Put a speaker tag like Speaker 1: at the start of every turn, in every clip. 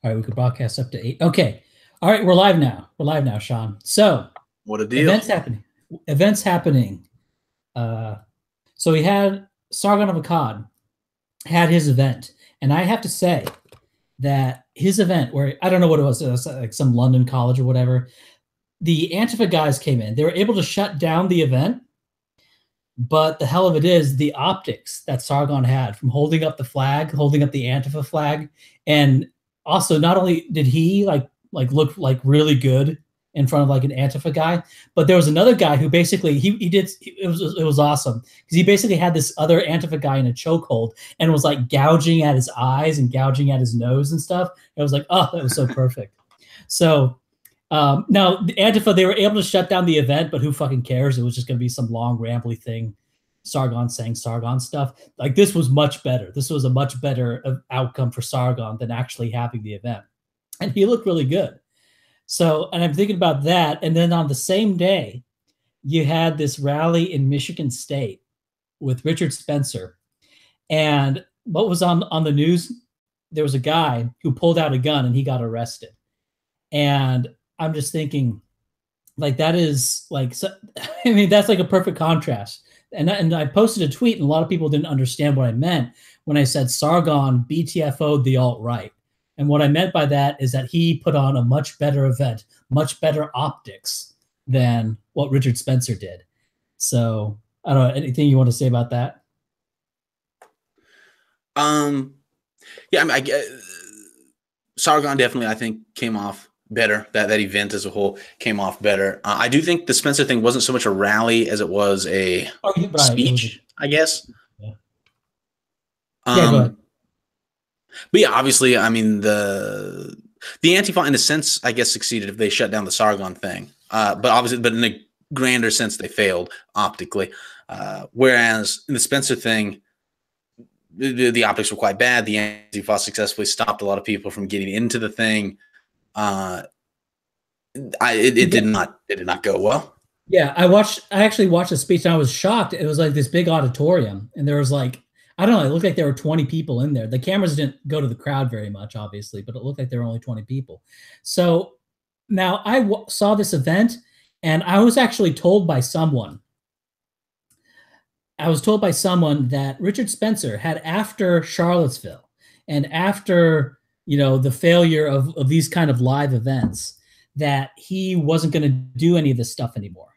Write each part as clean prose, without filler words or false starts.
Speaker 1: All right, we could broadcast up to 8. Okay. All right, we're live now. We're live now, Sean. So,
Speaker 2: What a deal.
Speaker 1: events happening. Events happening. So we had Sargon of Akkad had his event, and I have to say that his event, where I don't know what it was like some London college or whatever, the Antifa guys came in. They were able to shut down the event, but the hell of it is the optics that Sargon had from holding up the flag, holding up the Antifa flag, and also not only did he like look like really good in front of like an Antifa guy, but there was another guy who basically it was awesome because he basically had this other Antifa guy in a chokehold and was like gouging at his eyes and gouging at his nose and stuff. It was like, oh, that was so perfect. So now the Antifa, they were able to shut down the event, but who fucking cares? It was just going to be some long rambly thing. Sargon saying Sargon stuff. Like this was much better. This was a much better outcome for Sargon than actually having the event. And he looked really good. So, and I'm thinking about that. And then on the same day, you had this rally in Michigan State with Richard Spencer. And what was on the news? There was a guy who pulled out a gun and he got arrested. And I'm just thinking, like, that is like, so, I mean, that's like a perfect contrast. And I posted a tweet, and a lot of people didn't understand what I meant when I said Sargon BTFO'd the alt-right. And what I meant by that is that he put on a much better event, much better optics than what Richard Spencer did. So I don't know, anything you want to say about that?
Speaker 2: Yeah, I mean, Sargon definitely, I think, came off better. That event as a whole came off better. I do think the Spencer thing wasn't so much a rally as it was a speech, I guess.
Speaker 1: Yeah. Yeah, go ahead.
Speaker 2: But yeah, obviously, I mean, the Antifa, in a sense, I guess, succeeded if they shut down the Sargon thing. But obviously, but in a grander sense, they failed optically. Whereas in the Spencer thing, the optics were quite bad. The Antifa successfully stopped a lot of people from getting into the thing. It did not go well.
Speaker 1: Yeah, I actually watched the speech and I was shocked. It was like this big auditorium, and there was like, I don't know, it looked like there were 20 people in there. The cameras didn't go to the crowd very much, obviously, but it looked like there were only 20 people. So now I saw this event, and I was actually told by someone. I was told by someone that Richard Spencer had, after Charlottesville and after, you know, the failure of these kind of live events, that he wasn't going to do any of this stuff anymore.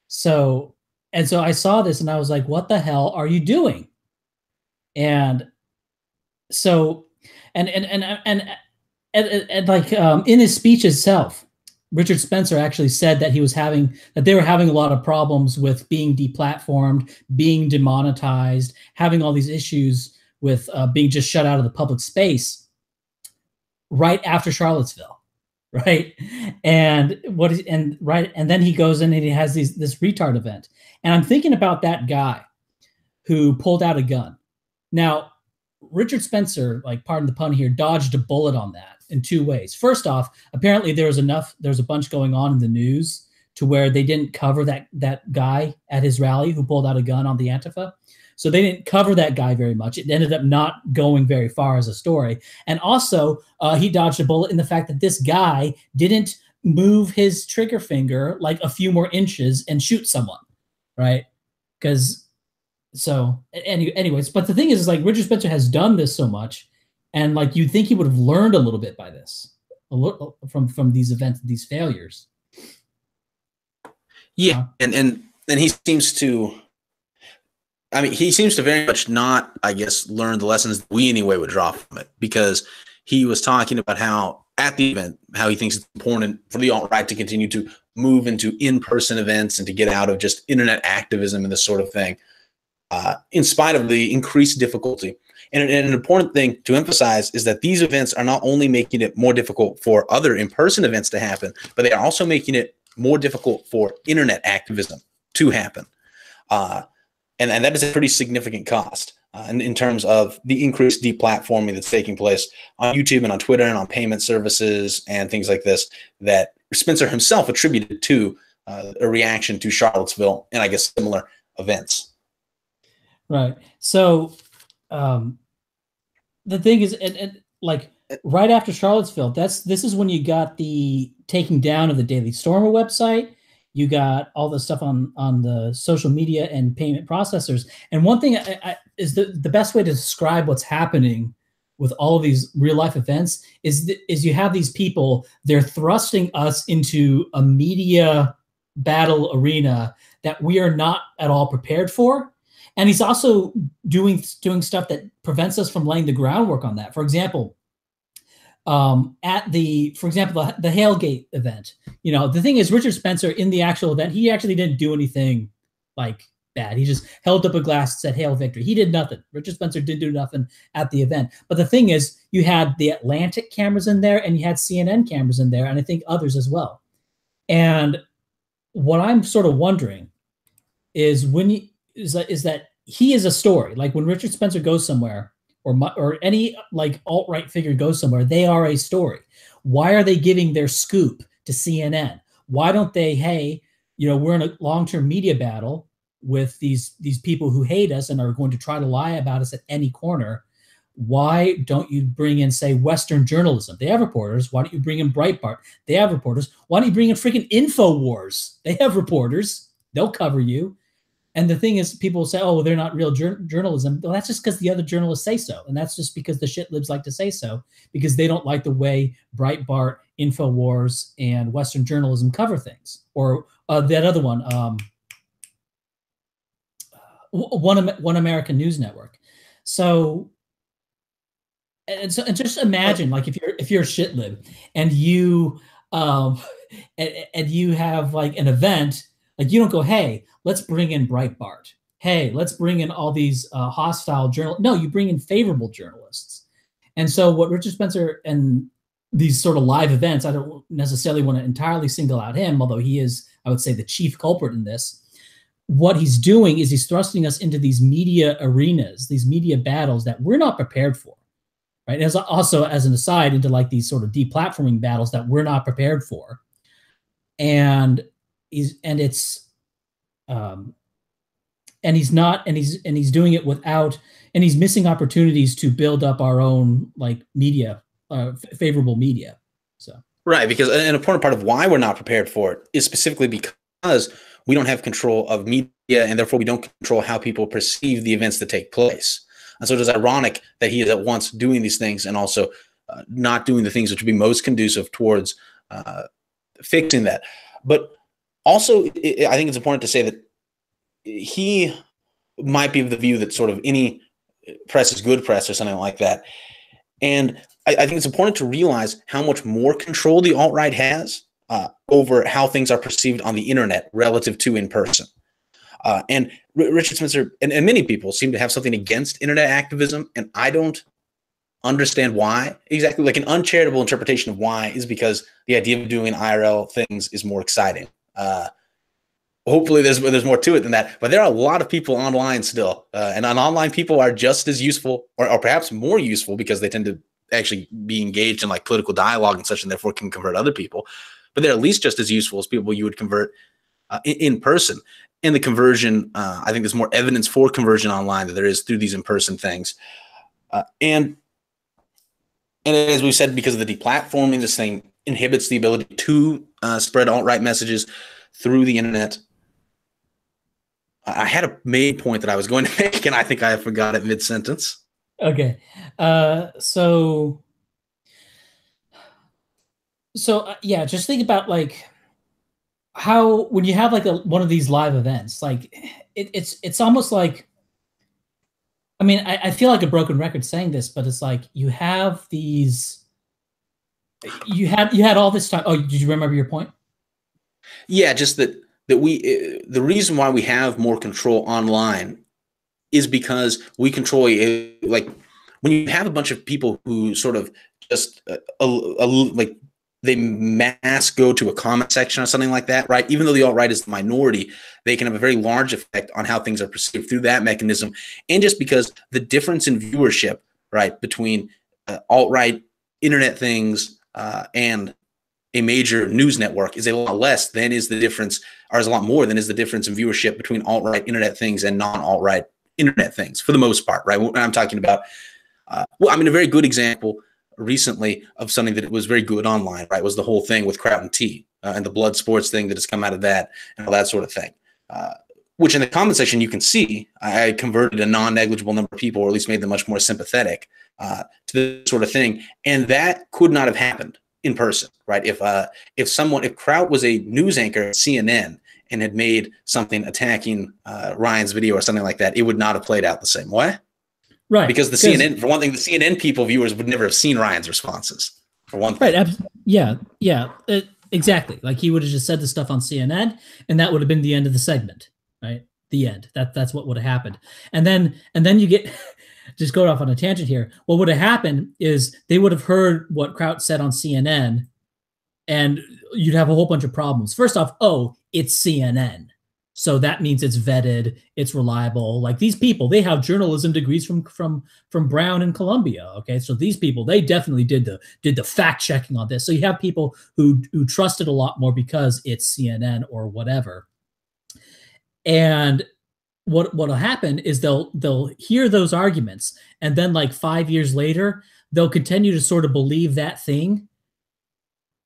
Speaker 1: So I saw this and I was like, what the hell are you doing? And so, and like in his speech itself, Richard Spencer actually said that they were having a lot of problems with being deplatformed, being demonetized, having all these issues with being just shut out of the public space right after Charlottesville, right? And then he goes in and he has this retard event, and I'm thinking about that guy who pulled out a gun. Now, Richard Spencer, like, pardon the pun here, dodged a bullet on that in two ways. First off, apparently there's a bunch going on in the news to where they didn't cover that guy at his rally who pulled out a gun on the Antifa. So they didn't cover that guy very much. It ended up not going very far as a story. And also, he dodged a bullet in the fact that this guy didn't move his trigger finger like a few more inches and shoot someone, right? Anyways, but the thing is like, Richard Spencer has done this so much, and like, you'd think he would have learned a little bit by this, a little from these events, these failures.
Speaker 2: Yeah, and he seems to. I mean, he seems to very much not, I guess, learn the lessons we anyway would draw from it, because he was talking about how at the event, how he thinks it's important for the alt-right to continue to move into in-person events and to get out of just internet activism and this sort of thing, in spite of the increased difficulty. And an important thing to emphasize is that these events are not only making it more difficult for other in-person events to happen, but they are also making it more difficult for internet activism to happen. And that is a pretty significant cost in terms of the increased deplatforming that's taking place on YouTube and on Twitter and on payment services and things like this, that Spencer himself attributed to a reaction to Charlottesville and, I guess, similar events.
Speaker 1: Right. So the thing is, like, right after Charlottesville, this is when you got the taking down of the Daily Stormer website. You got all the stuff on the social media and payment processors. And one thing is the best way to describe what's happening with all of these real life events is you have these people, they're thrusting us into a media battle arena that we are not at all prepared for. And he's also doing stuff that prevents us from laying the groundwork on that. For example, the Hailgate event, the thing is, Richard Spencer in the actual event, he actually didn't do anything like bad. He just held up a glass and said, "Hail victory." He did nothing. Richard Spencer did do nothing at the event. But the thing is, you had the Atlantic cameras in there and you had CNN cameras in there, and I think others as well. And what I'm sort of wondering is that he is a story. Like when Richard Spencer goes somewhere, or any like alt-right figure goes somewhere, they are a story. Why are they giving their scoop to CNN? Why don't they, hey, we're in a long-term media battle with these people who hate us and are going to try to lie about us at any corner. Why don't you bring in, say, Western journalism? They have reporters. Why don't you bring in Breitbart? They have reporters. Why don't you bring in freaking InfoWars? They have reporters. They'll cover you. And the thing is, people say, "Oh, well, they're not real journalism." Well, that's just because the other journalists say so. And that's just because the shit libs like to say so, because they don't like the way Breitbart, InfoWars, and Western journalism cover things. Or that other one, One American News Network. So, and just imagine, like, if you're a shit lib and you and you have like an event, like you don't go, "Hey, let's bring in Breitbart. Hey, let's bring in all these hostile journalists." No, you bring in favorable journalists. And so what Richard Spencer and these sort of live events, I don't necessarily want to entirely single out him, although he is, I would say, the chief culprit in this. What he's doing is he's thrusting us into these media arenas, these media battles that we're not prepared for, right? As also, as an aside, into like these sort of deplatforming battles that we're not prepared for. And he's doing it without, and he's missing opportunities to build up our own like media, favorable media. So
Speaker 2: right, because an important part of why we're not prepared for it is specifically because we don't have control of media, and therefore we don't control how people perceive the events that take place. And so it is ironic that he is at once doing these things and also not doing the things which would be most conducive towards fixing that. But also, I think it's important to say that he might be of the view that sort of any press is good press or something like that. And I think it's important to realize how much more control the alt-right has over how things are perceived on the internet relative to in person. And Richard Spencer and many people seem to have something against internet activism, and I don't understand why exactly. Like, an uncharitable interpretation of why is because the idea of doing IRL things is more exciting. Hopefully there's more to it than that, but there are a lot of people online still, and online people are just as useful or perhaps more useful because they tend to actually be engaged in like political dialogue and such, and therefore can convert other people. But they're at least just as useful as people you would convert in person. And the conversion, I think there's more evidence for conversion online than there is through these in-person things. And as we said, because of the deplatforming, this thing inhibits the ability to spread alt-right messages through the internet. I had a main point that I was going to make, and I think I forgot it mid-sentence.
Speaker 1: Okay. So yeah, just think about like how when you have like one of these live events, like it's almost like, I mean, I feel like a broken record saying this, but it's like you have these, you had all this time. Oh, did you remember your point?
Speaker 2: Yeah, just that the reason why we have more control online is because we control like when you have a bunch of people who sort of just like they mass go to a comment section or something like that, right? Even though the alt-right is the minority, they can have a very large effect on how things are perceived through that mechanism. And just because the difference in viewership, right, between alt-right internet things and a major news network is a lot less than is the difference, or is a lot more than is the difference in viewership between alt-right internet things and non-alt-right internet things, for the most part, right? When I'm talking about, well, I mean, a very good example recently of something that was very good online, right? Was the whole thing with Kraut and T and the blood sports thing that has come out of that and all that sort of thing. Which in the comment section you can see, I converted a non-negligible number of people, or at least made them much more sympathetic to this sort of thing. And that could not have happened in person, right? If Kraut was a news anchor at CNN and had made something attacking Ryan's video or something like that, it would not have played out the same way.
Speaker 1: Right.
Speaker 2: Because CNN, for one thing, the CNN viewers would never have seen Ryan's responses, for one thing.
Speaker 1: Right. Yeah. Exactly. Like he would have just said the stuff on CNN and that would have been the end of the segment, right? The end. That's what would have happened. And then you get, just going off on a tangent here, what would have happened is they would have heard what Kraut said on CNN and you'd have a whole bunch of problems. First off, oh, it's CNN. So that means it's vetted, it's reliable. Like these people, they have journalism degrees from Brown and Columbia. Okay, so these people, they definitely did the fact checking on this. So you have people who trust it a lot more because it's CNN or whatever. And what'll happen is they'll hear those arguments, and then like 5 years later, they'll continue to sort of believe that thing.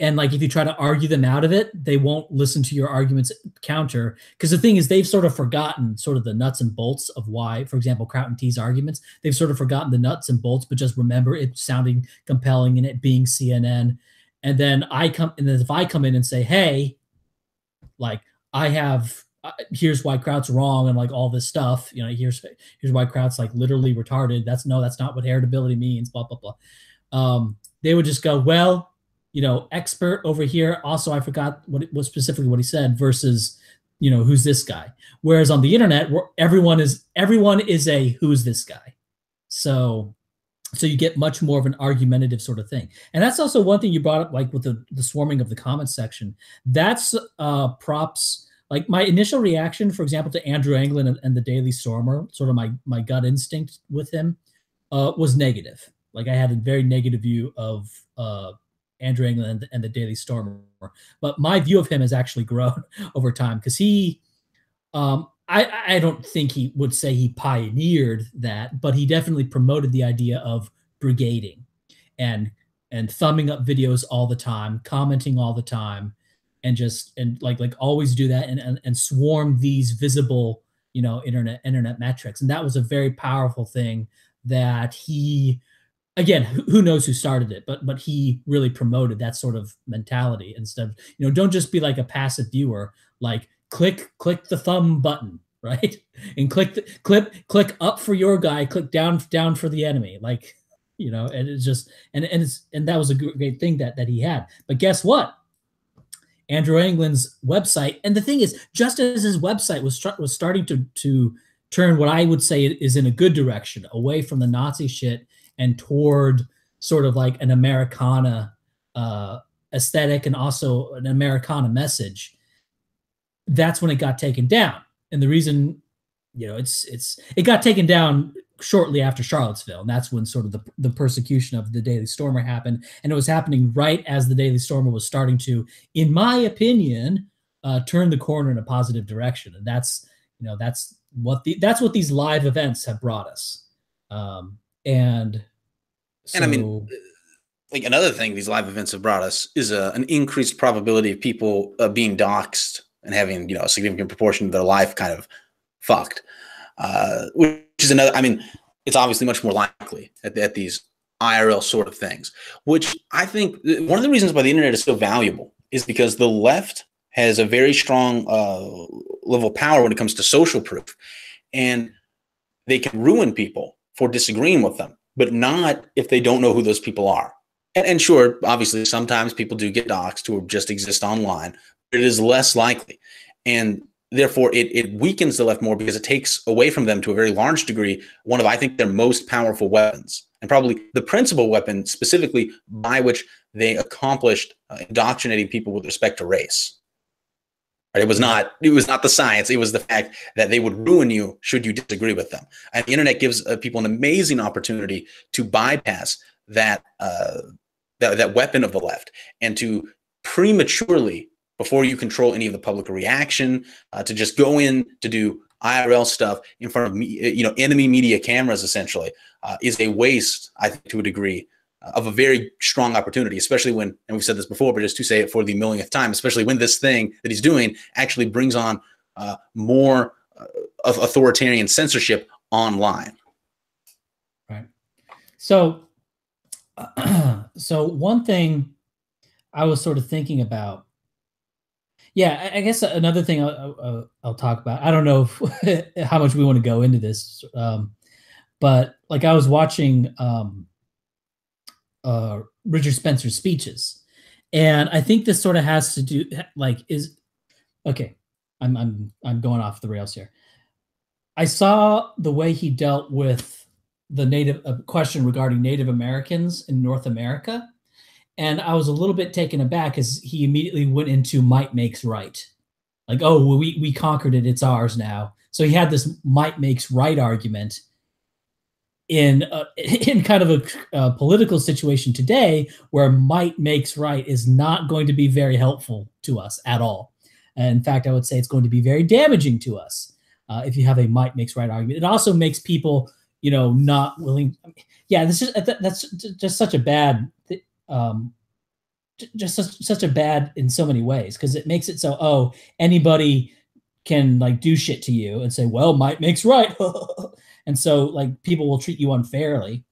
Speaker 1: And like if you try to argue them out of it, they won't listen to your arguments counter. Because the thing is, they've sort of forgotten sort of the nuts and bolts of why, for example, Kraut and T's arguments, they've sort of forgotten the nuts and bolts, but just remember it sounding compelling and it being CNN. And then if I come in and say, hey, like here's why Kraut's wrong and like all this stuff, you know, here's why Kraut's like literally retarded. That's not what heritability means, blah, blah, blah. They would just go, well, you know, expert over here. Also, I forgot what specifically what he said versus, you know, who's this guy? Whereas on the internet, everyone is a who's this guy. So you get much more of an argumentative sort of thing. And that's also one thing you brought up, like with the swarming of the comments section. That's props. Like my initial reaction, for example, to Andrew Anglin and the Daily Stormer, sort of my gut instinct with him was negative. Like I had a very negative view of Andrew Anglin and the Daily Stormer. But my view of him has actually grown over time because he, I don't think he would say he pioneered that, but he definitely promoted the idea of brigading and thumbing up videos all the time, commenting all the time, and like always do that and swarm these visible, you know, internet metrics. And that was a very powerful thing that he, again, who knows who started it, but he really promoted that sort of mentality instead of, you know, don't just be like a passive viewer, like click the thumb button, right? And click up for your guy, click down for the enemy. Like, you know, and it's just, and that was a great thing that he had. But guess what? Andrew Anglin's website, and the thing is, just as his website was starting to turn what I would say is in a good direction, away from the Nazi shit and toward sort of like an Americana aesthetic and also an Americana message, that's when it got taken down. And the reason, you know, it got taken down shortly after Charlottesville, and that's when sort of the persecution of the Daily Stormer happened. And it was happening right as the Daily Stormer was starting to, in my opinion, turn the corner in a positive direction. And that's, you know, that's what these live events have brought us. And I mean,
Speaker 2: like another thing these live events have brought us is an increased probability of people being doxxed and having, you know, a significant proportion of their life kind of fucked, which is another, I mean, it's obviously much more likely at these IRL sort of things, which I think one of the reasons why the internet is so valuable is because the left has a very strong level of power when it comes to social proof, and they can ruin people for disagreeing with them, but not if they don't know who those people are. And sure, obviously, sometimes people do get doxxed who just exist online, but it is less likely. And therefore, it weakens the left more because it takes away from them to a very large degree one of, I think, their most powerful weapons, and probably the principal weapon specifically by which they accomplished indoctrinating people with respect to race. Right? It was not the science. It was the fact that they would ruin you should you disagree with them. And the internet gives people an amazing opportunity to bypass that that weapon of the left and to prematurely, before you control any of the public reaction, to just go in to do IRL stuff in front of enemy media cameras, essentially, is a waste, I think, to a degree, of a very strong opportunity, especially when, and we've said this before, but just to say it for the millionth time, especially when this thing that he's doing actually brings on more of authoritarian censorship online.
Speaker 1: Right. So, so one thing I was sort of thinking about, yeah, I guess another thing I'll talk about. I don't know if, how much we want to go into this, but like I was watching Richard Spencer's speeches, and I think this sort of has to do like is okay. I'm going off the rails here. I saw the way he dealt with the native question regarding Native Americans in North America, and I was a little bit taken aback as he immediately went into might makes right. Like, oh, well, we conquered it, it's ours now. So he had this might makes right argument in kind of a political situation today where might makes right is not going to be very helpful to us at all. And in fact, I would say it's going to be very damaging to us if you have a might makes right argument. It also makes people, you know, not willing. Yeah, that's just such a bad, such a bad in so many ways, because it makes it so, oh, anybody can like do shit to you and say, well, might makes right. And so like people will treat you unfairly.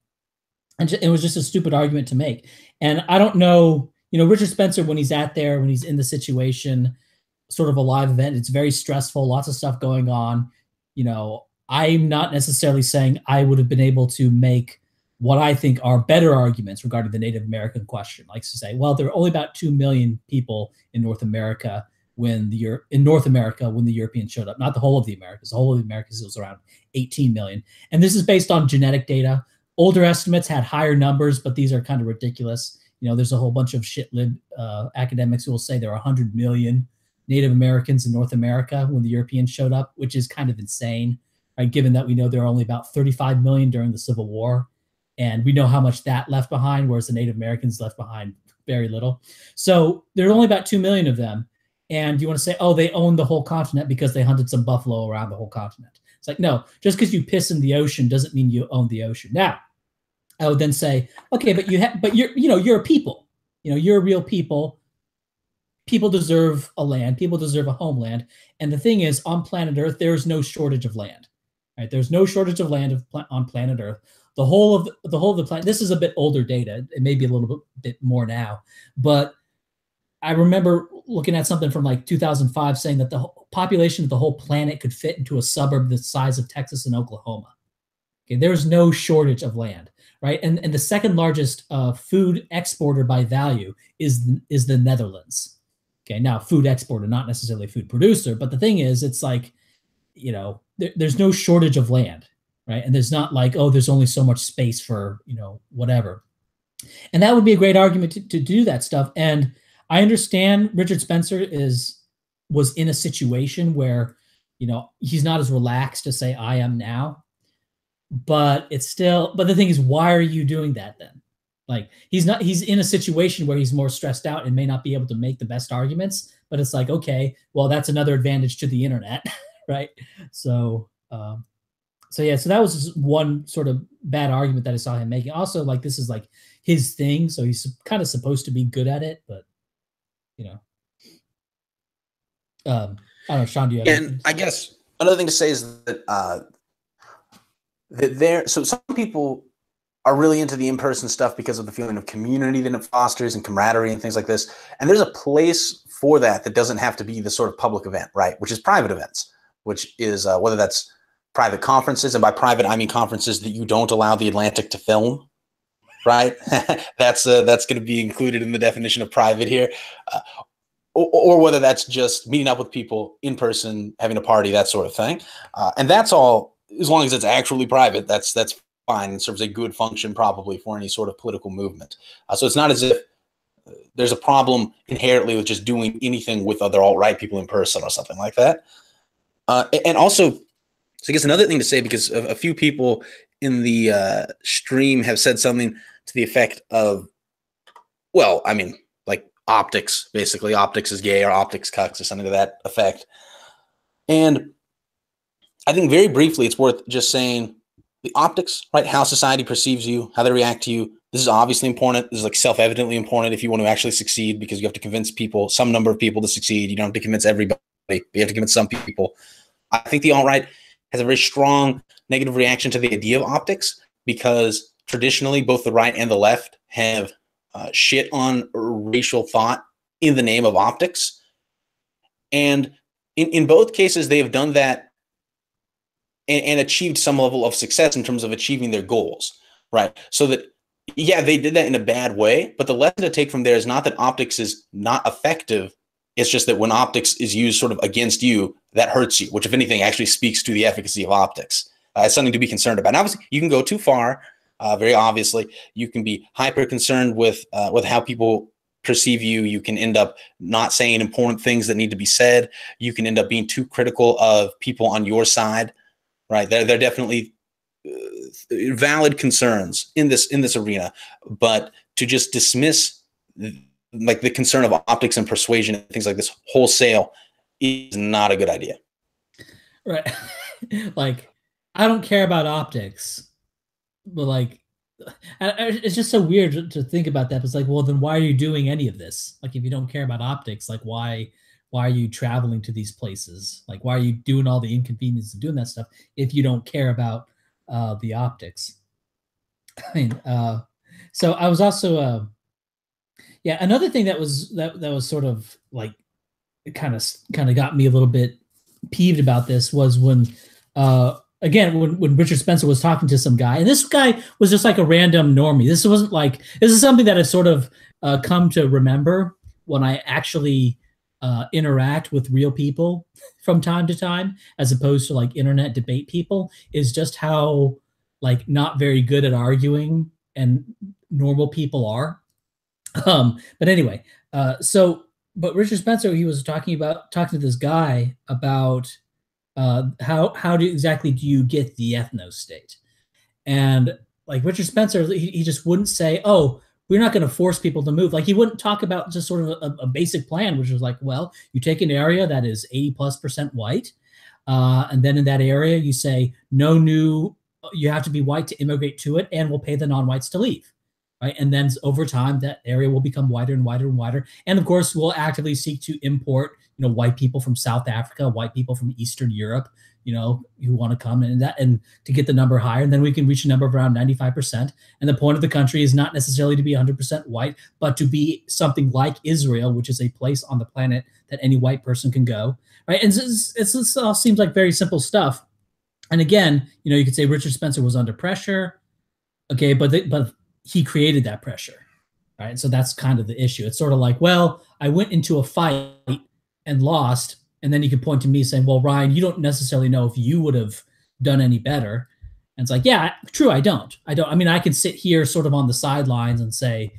Speaker 1: And it was just a stupid argument to make. And I don't know, you know, Richard Spencer, when he's when he's in the situation, sort of a live event, it's very stressful, lots of stuff going on. You know, I'm not necessarily saying I would have been able to make what I think are better arguments regarding the Native American question. Like to say, well, there are only about 2 million people in North America when the Europeans showed up. Not the whole of the Americas. The whole of the Americas was around 18 million. And this is based on genetic data. Older estimates had higher numbers, but these are kind of ridiculous. You know, there's a whole bunch of shit-lib academics who will say there are 100 million Native Americans in North America when the Europeans showed up, which is kind of insane, right? Given that we know there are only about 35 million during the Civil War, and we know how much that left behind, whereas the Native Americans left behind very little. So there are only about 2 million of them. And you want to say, oh, they own the whole continent because they hunted some buffalo around the whole continent. It's like, no, just because you piss in the ocean doesn't mean you own the ocean. Now, I would then say, okay, but you're a people. You know, you're a real people. People deserve a land. People deserve a homeland. And the thing is, on planet Earth, there is no shortage of land. Right? There's no shortage of land on planet Earth. The whole of the planet. This is a bit older data. It may be a little bit more now, but I remember looking at something from like 2005 saying that the population of the whole planet could fit into a suburb the size of Texas and Oklahoma. Okay, there's no shortage of land, right? And the second largest food exporter by value is the Netherlands. Okay, now food exporter, not necessarily food producer, but the thing is, it's like, you know, there's no shortage of land, right? And there's not like, oh, there's only so much space for, you know, whatever. And that would be a great argument to do that stuff. And I understand Richard Spencer was in a situation where, you know, he's not as relaxed to say I am now, but the thing is, why are you doing that then? Like he's in a situation where he's more stressed out and may not be able to make the best arguments, but it's like, okay, well, that's another advantage to the internet, right? So yeah, so that was just one sort of bad argument that I saw him making. Also, like, this is like his thing, so he's kind of supposed to be good at it, but you know, I don't know, Sean, do you have anything?
Speaker 2: And I guess another thing to say is that so some people are really into the in-person stuff because of the feeling of community that it fosters and camaraderie and things like this. And there's a place for that doesn't have to be the sort of public event, right? Which is private events, which is whether that's private conferences, and by private I mean conferences that you don't allow the Atlantic to film, right? That's going to be included in the definition of private here, or whether that's just meeting up with people in person, having a party, that sort of thing, and that's all. As long as it's actually private, that's fine and serves a good function probably for any sort of political movement. So it's not as if there's a problem inherently with just doing anything with other alt-right people in person or something like that. And also, so I guess another thing to say, because a few people in the stream have said something to the effect of, well, I mean, like optics, basically. Optics is gay or optics cucks or something to that effect. And I think very briefly, it's worth just saying the optics, right? How society perceives you, how they react to you, This is obviously important. This is like self-evidently important if you want to actually succeed, because you have to convince people, some number of people, to succeed. You don't have to convince everybody, but you have to convince some people. I think the alt-right has a very strong negative reaction to the idea of optics, because traditionally both the right and the left have shit on racial thought in the name of optics. And in both cases, they have done that and achieved some level of success in terms of achieving their goals, right? So that, yeah, they did that in a bad way, but the lesson to take from there is not that optics is not effective. It's just that when optics is used sort of against you, that hurts you, which, if anything, actually speaks to the efficacy of optics. It's something to be concerned about. And obviously, you can go too far. Very obviously, you can be hyper concerned with how people perceive you. You can end up not saying important things that need to be said. You can end up being too critical of people on your side, right? They're definitely valid concerns in this arena, but to just dismiss like the concern of optics and persuasion and things like this wholesale is not a good idea.
Speaker 1: Right. Like, I don't care about optics, but like, it's just so weird to think about that. It's like, well, then why are you doing any of this? Like, if you don't care about optics, like why are you traveling to these places? Like, why are you doing all the inconvenience of doing that stuff if you don't care about the optics? I mean, so I was also yeah, another thing that was sort of like kind of got me a little bit peeved about this was when again when Richard Spencer was talking to some guy, and this guy was just like a random normie. This wasn't like, this is something that I sort of come to remember when I actually interact with real people from time to time, as opposed to like internet debate people, is just how like not very good at arguing and normal people are. But anyway, but Richard Spencer, he was talking to this guy about how exactly do you get the ethno state, and like Richard Spencer, he just wouldn't say, oh, we're not going to force people to move. Like, he wouldn't talk about just sort of a basic plan, which was like, well, you take an area that is 80+% white, and then in that area you say no new, you have to be white to immigrate to it, and we'll pay the non-whites to leave. Right. And then over time, that area will become wider and wider and wider. And of course, we'll actively seek to import, white people from South Africa, white people from Eastern Europe, who want to come and to get the number higher. And then we can reach a number of around 95%. And the point of the country is not necessarily to be 100% white, but to be something like Israel, which is a place on the planet that any white person can go. Right. And it all seems like very simple stuff. And again, you could say Richard Spencer was under pressure. Okay. But he created that pressure, right? So that's kind of the issue. It's sort of like, well, I went into a fight and lost, and then you could point to me saying, well, Ryan, you don't necessarily know if you would have done any better. And it's like, yeah, true, I don't. I mean, I can sit here sort of on the sidelines and say,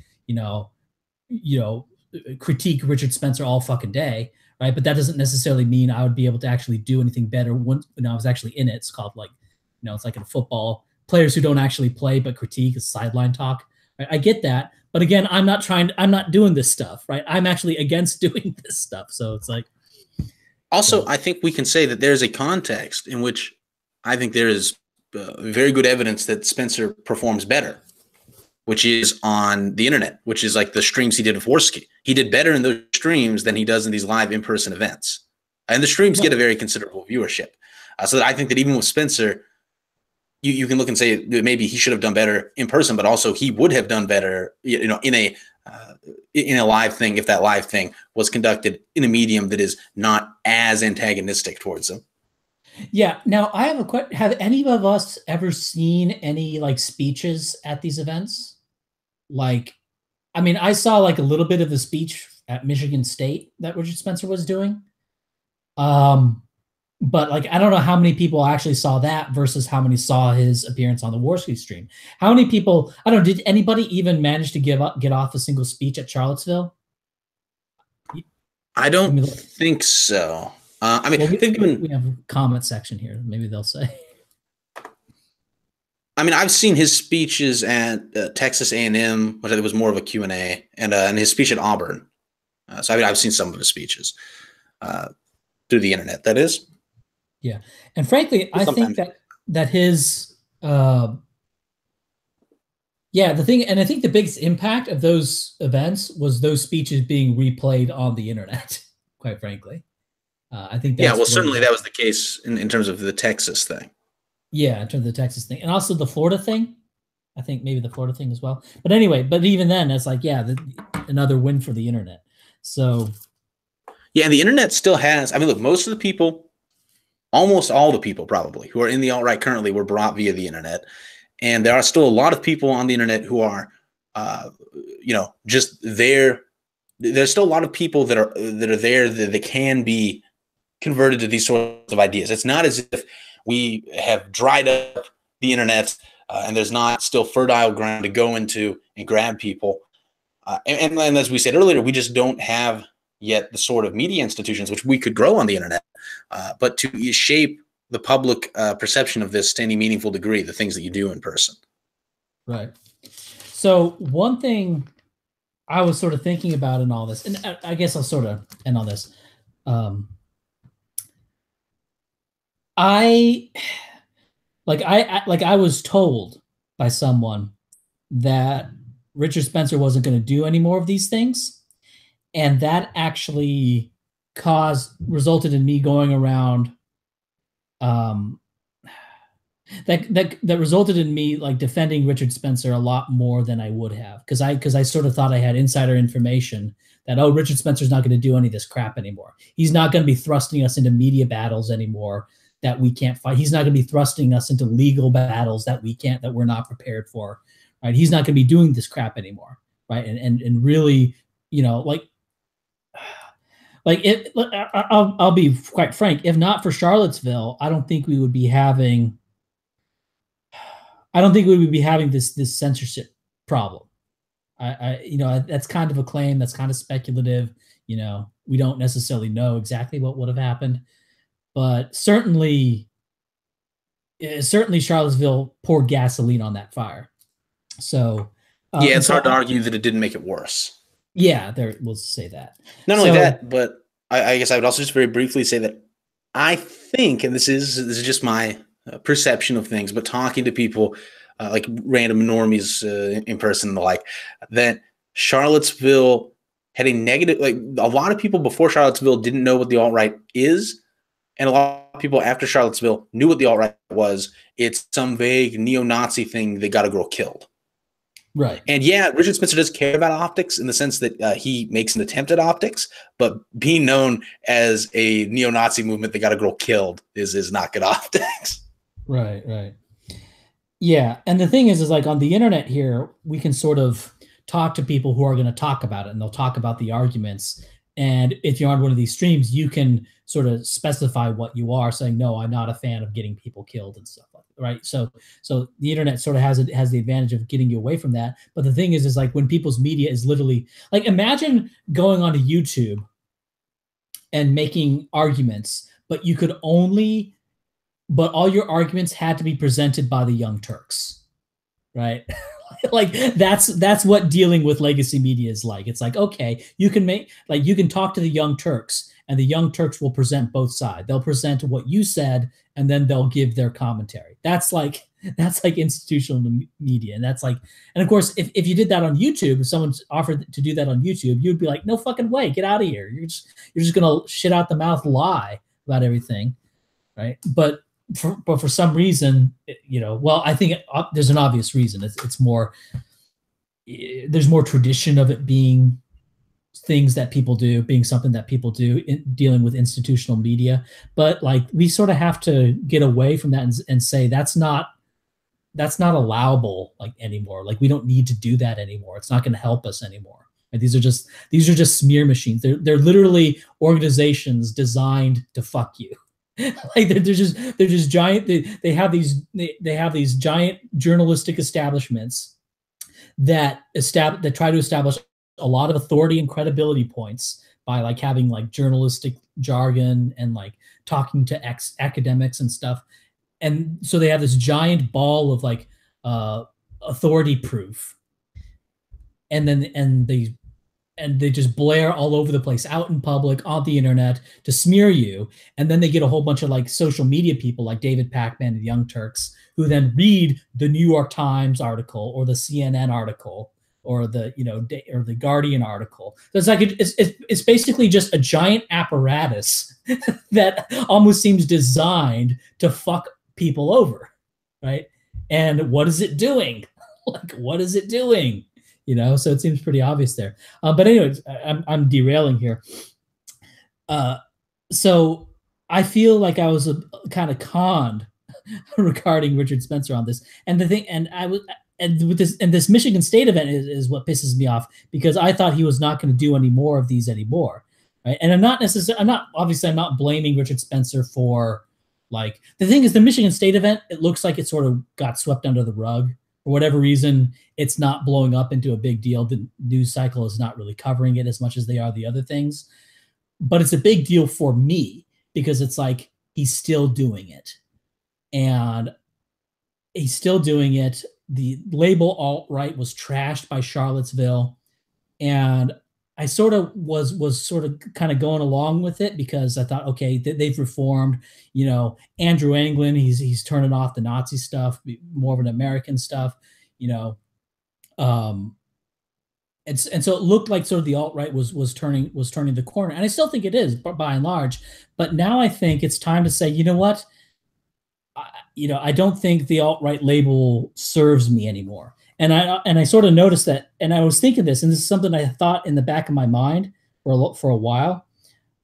Speaker 1: critique Richard Spencer all fucking day, right? But that doesn't necessarily mean I would be able to actually do anything better when I was actually in it. It's called like, it's like in football, players who don't actually play but critique is sideline talk. Right? I get that, but again, I'm not doing this stuff, right? I'm actually against doing this stuff. So it's like.
Speaker 2: Also, I think we can say that there's a context in which I think there is very good evidence that Spencer performs better, which is on the internet, which is like the streams he did with Worski. He did better in those streams than he does in these live in-person events. And the streams get a very considerable viewership. So I think that even with Spencer, you can look and say maybe he should have done better in person, but also he would have done better, in a live thing if that live thing was conducted in a medium that is not as antagonistic towards him.
Speaker 1: Yeah. Now I have a question. Have any of us ever seen any like speeches at these events? Like, I mean, I saw like a little bit of the speech at Michigan State that Richard Spencer was doing. But like, I don't know how many people actually saw that versus how many saw his appearance on the Worski stream. How many people? I don't know. Did anybody even manage to get off a single speech at Charlottesville?
Speaker 2: I don't think so. I mean,
Speaker 1: we have a comment section here. Maybe they'll say.
Speaker 2: I mean, I've seen his speeches at Texas A&M, which it was more of a Q&A, and his speech at Auburn. So I mean, I've seen some of his speeches through the internet. That is.
Speaker 1: Yeah, and frankly, I think that his Yeah, the thing, and I think the biggest impact of those events was those speeches being replayed on the internet. Quite frankly, I think
Speaker 2: Yeah,
Speaker 1: that's
Speaker 2: well,
Speaker 1: where
Speaker 2: certainly that was the case in terms of the Texas thing.
Speaker 1: yeah, in terms of the Texas thing, and also the Florida thing. I think maybe the Florida thing as well. But anyway, but even then, it's like, yeah, another win for the internet. So
Speaker 2: Yeah, and the internet still has. I mean, look, most of the people, almost all the people probably who are in the alt right currently were brought via the internet, and there are still a lot of people on the internet who are, just there. There's still a lot of people that are there that they can be converted to these sorts of ideas. It's not as if we have dried up the internet and there's not still fertile ground to go into and grab people. And as we said earlier, we just don't have yet the sort of media institutions which we could grow on the internet, but to shape the public perception of this to any meaningful degree, the things that you do in person.
Speaker 1: right. So one thing I was sort of thinking about in all this, and I guess I'll sort of end on this. I was told by someone that Richard Spencer wasn't going to do any more of these things, and that actually resulted in me going around that resulted in me like defending Richard Spencer a lot more than I would have, because I sort of thought I had insider information that, oh, Richard Spencer's not going to do any of this crap anymore. He's not going to be thrusting us into media battles anymore that we can't fight. He's not going to be thrusting us into legal battles that we're not prepared for. Right? He's not going to be doing this crap anymore. Right? And really, I'll be quite frank. If not for Charlottesville, I don't think we would be having this censorship problem. That's kind of a claim. That's kind of speculative. We don't necessarily know exactly what would have happened, but certainly Charlottesville poured gasoline on that fire. So
Speaker 2: yeah, it's hard to argue that it didn't make it worse.
Speaker 1: Yeah, we'll say that.
Speaker 2: Not only that, but I guess I would also just very briefly say that I think, and this is just my perception of things, but talking to people like random normies in person and the like, that Charlottesville had a negative, like a lot of people before Charlottesville didn't know what the alt-right is, and a lot of people after Charlottesville knew what the alt-right was. It's some vague neo-Nazi thing that got a girl killed.
Speaker 1: Right.
Speaker 2: And yeah, Richard Spencer does care about optics in the sense that he makes an attempt at optics, but being known as a neo-Nazi movement that got a girl killed is not good optics.
Speaker 1: Right, right. Yeah, and the thing is like on the internet here, we can sort of talk to people who are going to talk about it, and they'll talk about the arguments. And if you're on one of these streams, you can sort of specify what you are, saying, no, I'm not a fan of getting people killed and stuff like that, right? So the internet sort of has the advantage of getting you away from that. But the thing is like when people's media is literally like, imagine going onto YouTube and making arguments, but all your arguments had to be presented by the Young Turks, right? Like that's what dealing with legacy media is like. It's like, okay, you can talk to the Young Turks, and the Young Turks will present both sides. They'll present what you said, and then they'll give their commentary. That's like institutional media. And that's like, and of course, if you did that on YouTube, if someone's offered to do that on YouTube, you'd be like, no fucking way, get out of here. You're just gonna shit out the mouth lie about everything, right? But for some reason, I think there's an obvious reason. It's more, there's more tradition of it being things that people do, being something that people do in dealing with institutional media. But like, we sort of have to get away from that and say that's not allowable like anymore. Like, we don't need to do that anymore. It's not going to help us anymore. Right? These are just smear machines. They're literally organizations designed to fuck you. Like they're just giant. They have these giant journalistic establishments that try to establish a lot of authority and credibility points by like having like journalistic jargon and like talking to academics and stuff. And so they have this giant ball of like authority proof, and and they just blare all over the place, out in public, on the internet, to smear you. And then they get a whole bunch of like social media people like David Pakman and Young Turks, who then read the New York Times article or the CNN article or the or the Guardian article. So it's like it's basically just a giant apparatus that almost seems designed to fuck people over, right? And what is it doing? Like, what is it doing? So it seems pretty obvious there. But anyways, I'm derailing here. So I feel like I was kind of conned regarding Richard Spencer on this. And the thing, and with this Michigan State event is what pisses me off, because I thought he was not going to do any more of these anymore. Right. And I'm not blaming Richard Spencer for, like, the thing is, the Michigan State event, it looks like it sort of got swept under the rug. For whatever reason, it's not blowing up into a big deal. The news cycle is not really covering it as much as they are the other things. But it's a big deal for me because it's like he's still doing it. And he's still doing it. The label alt-right was trashed by Charlottesville. And I sort of was sort of kind of going along with it because I thought, okay, they've reformed. Andrew Anglin, he's turning off the Nazi stuff, more of an American stuff. And so it looked like sort of the alt-right was turning the corner, and I still think it is, by and large. But now I think it's time to say, you know what, I don't think the alt-right label serves me anymore. And I sort of noticed that, and I was thinking this, and this is something I thought in the back of my mind for a while.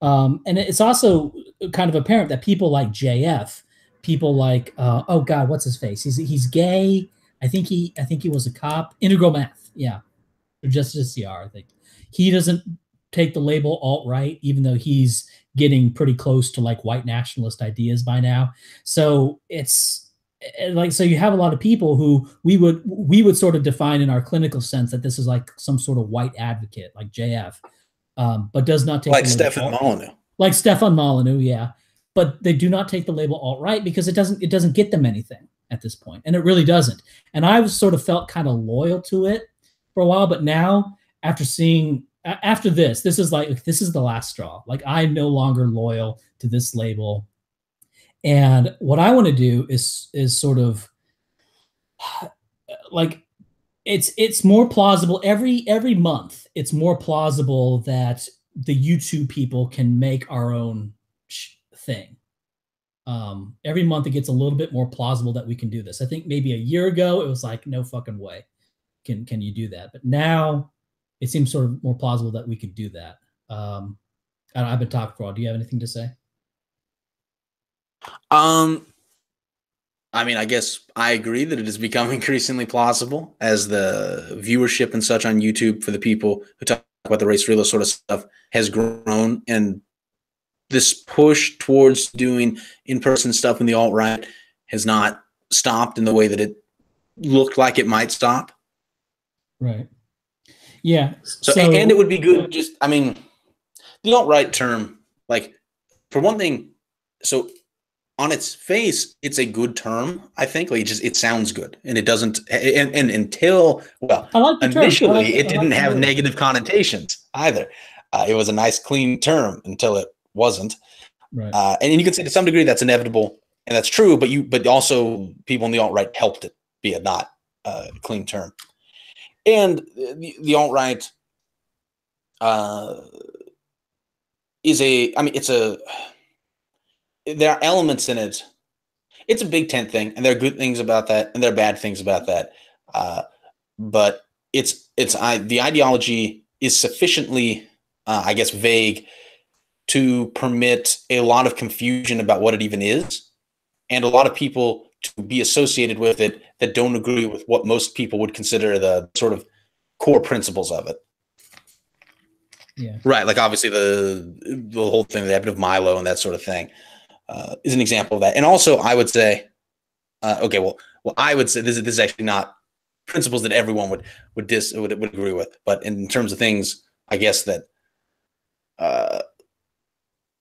Speaker 1: And it's also kind of apparent that people like JF, people like oh God, what's his face? He's gay. I think he was a cop. Integral Math, yeah, or Justice CR. I think he doesn't take the label alt-right, even though he's getting pretty close to like white nationalist ideas by now. So it's like, so you have a lot of people who we would sort of define in our clinical sense that this is like some sort of white advocate like JF, but does not take
Speaker 2: like Stefan Molyneux.
Speaker 1: Like Stefan Molyneux, yeah. But they do not take the label alt-right because it doesn't get them anything at this point, and it really doesn't. And I sort of felt kind of loyal to it for a while, but now after this is the last straw. Like, I'm no longer loyal to this label. And what I want to do is sort of like, it's more plausible every month. It's more plausible that the YouTube people can make our own thing. Every month it gets a little bit more plausible that we can do this. I think maybe a year ago it was like, no fucking way can you do that. But now it seems sort of more plausible that we could do that. I've been talking for a while. Do you have anything to say?
Speaker 2: I mean, I guess I agree that it has become increasingly plausible as the viewership and such on YouTube for the people who talk about the race realist sort of stuff has grown, and this push towards doing in-person stuff in the alt-right has not stopped in the way that it looked like it might stop.
Speaker 1: Right. Yeah.
Speaker 2: So and it would be good. Just, I mean, the alt-right term, like, for one thing, so on its face, it's a good term, I think. Like, it sounds good, and it doesn't. And until, well, initially, it didn't have negative connotations either. It was a nice, clean term until it wasn't.
Speaker 1: Right.
Speaker 2: And you can say to some degree that's inevitable, and that's true. But also people in the alt-right helped it be a not clean term. And the alt-right is there are elements in it. It's a big tent thing, and there are good things about that, and there are bad things about that. But the ideology is sufficiently, I guess, vague to permit a lot of confusion about what it even is, and a lot of people to be associated with it that don't agree with what most people would consider the sort of core principles of it.
Speaker 1: Yeah.
Speaker 2: Right. Like, obviously the whole thing, the Abbot of Milo and that sort of thing is an example of that. And also I would say, I would say this is actually not principles that everyone would agree with, but in terms of things, I guess that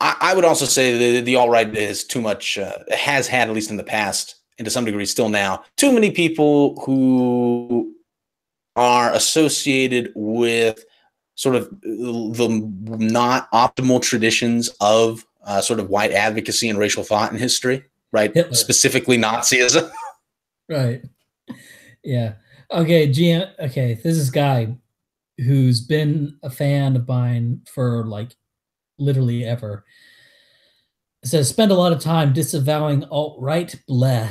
Speaker 2: I would also say that the alt-right is too much, has had, at least in the past, and to some degree still now, too many people who are associated with sort of the not optimal traditions of sort of white advocacy and racial thought in history, right?
Speaker 1: Hitler.
Speaker 2: Specifically Nazism.
Speaker 1: Right. Yeah. Okay, GM. Okay, this is guy who's been a fan of mine for like literally ever. It says spend a lot of time disavowing alt-right. Bleh.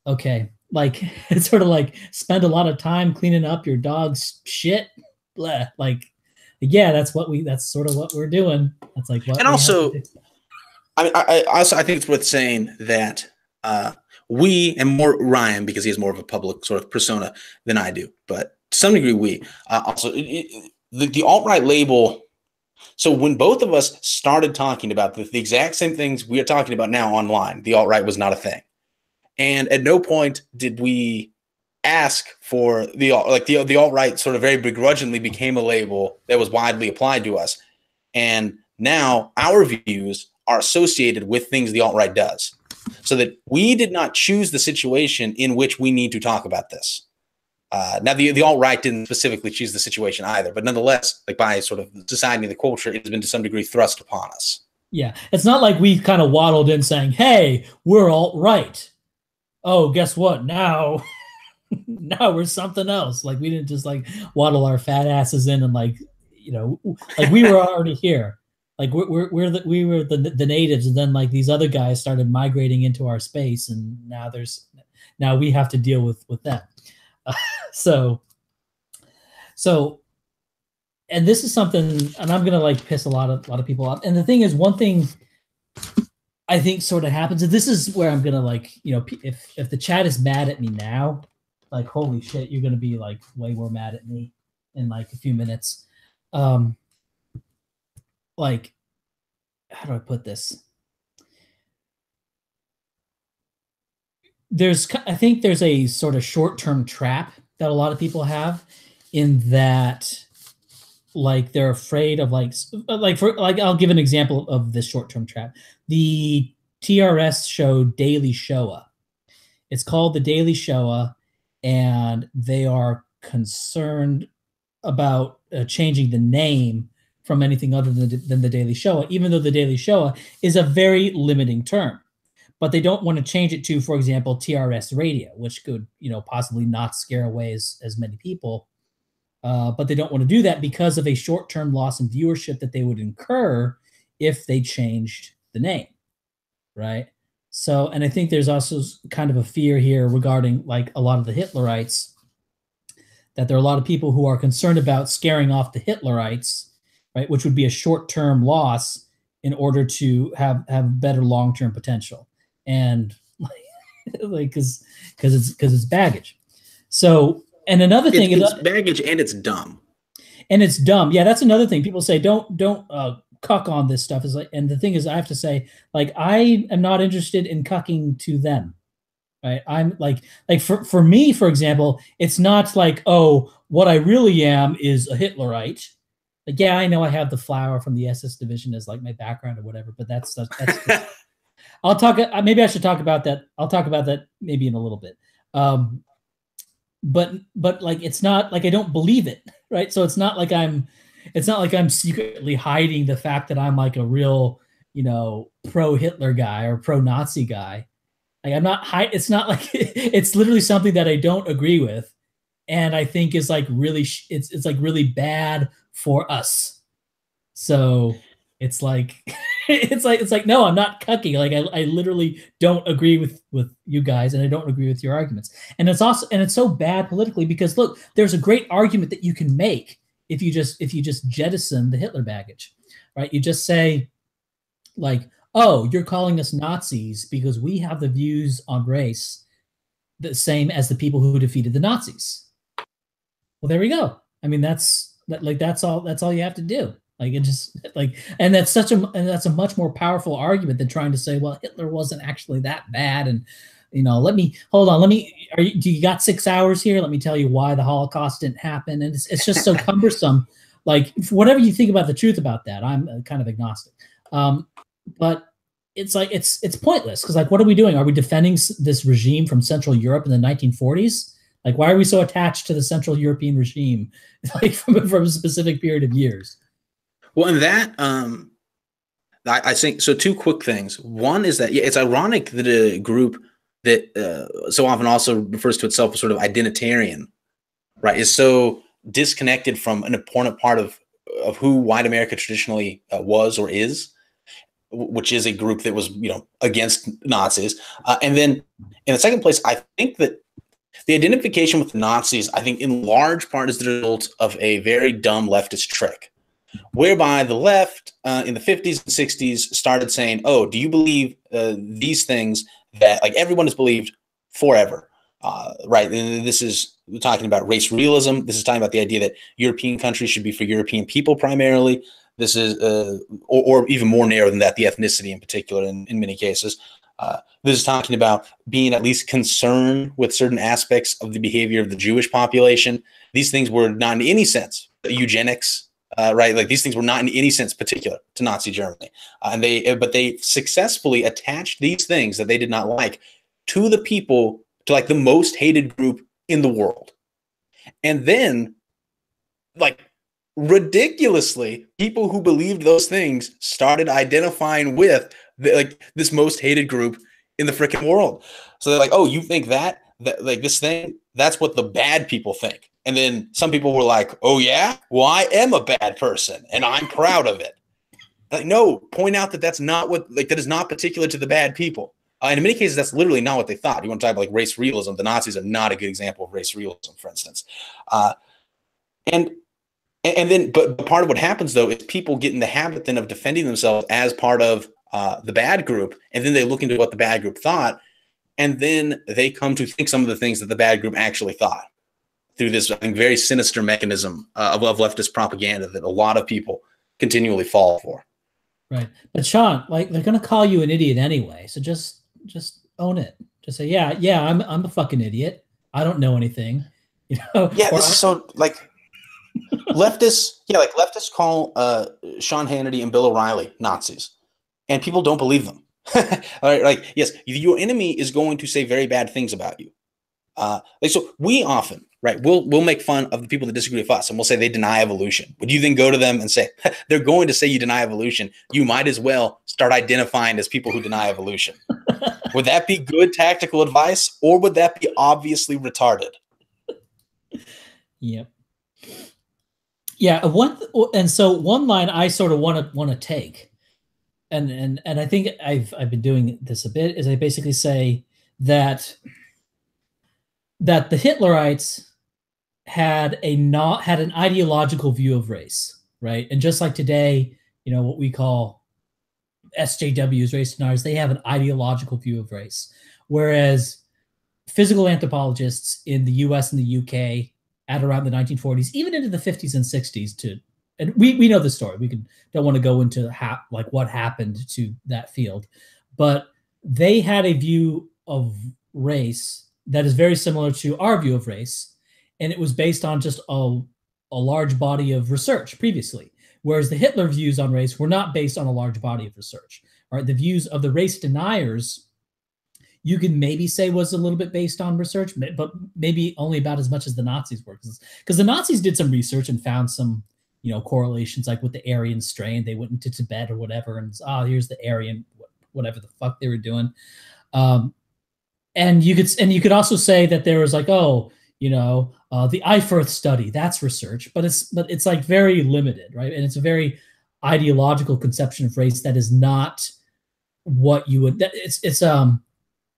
Speaker 1: Okay, like it's sort of like spend a lot of time cleaning up your dog's shit. Bleh. Like, yeah, that's sort of what we're doing. That's like what.
Speaker 2: And also, I mean, I think it's worth saying that we, and more Ryan, because he has more of a public sort of persona than I do, but to some degree we also the alt-right label. So when both of us started talking about the exact same things we are talking about now online, the alt-right was not a thing. And at no point did we ask for the alt-right sort of very begrudgingly became a label that was widely applied to us. And now our views are associated with things the alt-right does. So that we did not choose the situation in which we need to talk about this. Now, the alt-right didn't specifically choose the situation either, but nonetheless, like by sort of society and the culture, it has been to some degree thrust upon us.
Speaker 1: Yeah, it's not like we kind of waddled in saying, "Hey, we're alt-right." Oh, guess what? Now, now we're something else. Like we didn't just like waddle our fat asses in and like like we were already here. Like we were the natives, and then like these other guys started migrating into our space, and now we have to deal with them. So, and this is something, and I'm gonna like piss a lot of people off. And the thing is, one thing I think sort of happens, and this is where I'm gonna like, if the chat is mad at me now, like holy shit, you're gonna be like way more mad at me in like a few minutes. Like, how do I put this? I think there's a sort of short-term trap that a lot of people have in that, like, they're afraid of I'll give an example of this short-term trap. The TRS show Daily Shoah. It's called The Daily Shoah, and they are concerned about changing the name from anything other than The Daily Shoah, even though The Daily Shoah is a very limiting term. But they don't want to change it to, for example, TRS radio, which could, possibly not scare away as many people. But they don't want to do that because of a short-term loss in viewership that they would incur if they changed the name, right? So, and I think there's also kind of a fear here regarding like a lot of the Hitlerites, that there are a lot of people who are concerned about scaring off the Hitlerites, right? Which would be a short-term loss in order to have better long-term potential. And like, because it's baggage. So, and another thing
Speaker 2: is baggage, and it's dumb.
Speaker 1: And it's dumb. Yeah, that's another thing. People say don't cuck on this stuff. Is like, and the thing is, I have to say, like, I am not interested in cucking to them. Right? I'm like for me, for example, it's not like, oh, what I really am is a Hitlerite. Like, yeah, I know I have the flower from the SS division as like my background or whatever, but that's I'll talk. Maybe I should talk about that. I'll talk about that maybe in a little bit. But like, it's not like I don't believe it, right? So it's not like I'm secretly hiding the fact that I'm like a real, pro-Hitler guy or pro-Nazi guy. Like I'm not. It's not like it's literally something that I don't agree with, and I think is like really. It's like really bad for us. So it's like. It's like no, I'm not cucking. Like I literally don't agree with you guys, and I don't agree with your arguments. And it's so bad politically because look, there's a great argument that you can make if you just jettison the Hitler baggage, right? You just say like, oh, you're calling us Nazis because we have the views on race the same as the people who defeated the Nazis. Well, there we go. I mean, that's all you have to do. Like it just like, and that's a much more powerful argument than trying to say, well, Hitler wasn't actually that bad. And, do you got 6 hours here? Let me tell you why the Holocaust didn't happen. And it's just so cumbersome. Like whatever you think about the truth about that, I'm kind of agnostic. But it's like, it's pointless. Cause like, what are we doing? Are we defending this regime from Central Europe in the 1940s? Like, why are we so attached to the Central European regime, like from a specific period of years?
Speaker 2: Well, and that I think so. Two quick things. One is that, yeah, it's ironic that a group that so often also refers to itself as sort of identitarian, right, is so disconnected from an important part of who white America traditionally was or is, which is a group that was, against Nazis. And then in the second place, I think that the identification with the Nazis, I think in large part is the result of a very dumb leftist trick, whereby the left in the 50s and 60s started saying, oh, do you believe these things that like everyone has believed forever? Right. And this is talking about race realism. This is talking about the idea that European countries should be for European people primarily. This is, or even more narrow than that, the ethnicity in particular in many cases. This is talking about being at least concerned with certain aspects of the behavior of the Jewish population. These things were not in any sense eugenics, right? Like these things were not in any sense particular to Nazi Germany. But they successfully attached these things that they did not like to the people, to like the most hated group in the world. And then, like, ridiculously, people who believed those things started identifying with this most hated group in the freaking world. So they're like, oh, you think that like this thing, that's what the bad people think. And then some people were like, oh yeah, well, I am a bad person and I'm proud of it. Like, no, point out that that's not what, like, that is not particular to the bad people. And in many cases, that's literally not what they thought. You want to talk about like race realism. The Nazis are not a good example of race realism, for instance. And then, but part of what happens though is people get in the habit then of defending themselves as part of the bad group, and then they look into what the bad group thought, and then they come to think some of the things that the bad group actually thought through this, I think, very sinister mechanism of leftist propaganda that a lot of people continually fall for.
Speaker 1: Right, but Sean, like, they're gonna call you an idiot anyway, so just own it. Just say, yeah, I'm a fucking idiot. I don't know anything.
Speaker 2: Yeah, this is so like. Leftists call Sean Hannity and Bill O'Reilly Nazis, and people don't believe them. All right, like, yes, your enemy is going to say very bad things about you. So we often, right, we'll make fun of the people that disagree with us, and we'll say they deny evolution. Would you then go to them and say, they're going to say you deny evolution? You might as well start identifying as people who deny evolution. Would that be good tactical advice, or would that be obviously retarded?
Speaker 1: Yep. Yeah, so one line I sort of want to take, and I think I've been doing this a bit, is I basically say that the Hitlerites had an ideological view of race, right? And just like today, what we call SJWs, race deniers, they have an ideological view of race, whereas physical anthropologists in the U.S. and the U.K. at around the 1940s, even into the 50s and 60s, and we know the story. We don't want to go into what happened to that field, but they had a view of race that is very similar to our view of race, and it was based on just a large body of research previously, whereas the Hitler views on race were not based on a large body of research. All right, the views of the race deniers, you can maybe say, was a little bit based on research, but maybe only about as much as the Nazis were, because the Nazis did some research and found some, correlations, like with the Aryan strain. They went into Tibet or whatever, and here's the Aryan, whatever the fuck they were doing. And you could also say that there was like, the Eichfurth study, that's research, but it's like very limited, right? And it's a very ideological conception of race that is not what you would. It's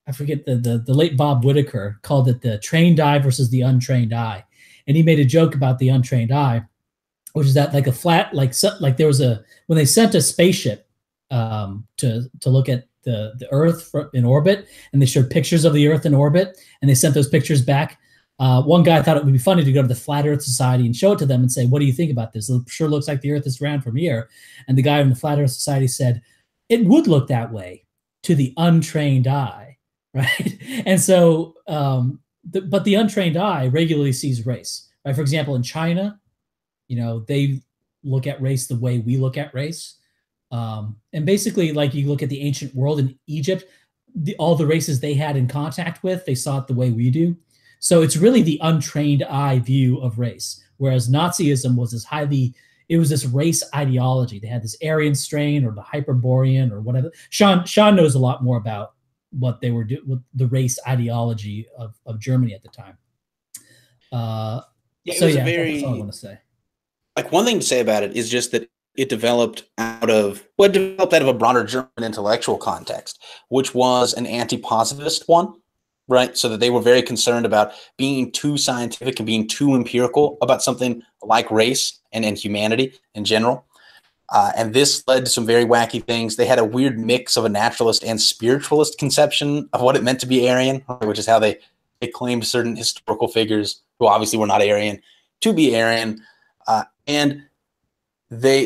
Speaker 1: I forget, the late Bob Whitaker called it the trained eye versus the untrained eye, and he made a joke about the untrained eye, which is that like a flat, like there was when they sent a spaceship to look at the Earth in orbit, and they showed pictures of the Earth in orbit, and they sent those pictures back. One guy thought it would be funny to go to the Flat Earth Society and show it to them and say, "What do you think about this? It sure looks like the Earth is round from here." And the guy from the Flat Earth Society said, "It would look that way to the untrained eye." Right. And so, but the untrained eye regularly sees race, right? For example, in China, they look at race the way we look at race. And basically, like, you look at the ancient world in Egypt, all the races they had in contact with, they saw it the way we do. So it's really the untrained eye view of race, whereas Nazism was this it was this race ideology. They had this Aryan strain or the Hyperborean or whatever. Sean knows a lot more about what they were doing with the race ideology of Germany at the time.
Speaker 2: That's
Speaker 1: all I want to say.
Speaker 2: Like, one thing to say about it is just that it developed out of a broader German intellectual context, which was an anti-positivist one, right? So that they were very concerned about being too scientific and being too empirical about something like race and humanity in general. And this led to some very wacky things. They had a weird mix of a naturalist and spiritualist conception of what it meant to be Aryan, which is how they claimed certain historical figures who obviously were not Aryan to be Aryan.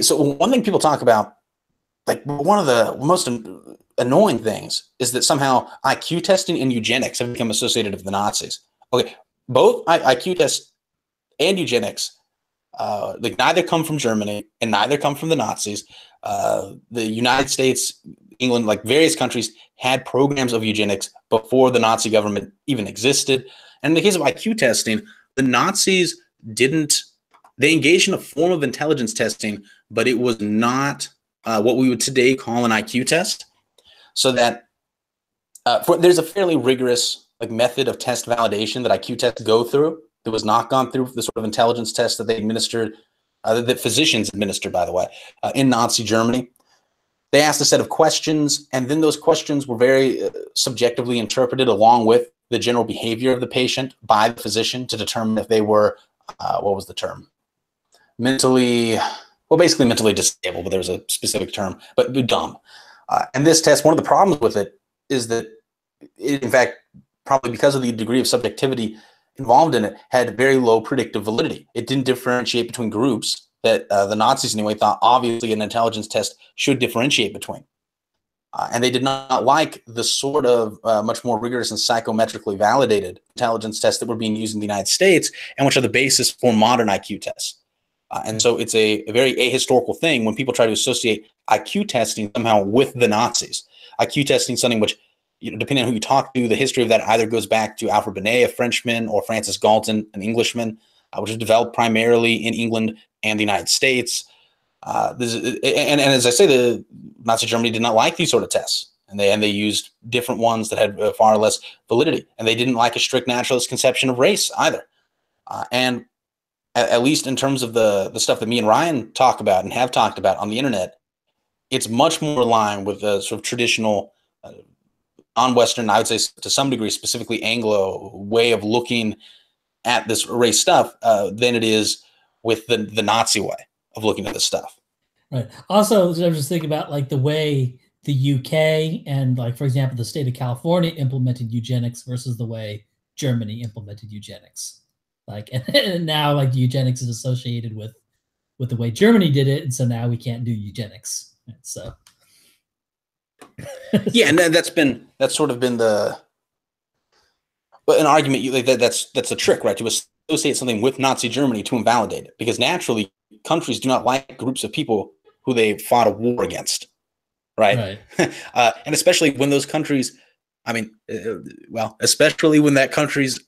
Speaker 2: So one thing people talk about, like, one of the most annoying things is that somehow IQ testing and eugenics have become associated with the Nazis. Okay, both IQ tests and eugenics, like, neither come from Germany and neither come from the Nazis. The United States, England, like various countries, had programs of eugenics before the Nazi government even existed. And in the case of IQ testing, the Nazis they engaged in a form of intelligence testing, but it was not what we would today call an IQ test. So that there's a fairly rigorous method of test validation that IQ tests go through that was not gone through the sort of intelligence test that they administered, that physicians administered, by the way, in Nazi Germany. They asked a set of questions, and then those questions were very subjectively interpreted along with the general behavior of the patient by the physician to determine if they were, what was the term? Basically mentally disabled, but there was a specific term, but dumb. And this test, one of the problems with it is that it, in fact, probably because of the degree of subjectivity involved in it, had very low predictive validity. It didn't differentiate between groups that the Nazis anyway thought obviously an intelligence test should differentiate between. And they did not like the sort of much more rigorous and psychometrically validated intelligence tests that were being used in the United States and which are the basis for modern IQ tests. And so it's a very ahistorical thing when people try to associate IQ testing somehow with the Nazis. IQ testing, something which, depending on who you talk to, the history of that either goes back to Alfred Binet, a Frenchman, or Francis Galton, an Englishman, which was developed primarily in England and the United States. And as I say, the Nazi Germany did not like these sort of tests, and they used different ones that had far less validity, and they didn't like a strict naturalist conception of race either. And at least in terms of the stuff that me and Ryan talk about and have talked about on the internet, it's much more aligned with the sort of traditional non-Western, I would say to some degree, specifically Anglo way of looking at this race stuff than it is with the Nazi way of looking at this stuff.
Speaker 1: Right. Also, I was just thinking about like the way the UK and, like, for example, the state of California implemented eugenics versus the way Germany implemented eugenics. Like, and now like eugenics is associated with the way Germany did it, and so now we can't do eugenics. So
Speaker 2: yeah, and that's sort of been an argument. That's a trick, right? To associate something with Nazi Germany to invalidate it, because naturally countries do not like groups of people who they fought a war against, right? And especially when those countries, especially when that country's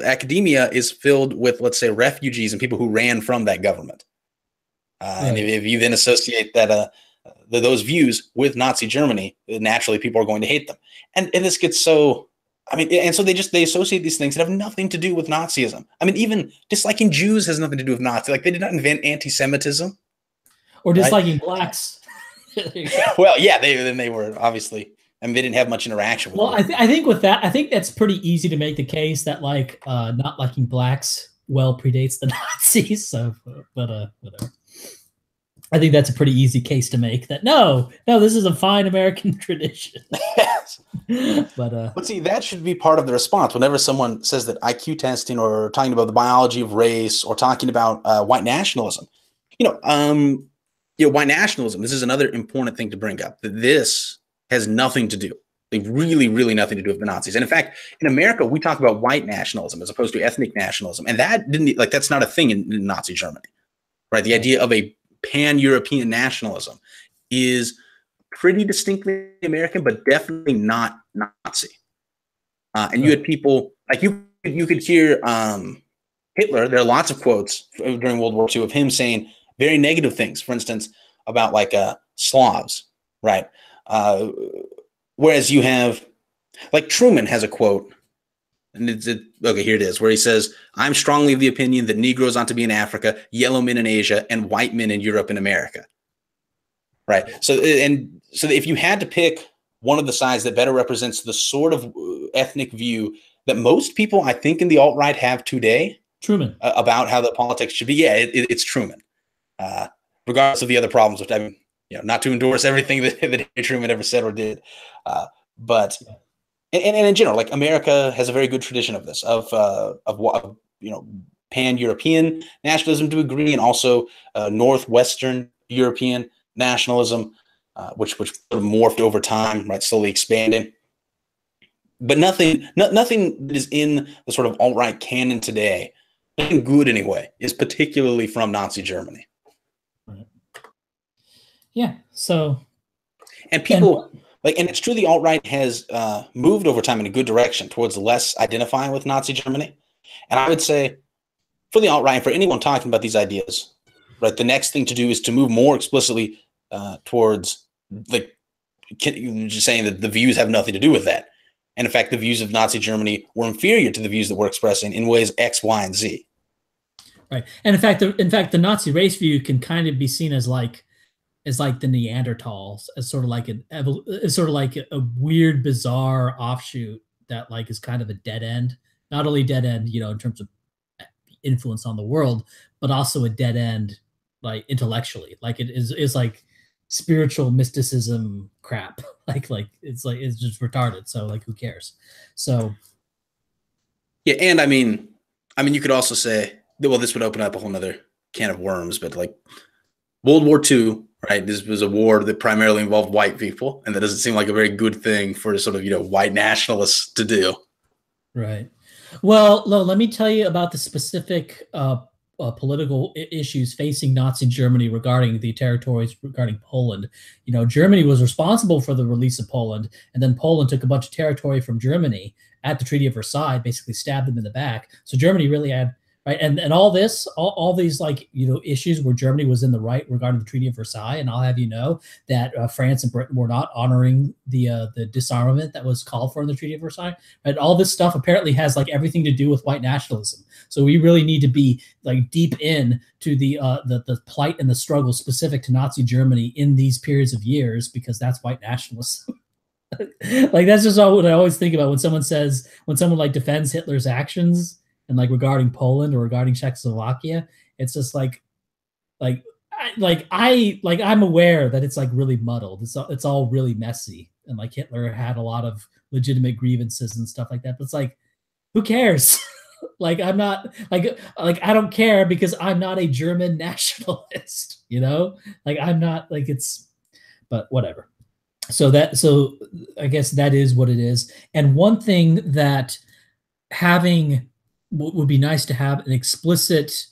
Speaker 2: academia is filled with, let's say, refugees and people who ran from that government. And if you then associate that those views with Nazi Germany, naturally people are going to hate them. And this gets so, and so they associate these things that have nothing to do with Nazism. Even disliking Jews has nothing to do with Nazi. Like, they did not invent anti-Semitism.
Speaker 1: Or disliking blacks.
Speaker 2: Well, yeah, they were obviously, they didn't have much interaction with them.
Speaker 1: I think with that, I think that's pretty easy to make the case that not liking blacks predates the Nazis. So, but whatever. I think that's a pretty easy case to make. That no, this is a fine American tradition.
Speaker 2: Yes.
Speaker 1: But
Speaker 2: see, that should be part of the response whenever someone says that IQ testing or talking about the biology of race or talking about white nationalism. White nationalism. This is another important thing to bring up. That this has nothing to do. Really, really nothing to do with the Nazis. And in fact, in America, we talk about white nationalism as opposed to ethnic nationalism, and that's not a thing in Nazi Germany, right? The idea of a pan-European nationalism is pretty distinctly American, but definitely not Nazi. And you had people like you you could hear Hitler. There are lots of quotes during World War II of him saying very negative things. For instance, about like Slavs, right? Whereas you have, like, Truman has a quote, and okay, here it is, where he says, "I'm strongly of the opinion that Negroes ought to be in Africa, yellow men in Asia, and white men in Europe and America." Right. So if you had to pick one of the sides that better represents the sort of ethnic view that most people, I think, in the alt-right have today,
Speaker 1: Truman,
Speaker 2: about how the politics should be, yeah, it's Truman. Regardless of the other problems, which, I mean, not to endorse everything that Truman ever said or did, but and in general, like, America has a very good tradition of this, of pan-European nationalism to a degree, and also Northwestern European nationalism, which sort of morphed over time, right, slowly expanding. But nothing that is in the sort of alt-right canon today, nothing good anyway, is particularly from Nazi Germany.
Speaker 1: Right. Yeah. So,
Speaker 2: and people and it's true, the alt-right has moved over time in a good direction towards less identifying with Nazi Germany. And I would say, for the alt-right, for anyone talking about these ideas, right, the next thing to do is to move more explicitly towards, like, just saying that the views have nothing to do with that. And in fact, the views of Nazi Germany were inferior to the views that we're expressing in ways X, Y, and Z.
Speaker 1: Right. And in fact, the Nazi race view can kind of be seen as like the Neanderthals, as sort of like a weird, bizarre offshoot that, like, is kind of a dead end. Not only dead end, in terms of influence on the world, but also a dead end, like, intellectually. Like, it's like spiritual mysticism crap. like it's just retarded. So, like, who cares? So
Speaker 2: yeah, and I mean you could also say, well, this would open up a whole nother can of worms, but, like, World War II, right? This was a war that primarily involved white people, and that doesn't seem like a very good thing for sort of, white nationalists to do.
Speaker 1: Right. Well, let me tell you about the specific political issues facing Nazi Germany regarding the territories regarding Poland. Germany was responsible for the release of Poland, and then Poland took a bunch of territory from Germany at the Treaty of Versailles, basically stabbed them in the back. So Germany really had, right, and all these, like, issues where Germany was in the right regarding the Treaty of Versailles, and I'll have you know that France and Britain were not honoring the disarmament that was called for in the Treaty of Versailles. Right, all this stuff apparently has, like, everything to do with white nationalism. So we really need to be, like, deep in to the plight and the struggle specific to Nazi Germany in these periods of years, because that's white nationalism. Like, that's just what I always think about when someone like defends Hitler's actions, and, like, regarding Poland or regarding Czechoslovakia. It's just like I'm aware that it's, like, really muddled. It's all really messy, and, like, Hitler had a lot of legitimate grievances and stuff like that. But it's like, who cares? Like, I'm not like I don't care, because I'm not a German nationalist. Like, I'm not, like, it's, but whatever. So I guess that is what it is. And one thing that would be nice to have an explicit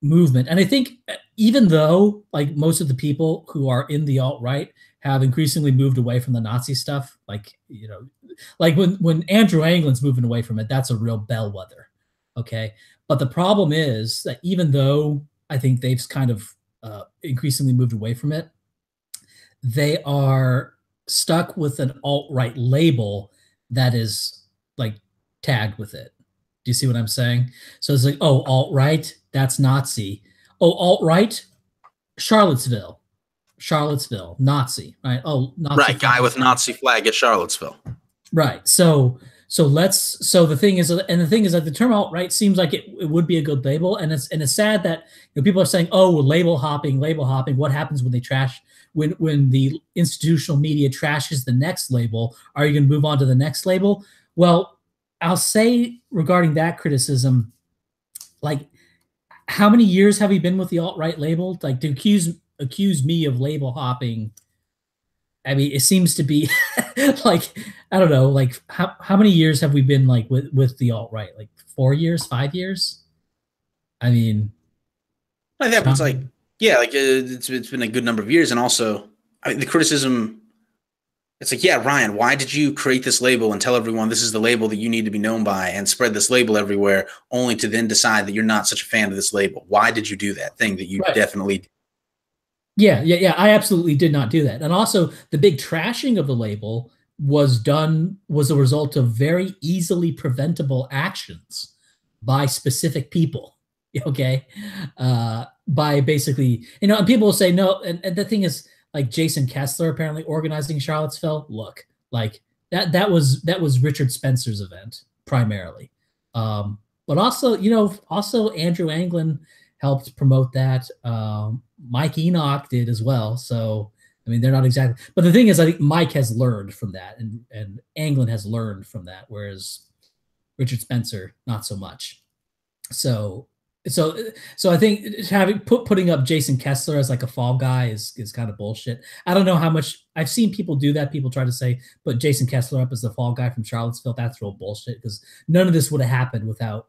Speaker 1: movement. And I think, even though, like, most of the people who are in the alt-right have increasingly moved away from the Nazi stuff, like, like when Andrew Anglin's moving away from it, that's a real bellwether. Okay. But the problem is that, even though I think they've kind of increasingly moved away from it, they are stuck with an alt-right label that is, like, tagged with it. Do you see what I'm saying? So it's like, oh, alt-right, that's Nazi. Oh, alt-right, Charlottesville, Nazi, right? Oh, Nazi.
Speaker 2: Right, guy with Nazi flag at Charlottesville.
Speaker 1: Right. So the thing is that the term alt-right seems like it would be a good label, and it's sad that people are saying, oh, label hopping. What happens when they trash when the institutional media trashes the next label? Are you going to move on to the next label? Well, I'll say regarding that criticism, like, how many years have we been with the alt-right label? Like, to accuse me of label hopping, I mean, it seems to be like, I don't know, like, how many years have we been, like, with the alt-right? Like 4 years, 5 years? I mean,
Speaker 2: I think it's like, yeah, like, it's been a good number of years. And also, I mean, the criticism It's like, yeah, Ryan, why did you create this label and tell everyone this is the label that you need to be known by and spread this label everywhere, only to then decide that you're not such a fan of this label? Why did you do that thing that you
Speaker 1: Right.
Speaker 2: definitely did?
Speaker 1: Yeah. I absolutely did not do that. And also, the big trashing of the label was a result of very easily preventable actions by specific people. Okay, by basically, and people will say no. And the thing is, like Jason Kessler apparently organizing Charlottesville. Look, like that was Richard Spencer's event primarily, but also also Andrew Anglin helped promote that. Mike Enoch did as well. So I mean, they're not exactly. But the thing is, I think Mike has learned from that, and Anglin has learned from that, whereas Richard Spencer not so much. So so so I think putting up Jason Kessler as like a fall guy is kind of bullshit. I don't know how much I've seen people do that. People try to say put Jason Kessler up as the fall guy from Charlottesville. That's real bullshit because none of this would have happened without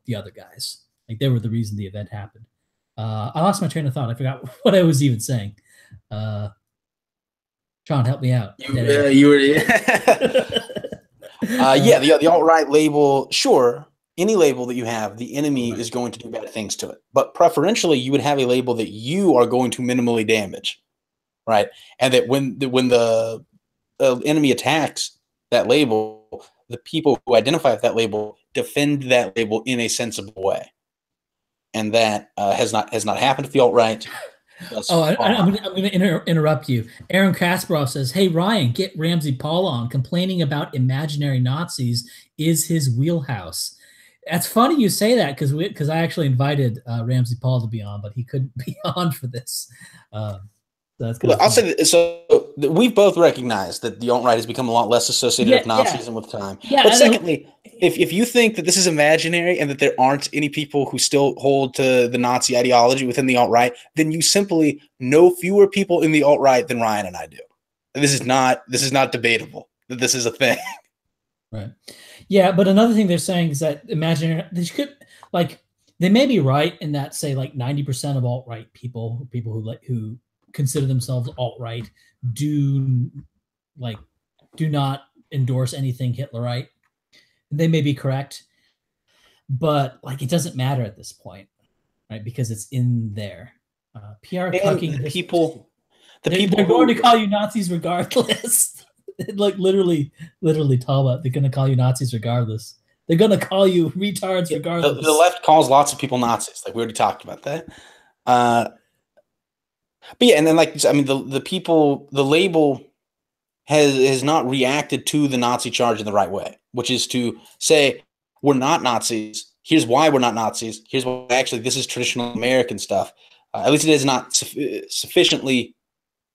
Speaker 1: the other guys. Like they were the reason the event happened. I lost my train of thought. I forgot what I was even saying. Sean, help me out.
Speaker 2: You were, yeah, the alt-right label, sure. Any label that you have, the enemy is going to do bad things to it. But preferentially, you would have a label that you are going to minimally damage, right? And that when the enemy attacks that label, the people who identify with that label defend that label in a sensible way. And that has not happened to the alt-right.
Speaker 1: I'm going to interrupt you. Aaron Kasparov says, "Hey Ryan, get Ramsey Paul on. Complaining about imaginary Nazis is his wheelhouse." That's funny you say that because I actually invited Ramsey Paul to be on, but he couldn't be on for this. So that's
Speaker 2: Look, I'll say that, so we've both recognized that the alt-right has become a lot less associated with Nazism with time.
Speaker 1: Yeah,
Speaker 2: but secondly, if you think that this is imaginary and that there aren't any people who still hold to the Nazi ideology within the alt-right, then you simply know fewer people in the alt-right than Ryan and I do. This is not debatable that this is a thing.
Speaker 1: Right. Yeah, but another thing they're saying is that they may be right in that, say, like 90% of alt-right people who consider themselves alt-right do not endorse anything Hitlerite. They may be correct, but like it doesn't matter at this point, right? Because it's in there. PR cucking
Speaker 2: the people
Speaker 1: they're going to call you Nazis regardless. Like literally Talbot, they're going to call you Nazis regardless. They're going to call you retards regardless.
Speaker 2: The left calls lots of people Nazis. Like we already talked about that. But yeah, and then I mean, the people, the label has not reacted to the Nazi charge in the right way, which is to say we're not Nazis. Here's why we're not Nazis. Here's why actually this is traditional American stuff. At least it has not sufficiently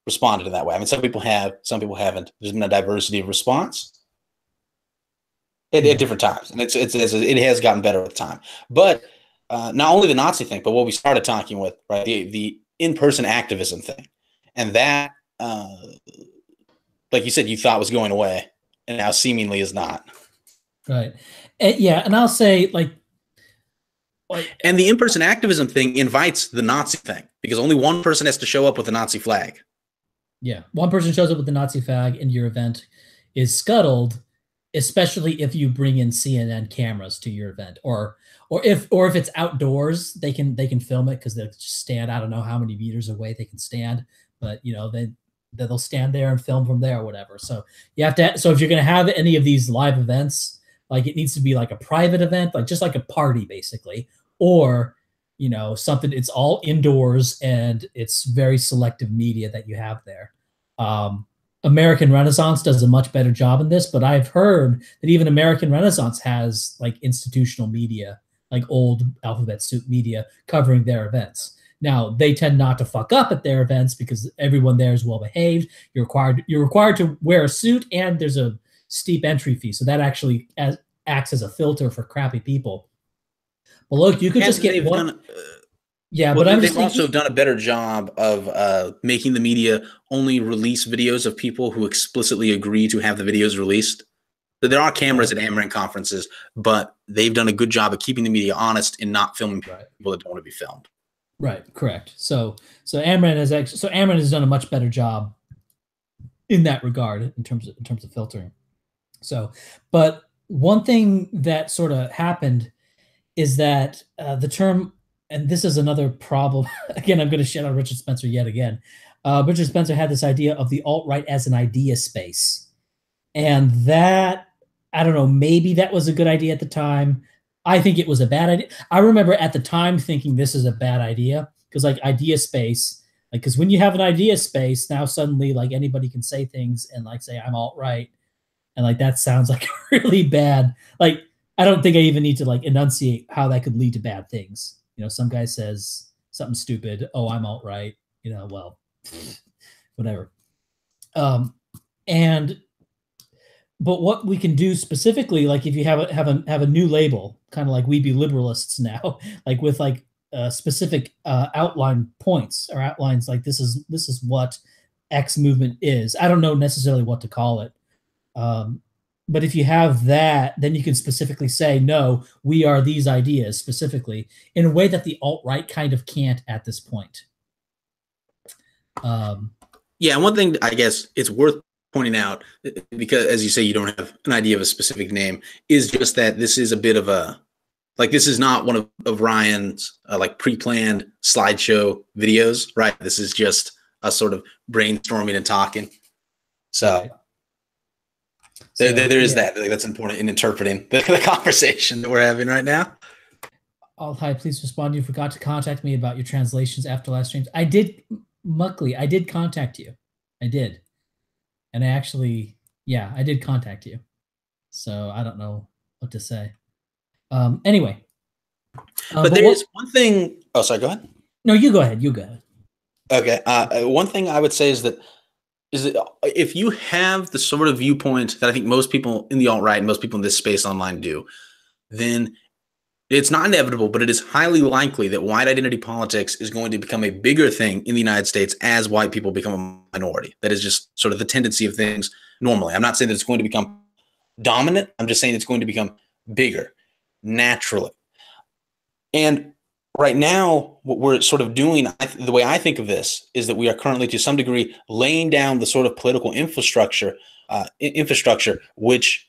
Speaker 2: responded in that way. I mean, some people have, some people haven't. There's been a diversity of response at different times, and it has gotten better with time. But not only the Nazi thing, but what we started talking with, right, the in-person activism thing, and that, like you said, you thought was going away, and now seemingly is not.
Speaker 1: Right. And I'll say
Speaker 2: and the in-person activism thing invites the Nazi thing because only one person has to show up with a Nazi flag.
Speaker 1: Yeah, one person shows up with the Nazi flag, and your event is scuttled, especially if you bring in CNN cameras to your event, or if it's outdoors, they can film it because they'll just stand. I don't know how many meters away they can stand, but they'll stand there and film from there or whatever. So you have to. So if you're going to have any of these live events, like it needs to be like a private event, like just like a party basically, or something. It's all indoors and it's very selective media that you have there. American Renaissance does a much better job in this, but I've heard that even American Renaissance has like institutional media, like old Alphabet Soup media covering their events. Now they tend not to fuck up at their events because everyone there is well behaved. You're required to wear a suit, and there's a steep entry fee, so that actually acts as a filter for crappy people. Well, look, you could just get one. But
Speaker 2: they've also done a better job of making the media only release videos of people who explicitly agree to have the videos released. So there are cameras at Amaranth conferences, but they've done a good job of keeping the media honest and not filming people that don't want to be filmed.
Speaker 1: Right, correct. So Amaranth has done a much better job in that regard in terms of filtering. So, but one thing that sort of happened is that the term, and this is another problem. Again, I'm going to shit on Richard Spencer yet again. Richard Spencer had this idea of the alt-right as an idea space. And that, I don't know, maybe that was a good idea at the time. I think it was a bad idea. I remember at the time thinking this is a bad idea because like idea space, like, because when you have an idea space, now suddenly like anybody can say things and like say I'm alt-right. And like that sounds like really bad. Like, I don't think I even need to like enunciate how that could lead to bad things. You know, some guy says something stupid. Oh, I'm alt-right. You know, well, whatever. And but what we can do specifically, like if you have a new label, kind of like we be liberalists now, like with like specific outline points or outlines, like this is what X movement is. I don't know necessarily what to call it. But if you have that, then you can specifically say, no, we are these ideas specifically in a way that the alt-right kind of can't at this point.
Speaker 2: Yeah, and one thing I guess it's worth pointing out, because as you say, you don't have an idea of a specific name, is just that this is a bit of a, like, this is not one of Ryan's like pre-planned slideshow videos, right? This is just a sort of brainstorming and talking. So, right. There is that. Like, that's important in interpreting the conversation that we're having right now.
Speaker 1: Hi, please respond. You forgot to contact me about your translations after last streams. I did, Muckley. I did contact you. I did. And I actually, yeah, I did contact you. So I don't know what to say. Anyway.
Speaker 2: But there is one thing. Oh, sorry, go ahead.
Speaker 1: No, you go ahead. You go ahead.
Speaker 2: Okay. One thing I would say is that if you have the sort of viewpoint that I think most people in the alt-right and most people in this space online do, then it's not inevitable, but it is highly likely that white identity politics is going to become a bigger thing in the United States as white people become a minority. That is just sort of the tendency of things normally. I'm not saying that it's going to become dominant. I'm just saying it's going to become bigger naturally. And right now, what we're sort of doing, the way I think of this, is that we are currently, to some degree, laying down the sort of political infrastructure, which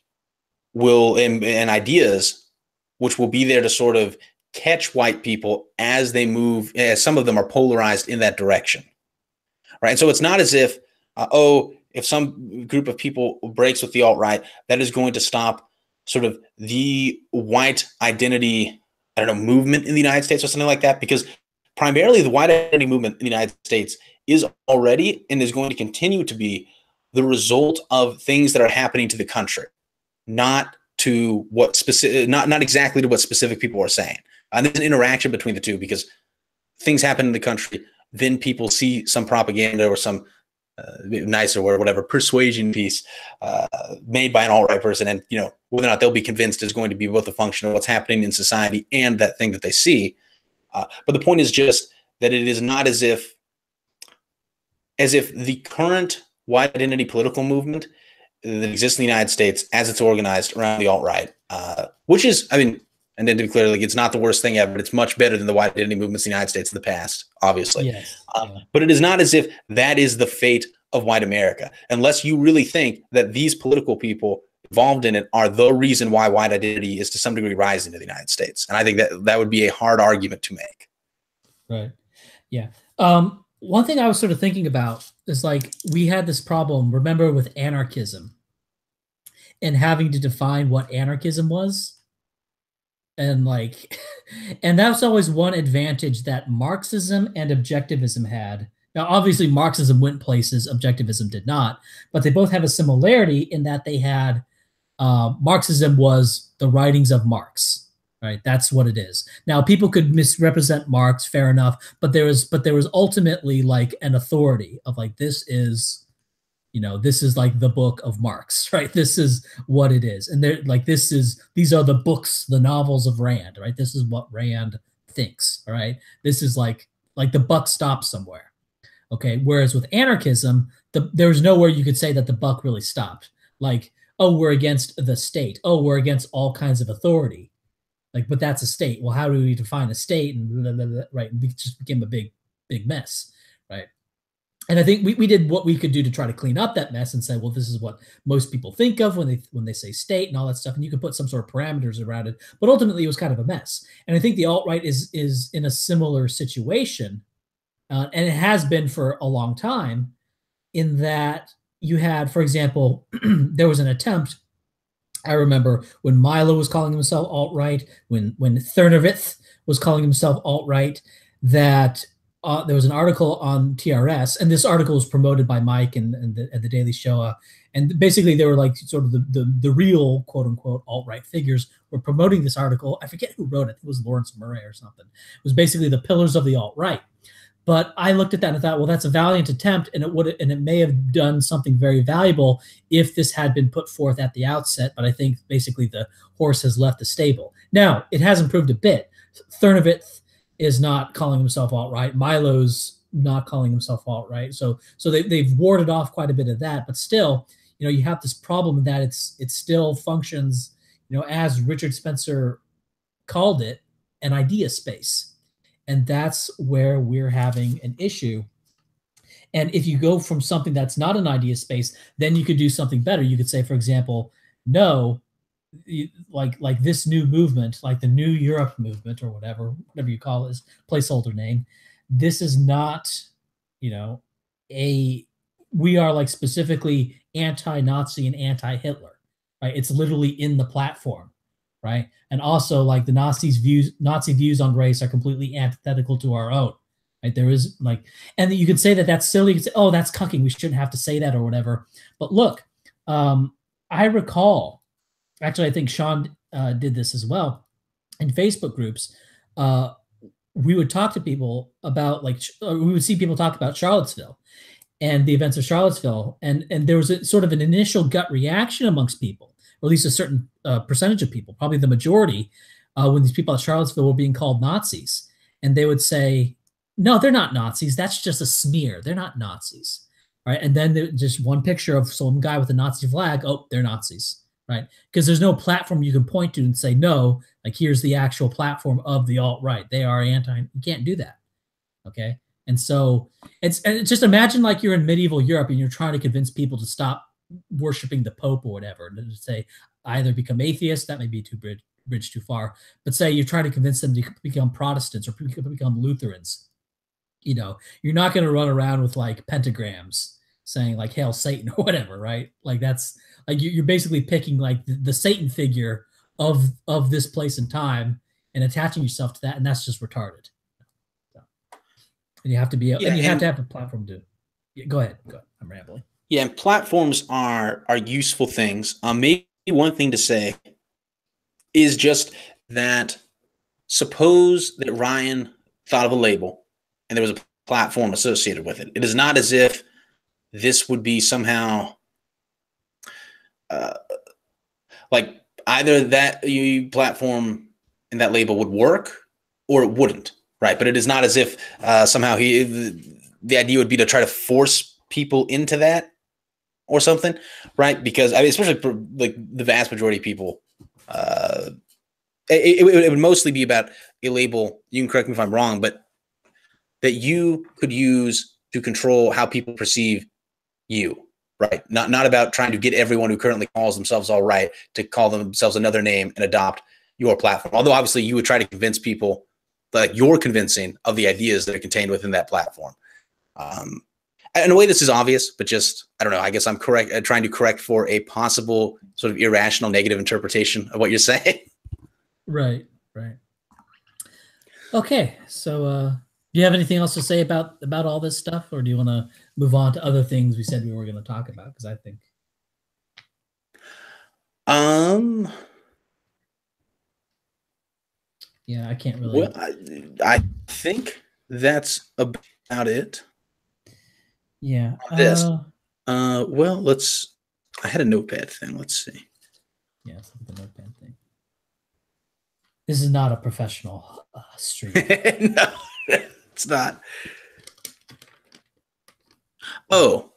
Speaker 2: will, and ideas, which will be there to sort of catch white people as they move, as some of them are polarized in that direction, right? And so it's not as if, if some group of people breaks with the alt-right, that is going to stop sort of the white identity, I don't know, movement in the United States or something like that, because primarily the white identity movement in the United States is already and is going to continue to be the result of things that are happening to the country, not to what specific, not exactly to what specific people are saying. And there's an interaction between the two, because things happen in the country, then people see some propaganda or some nice or whatever persuasion piece made by an alt-right person, and whether or not they'll be convinced is going to be both a function of what's happening in society and that thing that they see. But the point is just that it is not as if the current white identity political movement that exists in the United States, as it's organized around the alt-right, which is, I mean, and then to be clear, like, it's not the worst thing ever, but it's much better than the white identity movements in the United States in the past, obviously.
Speaker 1: Yes.
Speaker 2: But it is not as if that is the fate of white America, unless you really think that these political people involved in it are the reason why white identity is to some degree rising in the United States. And I think that would be a hard argument to make.
Speaker 1: Right. Yeah. One thing I was sort of thinking about is, like, we had this problem, remember, with anarchism and having to define what anarchism was. And like, and that's always one advantage that Marxism and objectivism had. Now, obviously, Marxism went places, objectivism did not, but they both have a similarity in that they had, Marxism was the writings of Marx, right? That's what it is. Now, people could misrepresent Marx, fair enough, but there was ultimately like an authority of like, this is like the book of Marx, right? This is what it is. And they're like, these are the books, the novels of Rand, right? This is what Rand thinks, all right? This is like the buck stops somewhere, okay? Whereas with anarchism, there's nowhere you could say that the buck really stopped. Like, oh, we're against the state. Oh, we're against all kinds of authority. Like, but that's a state. Well, how do we define a state? And blah, blah, blah, right? It just became a big mess, right? And I think we did what we could do to try to clean up that mess and say, well, this is what most people think of when they say state and all that stuff, and you can put some sort of parameters around it. But ultimately, it was kind of a mess. And I think the alt right is in a similar situation, and it has been for a long time. In that you had, for example, there was an attempt. I remember when Milo was calling himself alt right, when Thurnavith was calling himself alt right, that there was an article on TRS, and this article was promoted by Mike and the Daily Show. And basically, they were like sort of the real quote unquote alt right figures were promoting this article. I forget who wrote it. It was Lawrence Murray or something. It was basically the pillars of the alt right. But I looked at that and thought, well, that's a valiant attempt, and it may have done something very valuable if this had been put forth at the outset. But I think basically the horse has left the stable. Now it has improved a bit. Thurnavith is not calling himself alt-right. Milo's not calling himself alt-right. So they've warded off quite a bit of that. But still, you have this problem that it still functions, as Richard Spencer called it, an idea space. And that's where we're having an issue. And if you go from something that's not an idea space, then you could do something better. You could say, for example, no, like this new movement, like the New Europe movement or whatever you call it, placeholder name. This is not, we are like specifically anti-Nazi and anti-Hitler, right? It's literally in the platform, right? And also like the Nazi views on race are completely antithetical to our own, right? There is like, and you could say that that's silly. You could say, oh, that's cucking. We shouldn't have to say that or whatever. But look, I recall, actually, I think Sean did this as well. In Facebook groups, we would talk to people about we would see people talk about Charlottesville and the events of Charlottesville. And there was a sort of an initial gut reaction amongst people, or at least a certain percentage of people, probably the majority, when these people at Charlottesville were being called Nazis. And they would say, no, they're not Nazis. That's just a smear. They're not Nazis. Right. And then just one picture of some guy with a Nazi flag. Oh, they're Nazis. Right. Because there's no platform you can point to and say, no, like here's the actual platform of the alt-right. They are anti. You can't do that. Okay. And so it's just imagine like you're in medieval Europe and you're trying to convince people to stop worshiping the Pope or whatever, and to say either become atheists. That may be bridge too far, but say you're trying to convince them to become Protestants or become Lutherans. You're not going to run around with like pentagrams saying like Hail Satan or whatever, right? Like that's like you're basically picking like the Satan figure of this place and time and attaching yourself to that, and that's just retarded. So, and you have to be, and you have to have a platform to. Go ahead. I'm rambling.
Speaker 2: Yeah, and platforms are useful things. Maybe one thing to say is just that suppose that Ryan thought of a label and there was a platform associated with it. It is not as if this would be somehow like either that platform and that label would work or it wouldn't, right? But it is not as if somehow the idea would be to try to force people into that or something, right? Because I mean, especially for like the vast majority of people, it would mostly be about a label. You can correct me if I'm wrong, but that you could use to control how people perceive you, right? Not about trying to get everyone who currently calls themselves all right to call themselves another name and adopt your platform. Although obviously you would try to convince people that you're convincing of the ideas that are contained within that platform. In a way, this is obvious, but just, I don't know, I guess I'm trying to correct for a possible sort of irrational negative interpretation of what you're saying.
Speaker 1: Right. Okay, so do you have anything else to say about all this stuff, or do you want to move on to other things we said we were going to talk about? Because I think, yeah, I can't really.
Speaker 2: Well, I think that's about it.
Speaker 1: Yeah.
Speaker 2: This. Well, I had a notepad thing. Let's see.
Speaker 1: Yeah, it's like the notepad thing. This is not a professional stream.
Speaker 2: No, it's not. Oh,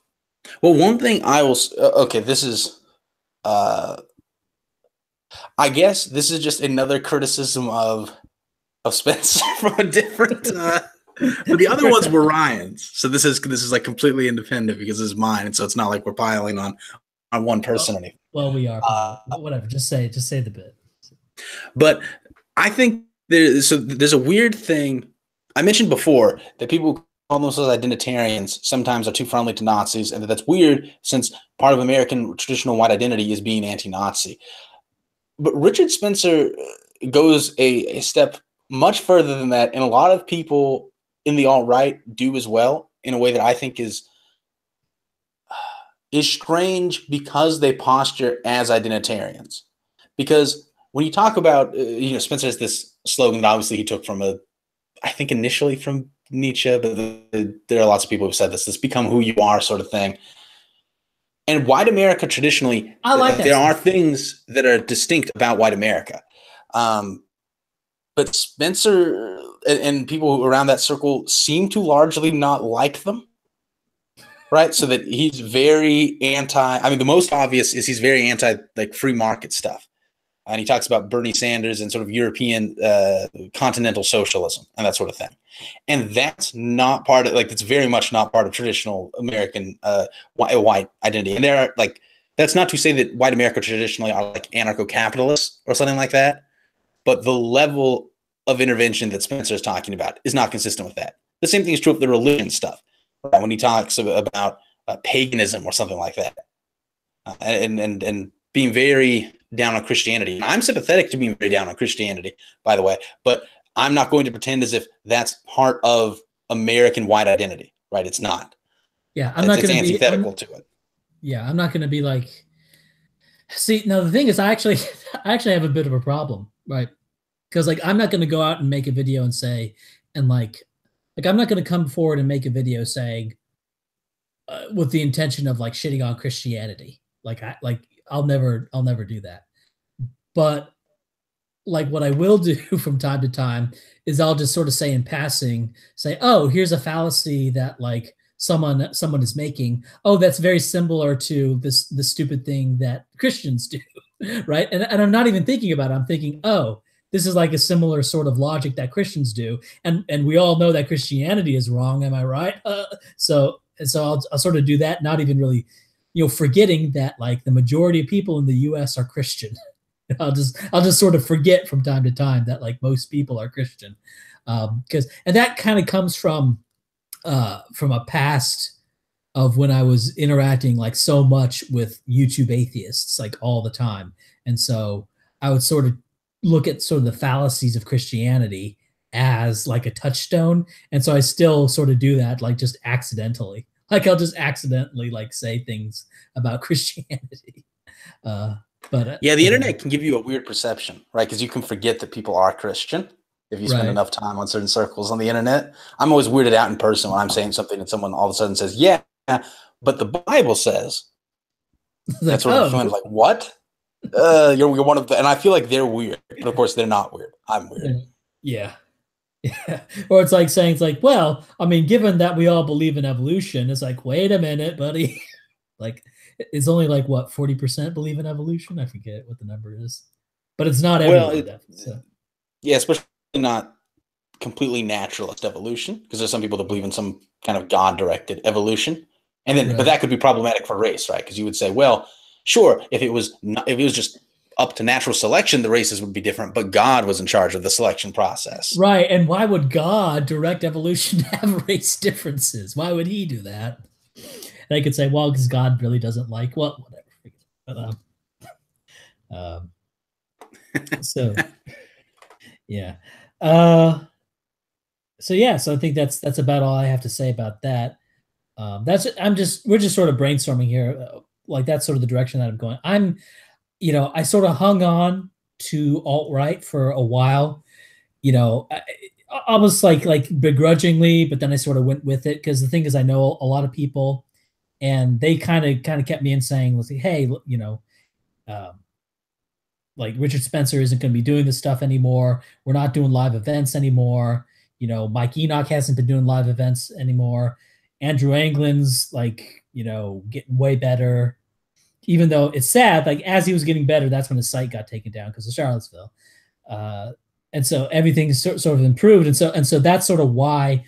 Speaker 2: well, one thing I will. Okay, this is. I guess this is just another criticism of Spencer from a different But the other ones were Ryan's. So this is like completely independent because it's mine, and so it's not like we're piling on one person or anything.
Speaker 1: Well, we are. Whatever. Just say the bit.
Speaker 2: But I think there's a weird thing. I mentioned before that people who call themselves identitarians sometimes are too friendly to Nazis, and that's weird since part of American traditional white identity is being anti-Nazi. But Richard Spencer goes a step much further than that, and a lot of people in the alt-right do as well, in a way that I think is strange because they posture as identitarians. Because when you talk about, Spencer has this slogan that obviously he took from I think initially from Nietzsche, but there are lots of people who've said this become who you are sort of thing. And white America traditionally, there are things that are distinct about white America. But Spencer and people around that circle seem to largely not like them. Right. So that he's very the most obvious is he's very anti like free market stuff. And he talks about Bernie Sanders and sort of European continental socialism and that sort of thing. And that's not part of it's very much not part of traditional American white identity. And there are that's not to say that white America traditionally are like anarcho-capitalists or something like that. But the level of intervention that Spencer is talking about is not consistent with that. The same thing is true of the religion stuff. Right? When he talks about paganism or something like that, and being very down on Christianity. And I'm sympathetic to being very down on Christianity, by the way, but I'm not going to pretend as if that's part of American white identity, right? It's not.
Speaker 1: Yeah, I'm not going to be
Speaker 2: antithetical to it.
Speaker 1: Yeah, I'm not going to be like. See, now the thing is, I actually have a bit of a problem, right? Because I'm not going to go out and make a video and say, and I'm not going to come forward and make a video saying, with the intention of shitting on Christianity. I'll never do that. But what I will do from time to time is I'll just sort of say in passing, oh, here's a fallacy that someone is making. Oh, that's very similar to the stupid thing that Christians do, right? And I'm not even thinking about it. I'm thinking, oh, this is a similar sort of logic that Christians do, and we all know that Christianity is wrong. Am I right? So I'll sort of do that, not even really, forgetting that the majority of people in the U.S. are Christian. I'll just sort of forget from time to time that most people are Christian, and that kind of comes from a past of when I was interacting so much with YouTube atheists all the time, and so I would sort of look at sort of the fallacies of Christianity as a touchstone, and so I still sort of do that just accidentally. I'll just accidentally say things about Christianity. But
Speaker 2: yeah, the internet can give you a weird perception, right? Because you can forget that people are Christian if you spend enough time on certain circles on the internet. I'm always weirded out in person when I'm saying something and someone all of a sudden says, "Yeah, but the Bible says." That's what I'm feeling what? You're one of the, and I feel like they're weird, but of course they're not weird. I'm weird.
Speaker 1: Yeah. Yeah. Or it's saying well, I mean, given that we all believe in evolution, it's wait a minute, buddy. It's only what, 40% believe in evolution? I forget what the number is, but it's not everyone.
Speaker 2: Yeah, especially not completely naturalist evolution, because there's some people that believe in some kind of God-directed evolution, and then but that could be problematic for race, right? Because you would say, well, sure, if it was just up to natural selection, the races would be different, but God was in charge of the selection process.
Speaker 1: Right. And why would God direct evolution to have race differences? Why would he do that? And I could say, well, because God really doesn't whatever. But, so, yeah. So I think that's about all I have to say about that. We're just sort of brainstorming here. That's sort of the direction that I'm going. I sort of hung on to alt-right for a while, almost begrudgingly, but then I sort of went with it because the thing is, I know a lot of people, and they kind of kept me in saying, hey, Richard Spencer isn't going to be doing this stuff anymore. We're not doing live events anymore. Mike Enoch hasn't been doing live events anymore. Andrew Anglin's getting way better. Even though it's sad, as he was getting better, that's when his site got taken down because of Charlottesville. And so everything's sort of improved. And so that's sort of why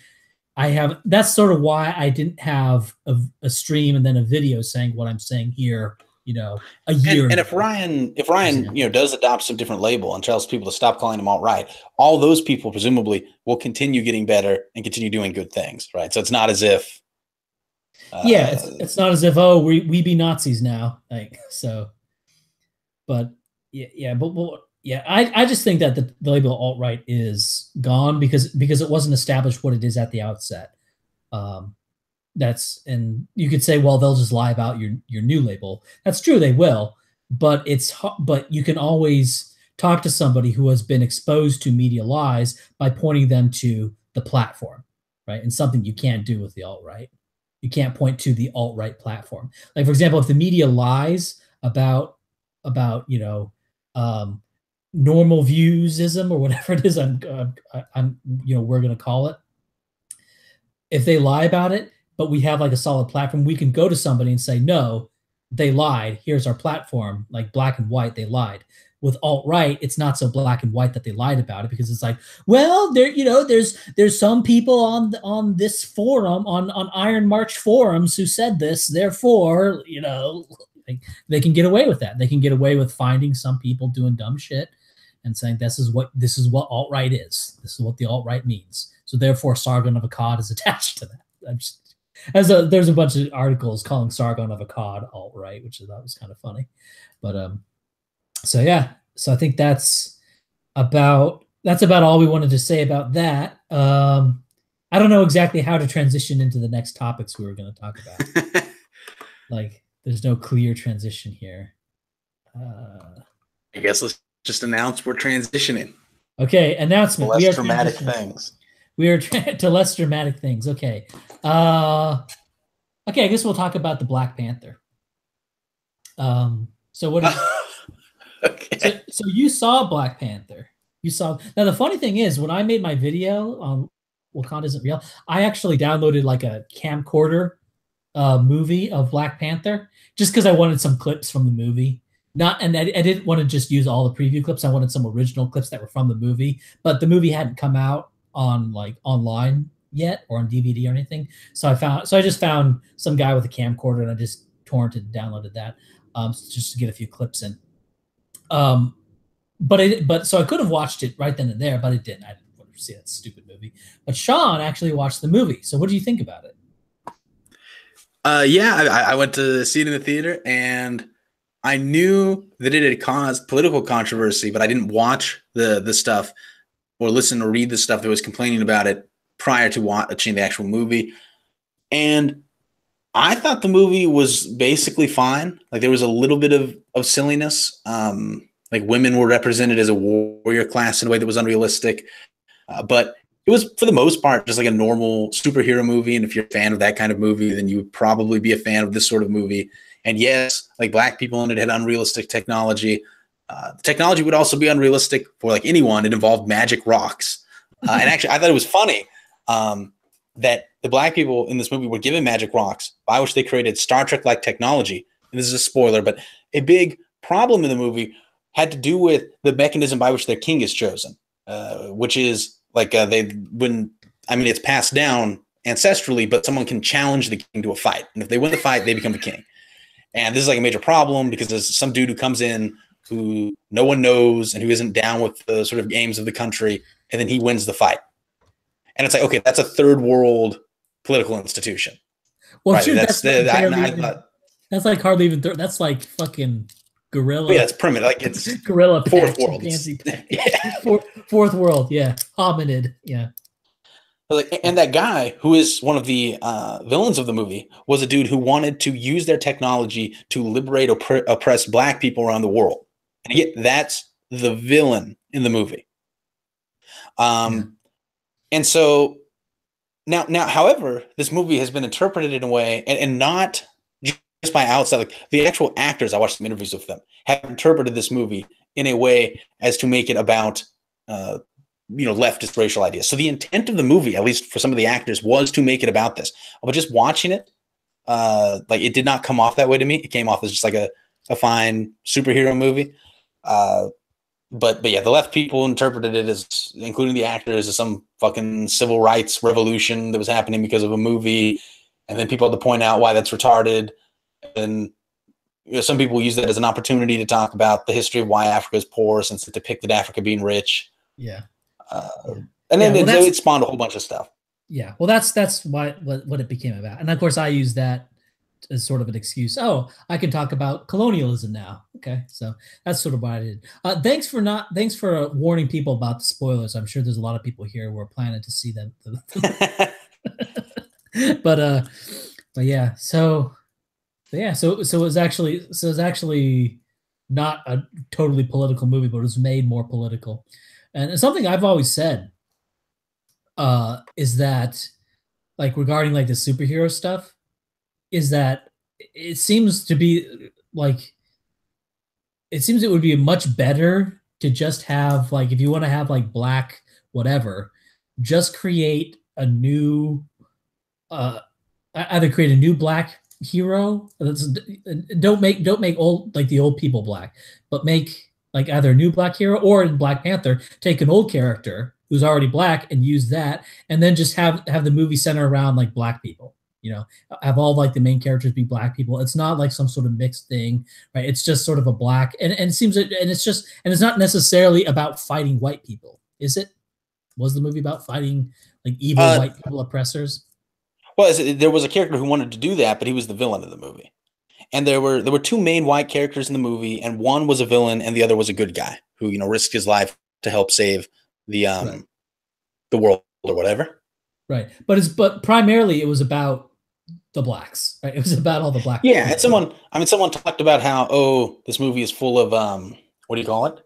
Speaker 1: I have, that's sort of why I didn't have a stream and then a video saying what I'm saying here, you know, a year.
Speaker 2: And if Ryan, you know, does adopt some different label and tells people to stop calling him alt-right, all those people presumably will continue getting better and continue doing good things, right? So it's not as if,
Speaker 1: yeah, it's not as if, oh, we be Nazis now, like, so. But yeah, but well, yeah, I just think that the label alt-right is gone because it wasn't established what it is at the outset. And you could say, well, they'll just lie about your new label. That's true, they will, but you can always talk to somebody who has been exposed to media lies by pointing them to the platform, right? And something you can't do with the alt-right. You can't point to the alt-right platform. Like, for example, if the media lies about you know, normal viewsism or whatever it is I'm you know, we're going to call it. If they lie about it, but we have like a solid platform, we can go to somebody and say, no, they lied. Here's our platform, like black and white, they lied. With alt-right, it's not so black and white that they lied about it, because it's like, well, there, you know, there's some people on this forum, on Iron March forums who said this, therefore, you know, they can get away with that. They can get away with finding some people doing dumb shit and saying this is what alt-right is. This is what the alt-right means. So therefore, Sargon of Akkad is attached to that. There's a bunch of articles calling Sargon of Akkad alt-right, which I thought was kind of funny. But so yeah, so I think that's about all we wanted to say about that. I don't know exactly how to transition into the next topics we were going to talk about. Like, there's no clear transition here.
Speaker 2: I guess let's just announce we're transitioning.
Speaker 1: Okay, announcement.
Speaker 2: Less dramatic things.
Speaker 1: We are to less dramatic things. Okay. Okay, I guess we'll talk about the Black Panther. So what? Okay. So you saw Black Panther. You saw. Now the funny thing is, when I made my video on Wakanda Isn't Real, I actually downloaded like a camcorder movie of Black Panther just because I wanted some clips from the movie. I didn't want to just use all the preview clips. I wanted some original clips that were from the movie, but the movie hadn't come out on like online yet or on DVD or anything. So I just found some guy with a camcorder and I just torrented and downloaded that just to get a few clips in. But so I could have watched it right then and there, but it didn't. I didn't want to see that stupid movie. But Sean actually watched the movie. So what do you think about it?
Speaker 2: Yeah, I went to see it in the theater, and I knew that it had caused political controversy, but I didn't watch the stuff or listen or read the stuff that was complaining about it prior to watching the actual movie. And I thought the movie was basically fine. Like, there was a little bit of silliness. Like, women were represented as a warrior class in a way that was unrealistic. But it was, for the most part, just like a normal superhero movie. And if you're a fan of that kind of movie, then you would probably be a fan of this sort of movie. And yes, like, black people in it had unrealistic technology. The technology would also be unrealistic for like anyone. It involved magic rocks. And actually, I thought it was funny that the black people in this movie were given magic rocks by which they created Star Trek-like technology. And this is a spoiler, but a big problem in the movie had to do with the mechanism by which their king is chosen, which is like it's passed down ancestrally, but someone can challenge the king to a fight. And if they win the fight, they become the king. And this is like a major problem because there's some dude who comes in who no one knows and who isn't down with the sort of aims of the country, and then he wins the fight. And it's like, okay, that's a third world political institution.
Speaker 1: Well, right? Sure, that's like hardly even that's like fucking gorilla.
Speaker 2: Yeah, it's primitive. Like, it's
Speaker 1: gorilla
Speaker 2: fourth world.
Speaker 1: Yeah. Fourth world. Yeah, hominid. Yeah.
Speaker 2: Like, and that guy who is one of the villains of the movie was a dude who wanted to use their technology to liberate oppressed black people around the world. And again, that's the villain in the movie. And so now, however, this movie has been interpreted in a way, and not just by outside, like the actual actors, I watched some interviews with them, have interpreted this movie in a way as to make it about, leftist racial ideas. So the intent of the movie, at least for some of the actors, was to make it about this. But just watching it, like, it did not come off that way to me. It came off as just like a fine superhero movie. but yeah, the left people interpreted it as, including the actors, as some fucking civil rights revolution that was happening because of a movie, and then people had to point out why that's retarded. And some people use that as an opportunity to talk about the history of why Africa is poor, since it depicted Africa being rich.
Speaker 1: Yeah.
Speaker 2: And then it spawned a whole bunch of stuff.
Speaker 1: Yeah. Well, that's what it became about. And of course, I use that as sort of an excuse. Oh, I can talk about colonialism now. Okay. So that's sort of what I did. Thanks for warning people about the spoilers. I'm sure there's a lot of people here who are planning to see them. but yeah. So it was actually not a totally political movie, but it was made more political. And something I've always said is that, like, regarding like the superhero stuff, is that it seems to be like, it seems it would be much better to just have, like, if you want to have like black whatever, just create a new either create a new black hero. Don't make old, like, the old people black, but make like either a new black hero, or in Black Panther, take an old character who's already black and use that, and then just have the movie center around like black people. You know, have all like the main characters be black people. It's not like some sort of mixed thing, right? It's just sort of a black, and it seems, and it's not necessarily about fighting white people, is it? Was the movie about fighting like evil white people oppressors?
Speaker 2: Well, there was a character who wanted to do that, but he was the villain of the movie. And there were two main white characters in the movie, and one was a villain and the other was a good guy who, you know, risked his life to help save the
Speaker 1: Right.
Speaker 2: the world or whatever.
Speaker 1: Right. But primarily it was about the blacks, right? It was about all the black
Speaker 2: Yeah,
Speaker 1: people.
Speaker 2: and someone talked about how, oh, this movie is full of what do you call it?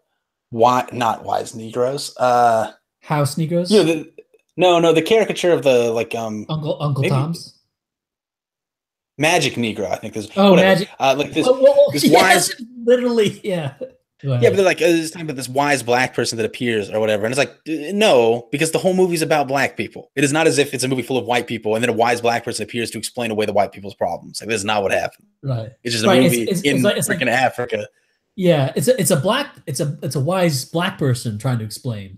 Speaker 2: Why not wise Negroes?
Speaker 1: House Negroes?
Speaker 2: You know, the caricature of the, like,
Speaker 1: Uncle
Speaker 2: maybe
Speaker 1: Tom's.
Speaker 2: Magic Negro, I think is
Speaker 1: Magic.
Speaker 2: Like this this
Speaker 1: yes,
Speaker 2: wise,
Speaker 1: literally, yeah.
Speaker 2: yeah, but they're like, it's talking about this wise black person that appears or whatever, and it's like, no, because the whole movie's about black people. It is not as if it's a movie full of white people and then a wise black person appears to explain away the white people's problems. Like, this is not what happened.
Speaker 1: Right.
Speaker 2: It's just a movie
Speaker 1: It's
Speaker 2: in
Speaker 1: like,
Speaker 2: freaking Africa.
Speaker 1: Yeah, it's a wise black person trying to explain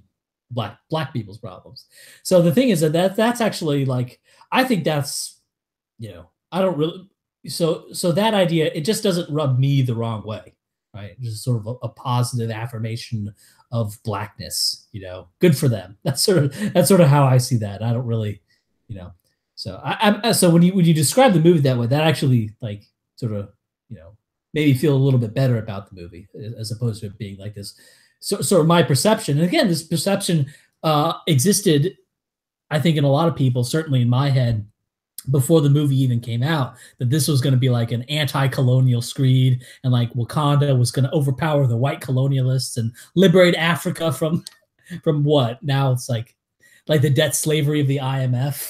Speaker 1: black people's problems. So the thing is that's actually, like, I think that's, you know, I don't really, so that idea, it just doesn't rub me the wrong way, right? Just sort of a positive affirmation of blackness, you know, good for them. That's sort of how I see that. I don't really, you know, so so when you describe the movie that way, that actually, like, sort of, you know, made me feel a little bit better about the movie, as opposed to it being like this. Sort of my perception, and again, this perception existed, I think, in a lot of people, certainly in my head, before the movie even came out, that this was going to be like an anti-colonial screed, and like Wakanda was going to overpower the white colonialists and liberate Africa from what? Now it's like the debt slavery of the IMF.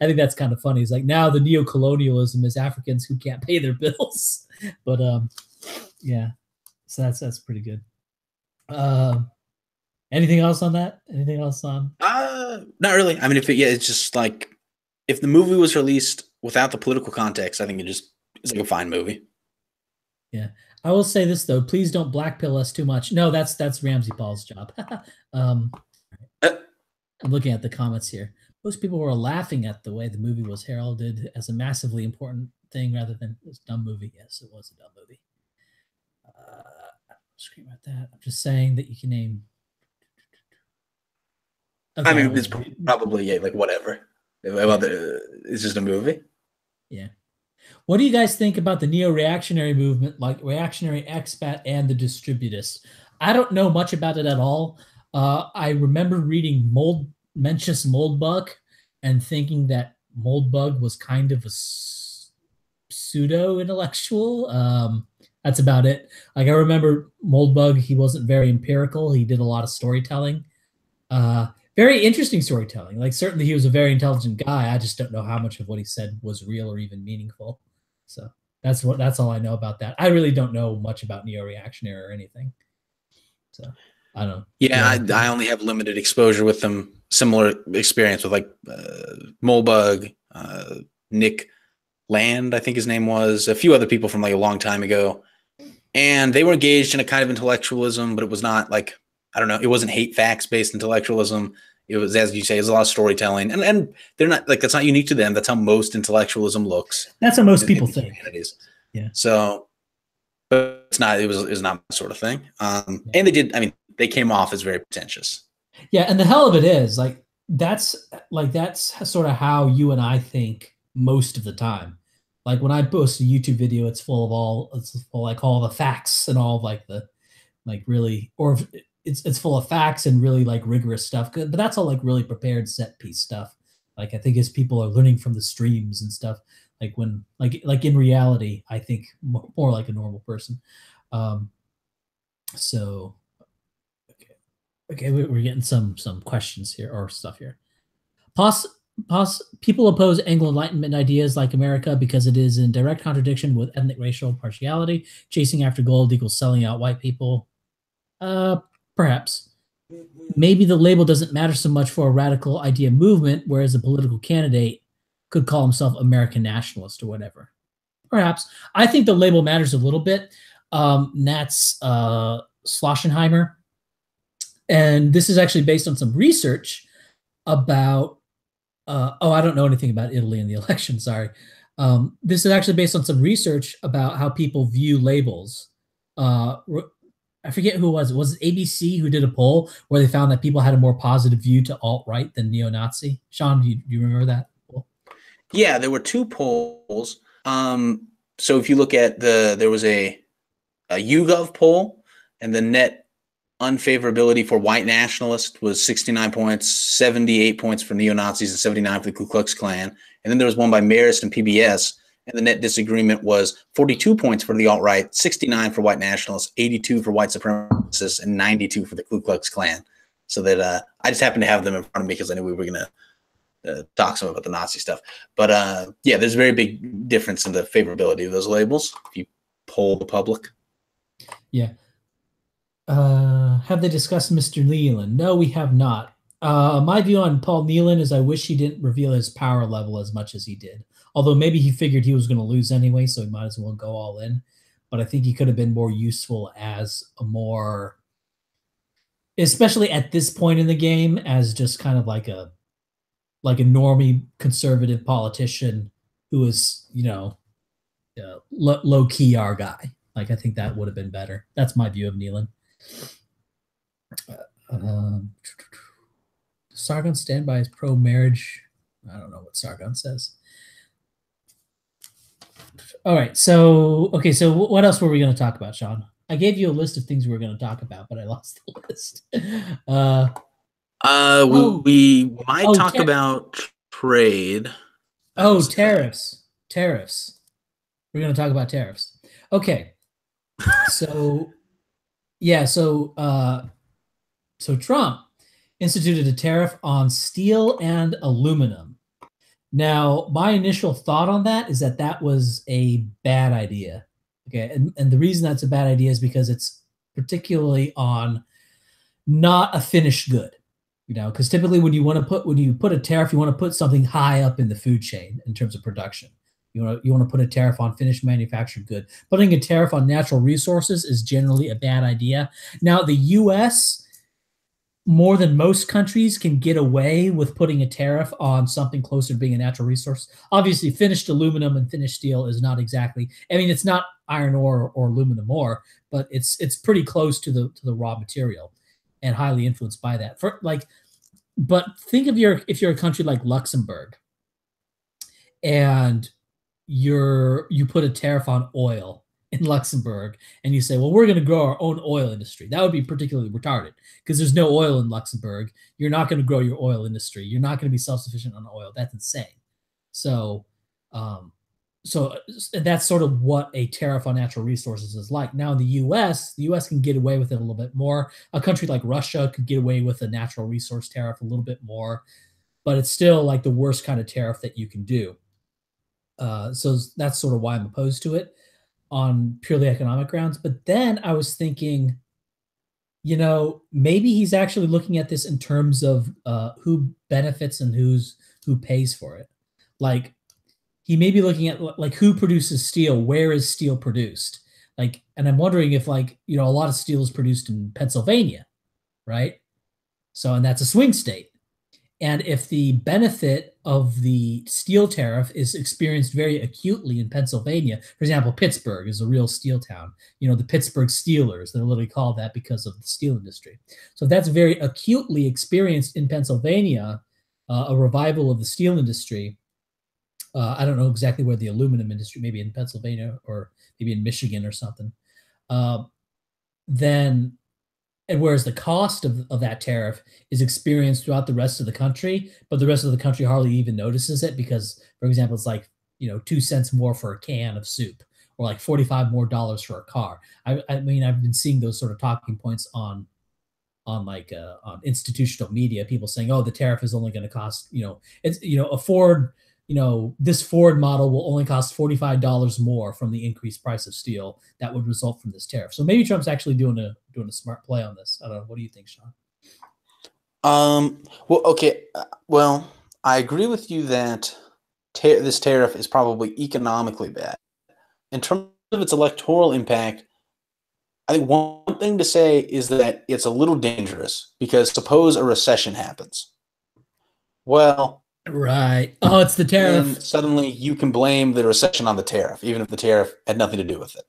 Speaker 1: I think that's kind of funny. It's like, now the neo-colonialism is Africans who can't pay their bills. But yeah, so that's pretty good. Anything else on that? Anything else on?
Speaker 2: Not really. I mean, it's just like, if the movie was released without the political context, I think it's like a fine movie.
Speaker 1: Yeah, I will say this though: please don't blackpill us too much. No, that's Ramsey Paul's job. I'm looking at the comments here. Most people were laughing at the way the movie was heralded as a massively important thing rather than this dumb movie. Yes, it was a dumb movie. Scream at that. I'm just saying that you can name.
Speaker 2: Okay, I mean, it's probably like whatever. It's just a movie.
Speaker 1: Yeah. What do you guys think about the neo-reactionary movement, like Reactionary Expat and the Distributists? I don't know much about it at all. I remember reading Mencius Moldbug and thinking that Moldbug was kind of a pseudo-intellectual. That's about it. Like, I remember Moldbug, he wasn't very empirical. He did a lot of storytelling. Very interesting storytelling. Like, certainly he was a very intelligent guy. I just don't know how much of what he said was real or even meaningful. So that's all I know about that. I really don't know much about neo-reactionary or anything. So I don't know.
Speaker 2: Yeah, I only have limited exposure with them. Similar experience with, like, Moldbug, Nick Land, I think his name was, a few other people from like a long time ago. and they were engaged in a kind of intellectualism, but it was not like, I don't know, it wasn't hate facts based intellectualism. It was, as you say, it was a lot of storytelling, and they're not like, that's not unique to them. That's how most intellectualism looks.
Speaker 1: That's how most people think.
Speaker 2: Yeah. So, but it's not. It was not that sort of thing. And they did. I mean, they came off as very pretentious.
Speaker 1: Yeah, and the hell of it is that's sort of how you and I think most of the time. Like when I post a YouTube video, it's full of all the facts and all like the really, or it's full of facts and really like rigorous stuff. But that's all like really prepared set piece stuff. Like I think as people are learning from the streams and stuff, like when like in reality, I think more like a normal person. So okay, we're getting some questions here or stuff here. People oppose Anglo-Enlightenment ideas like America because it is in direct contradiction with ethnic racial partiality. Chasing after gold equals selling out white people. Perhaps. Maybe the label doesn't matter so much for a radical idea movement, whereas a political candidate could call himself American nationalist or whatever. Perhaps. I think the label matters a little bit. That's Schlossenheimer. And this is actually based on some research about I don't know anything about Italy and the election, sorry. This is actually based on some research about how people view labels. I forget who it was. Was it ABC who did a poll where they found that people had a more positive view to alt-right than neo-Nazi? Sean, do you remember that poll?
Speaker 2: Yeah, there were two polls. So if you look at there was a YouGov poll, and the net unfavorability for white nationalists was 69 points, 78 points for neo-Nazis, and 79 for the Ku Klux Klan. And then there was one by Marist and PBS, and the net disagreement was 42 points for the alt-right, 69 for white nationalists, 82 for white supremacists, and 92 for the Ku Klux Klan. So that I just happened to have them in front of me because I knew we were going to talk some about the Nazi stuff. But yeah, there's a very big difference in the favorability of those labels if you poll the public.
Speaker 1: Yeah. Have they discussed Mr. Nealon? No, we have not. My view on Paul Nealon is I wish he didn't reveal his power level as much as he did. Although maybe he figured he was going to lose anyway, so he might as well go all in. But I think he could have been more useful as a more, especially at this point in the game, as just kind of like a normie conservative politician who is, low key our guy. Like I think that would have been better. That's my view of Nealon. Sargon stand by his pro-marriage. I don't know what Sargon says. All right, so what else were we going to talk about, Sean? I gave you a list of things we were going to talk about, but I lost the list.
Speaker 2: We might talk about trade.
Speaker 1: Tariffs. We're going to talk about tariffs. Okay. So yeah, so Trump instituted a tariff on steel and aluminum. Now, my initial thought on that is that was a bad idea. Okay, and the reason that's a bad idea is because it's particularly on not a finished good. Because typically when you put a tariff, you want to put something high up in the food chain in terms of production. You want to put a tariff on finished manufactured good. Putting a tariff on natural resources is generally a bad idea. Now, the U.S., more than most countries, can get away with putting a tariff on something closer to being a natural resource. Obviously, finished aluminum and finished steel is not exactly. I mean, it's not iron ore or aluminum ore, but it's pretty close to the raw material, and highly influenced by that. But think of if you're a country like Luxembourg, and you put a tariff on oil in Luxembourg, and you say, well, we're going to grow our own oil industry. That would be particularly retarded because there's no oil in Luxembourg. You're not going to grow your oil industry. You're not going to be self-sufficient on oil. That's insane. So that's sort of what a tariff on natural resources is like. Now in the U.S. can get away with it a little bit more. A country like Russia could get away with a natural resource tariff a little bit more, but it's still like the worst kind of tariff that you can do. So that's sort of why I'm opposed to it on purely economic grounds. But then I was thinking, maybe he's actually looking at this in terms of who benefits and who pays for it. Like he may be looking at like who produces steel, where is steel produced? Like, and I'm wondering if, like, you know, a lot of steel is produced in Pennsylvania, right? So, and that's a swing state. And if the benefit of the steel tariff is experienced very acutely in Pennsylvania, for example, Pittsburgh is a real steel town. You know, the Pittsburgh Steelers, they're literally called that because of the steel industry. So if that's very acutely experienced in Pennsylvania, a revival of the steel industry. I don't know exactly where the aluminum industry, maybe in Pennsylvania or maybe in Michigan or something. Uh, then and whereas the cost of that tariff is experienced throughout the rest of the country, but the rest of the country hardly even notices it because, for example, it's like, you know, 2 cents more for a can of soup or like 45 more dollars for a car. I mean, I've been seeing those sort of talking points on institutional media, people saying, oh, the tariff is only going to cost, you know, it's, you know, a Ford, you know, this Ford model will only cost $45 more from the increased price of steel that would result from this tariff. So maybe Trump's actually doing a smart play on this. I don't know. What do you think, Sean?
Speaker 2: Well, okay. Well, I agree with you that this tariff is probably economically bad. In terms of its electoral impact, I think one thing to say is that it's a little dangerous because suppose a recession happens. Well,
Speaker 1: Right. Oh, it's the
Speaker 2: then
Speaker 1: tariff.
Speaker 2: suddenly you can blame the recession on the tariff, even if the tariff had nothing to do with it.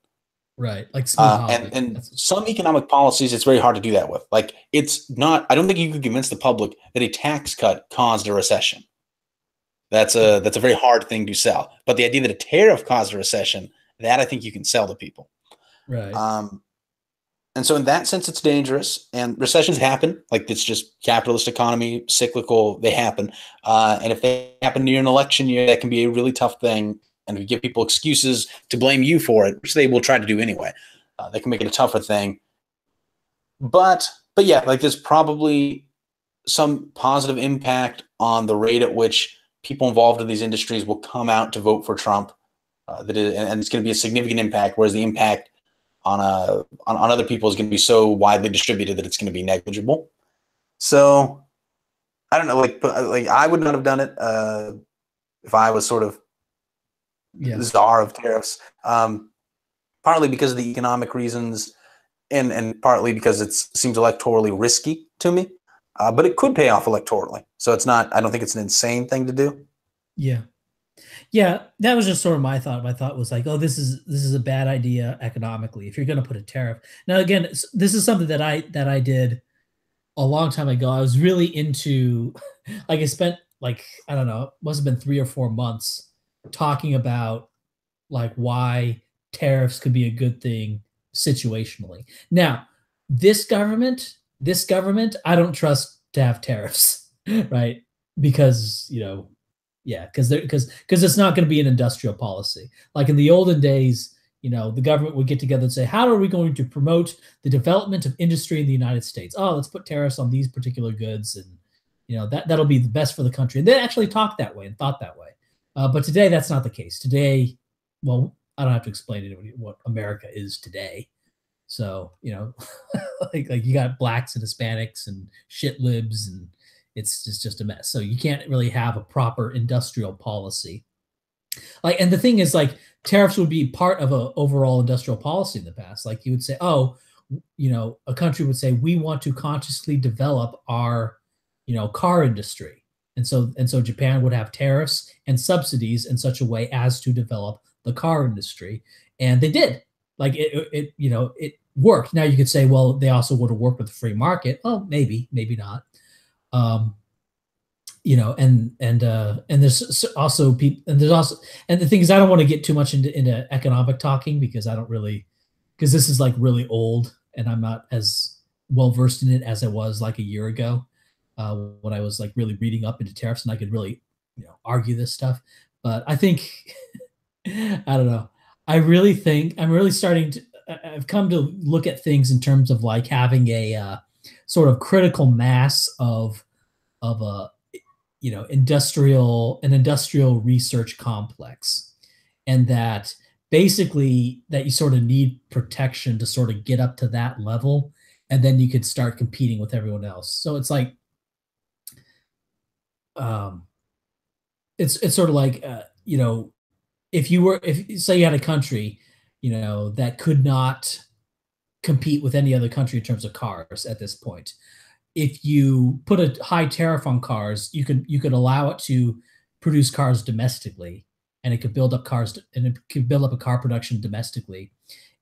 Speaker 1: Right. Like Smoot Hawley.
Speaker 2: And some economic policies, it's very hard to do that with. Like, it's not. I don't think you could convince the public that a tax cut caused a recession. That's a very hard thing to sell. But the idea that a tariff caused a recession, that I think you can sell to people.
Speaker 1: Right.
Speaker 2: And so in that sense, it's dangerous. And recessions happen. Like, it's just capitalist economy, cyclical. They happen. And if they happen near an election year, that can be a really tough thing. And if you give people excuses to blame you for it, which they will try to do anyway, they can make it a tougher thing. But yeah, like, there's probably some positive impact on the rate at which people involved in these industries will come out to vote for Trump. And it's going to be a significant impact, whereas the impact on other people is going to be so widely distributed that it's going to be negligible. So I don't know, like I would not have done it if I was sort of the czar of tariffs. Partly because of the economic reasons, and partly because it seems electorally risky to me. But it could pay off electorally, so it's not. I don't think it's an insane thing to do.
Speaker 1: Yeah. Yeah, that was just sort of my thought. My thought was like, oh, this is a bad idea economically if you're going to put a tariff. Now, again, this is something that I did a long time ago. I was really into, like, I spent, like, I don't know, it must have been 3 or 4 months talking about, like, why tariffs could be a good thing situationally. Now, this government, I don't trust to have tariffs, right? Because, you know, yeah, because it's not going to be an industrial policy. Like in the olden days, you know, the government would get together and say, how are we going to promote the development of industry in the United States? Oh, let's put tariffs on these particular goods, and, you know, that'll be the best for the country. And they actually talked that way and thought that way. But today, that's not the case. Today, well, I don't have to explain to anybody what America is today. So, you know, like you got blacks and Hispanics and shit libs, and it's just a mess. So you can't really have a proper industrial policy. Like, and the thing is, like, tariffs would be part of a overall industrial policy in the past. Like, you would say, oh, you know, a country would say, we want to consciously develop our, you know, car industry. And so Japan would have tariffs and subsidies in such a way as to develop the car industry. And they did. Like, it you know, it worked. Now you could say, well, they also would have worked with the free market. Oh, maybe not. You know, and there's also people, and there's also, and the thing is, I don't want to get too much into economic talking because because this is like really old, and I'm not as well versed in it as I was like a year ago, when I was like really reading up into tariffs, and I could really, you know, argue this stuff. But I think, I don't know. I really think I'm really starting to. I've come to look at things in terms of like having a sort of critical mass of a, you know, industrial research complex, and that basically that you sort of need protection to sort of get up to that level, and then you could start competing with everyone else. So it's like, it's sort of like, you know, if say you had a country that could not compete with any other country in terms of cars at this point. If you put a high tariff on cars, you could allow it to produce cars domestically, and it could build up cars and it could build up a car production domestically,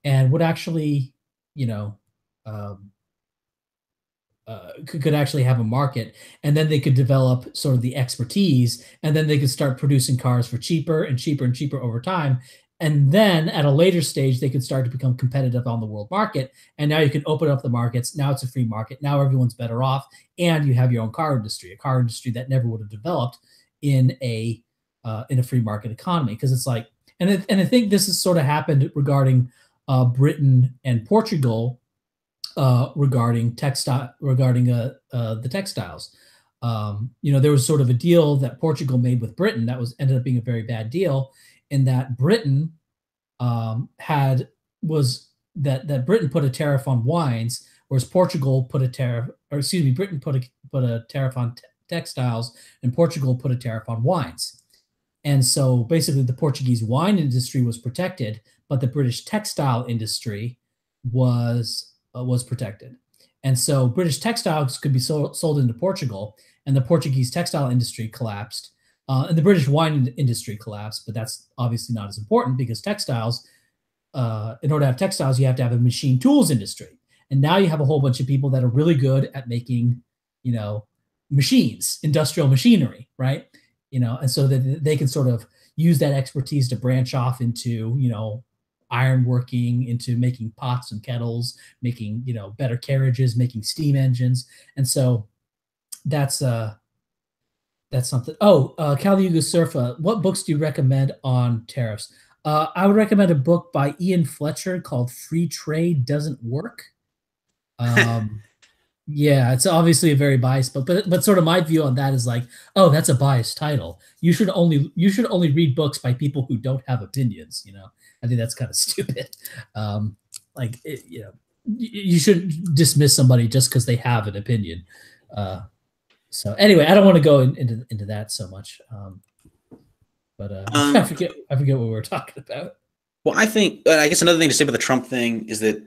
Speaker 1: and would actually, you know, um, could actually have a market, and then they could develop sort of the expertise, and then they could start producing cars for cheaper and cheaper and cheaper over time. And then at a later stage, they could start to become competitive on the world market. And now you can open up the markets. Now it's a free market. Now everyone's better off, and you have your own car industry, a car industry that never would have developed in a free market economy. Because it's like, and I think this has sort of happened regarding Britain and Portugal, regarding the textiles. There was sort of a deal that Portugal made with Britain that ended up being a very bad deal, in that Britain Britain put a tariff on wines, whereas Portugal put a tariff, or excuse me, Britain put a tariff on textiles, and Portugal put a tariff on wines. And so basically, the Portuguese wine industry was protected, but the British textile industry was protected. And so British textiles could be sold into Portugal, and the Portuguese textile industry collapsed, and the British wine industry collapsed. But that's obviously not as important, because textiles, in order to have textiles, you have to have a machine tools industry. And now you have a whole bunch of people that are really good at making, machines, industrial machinery, right? And so that they can sort of use that expertise to branch off into, ironworking, into making pots and kettles, making, better carriages, making steam engines. And so that's something. Kali Yuga Surfa, what books do you recommend on tariffs? I would recommend a book by Ian Fletcher called Free Trade Doesn't Work. Yeah, it's obviously a very biased book, but sort of my view on that is like, oh, that's a biased title. You should only read books by people who don't have opinions. I think that's kind of stupid. You shouldn't dismiss somebody just because they have an opinion. So anyway, I don't want to go into that so much. I forget what we were talking about.
Speaker 2: Well, I guess another thing to say about the Trump thing is that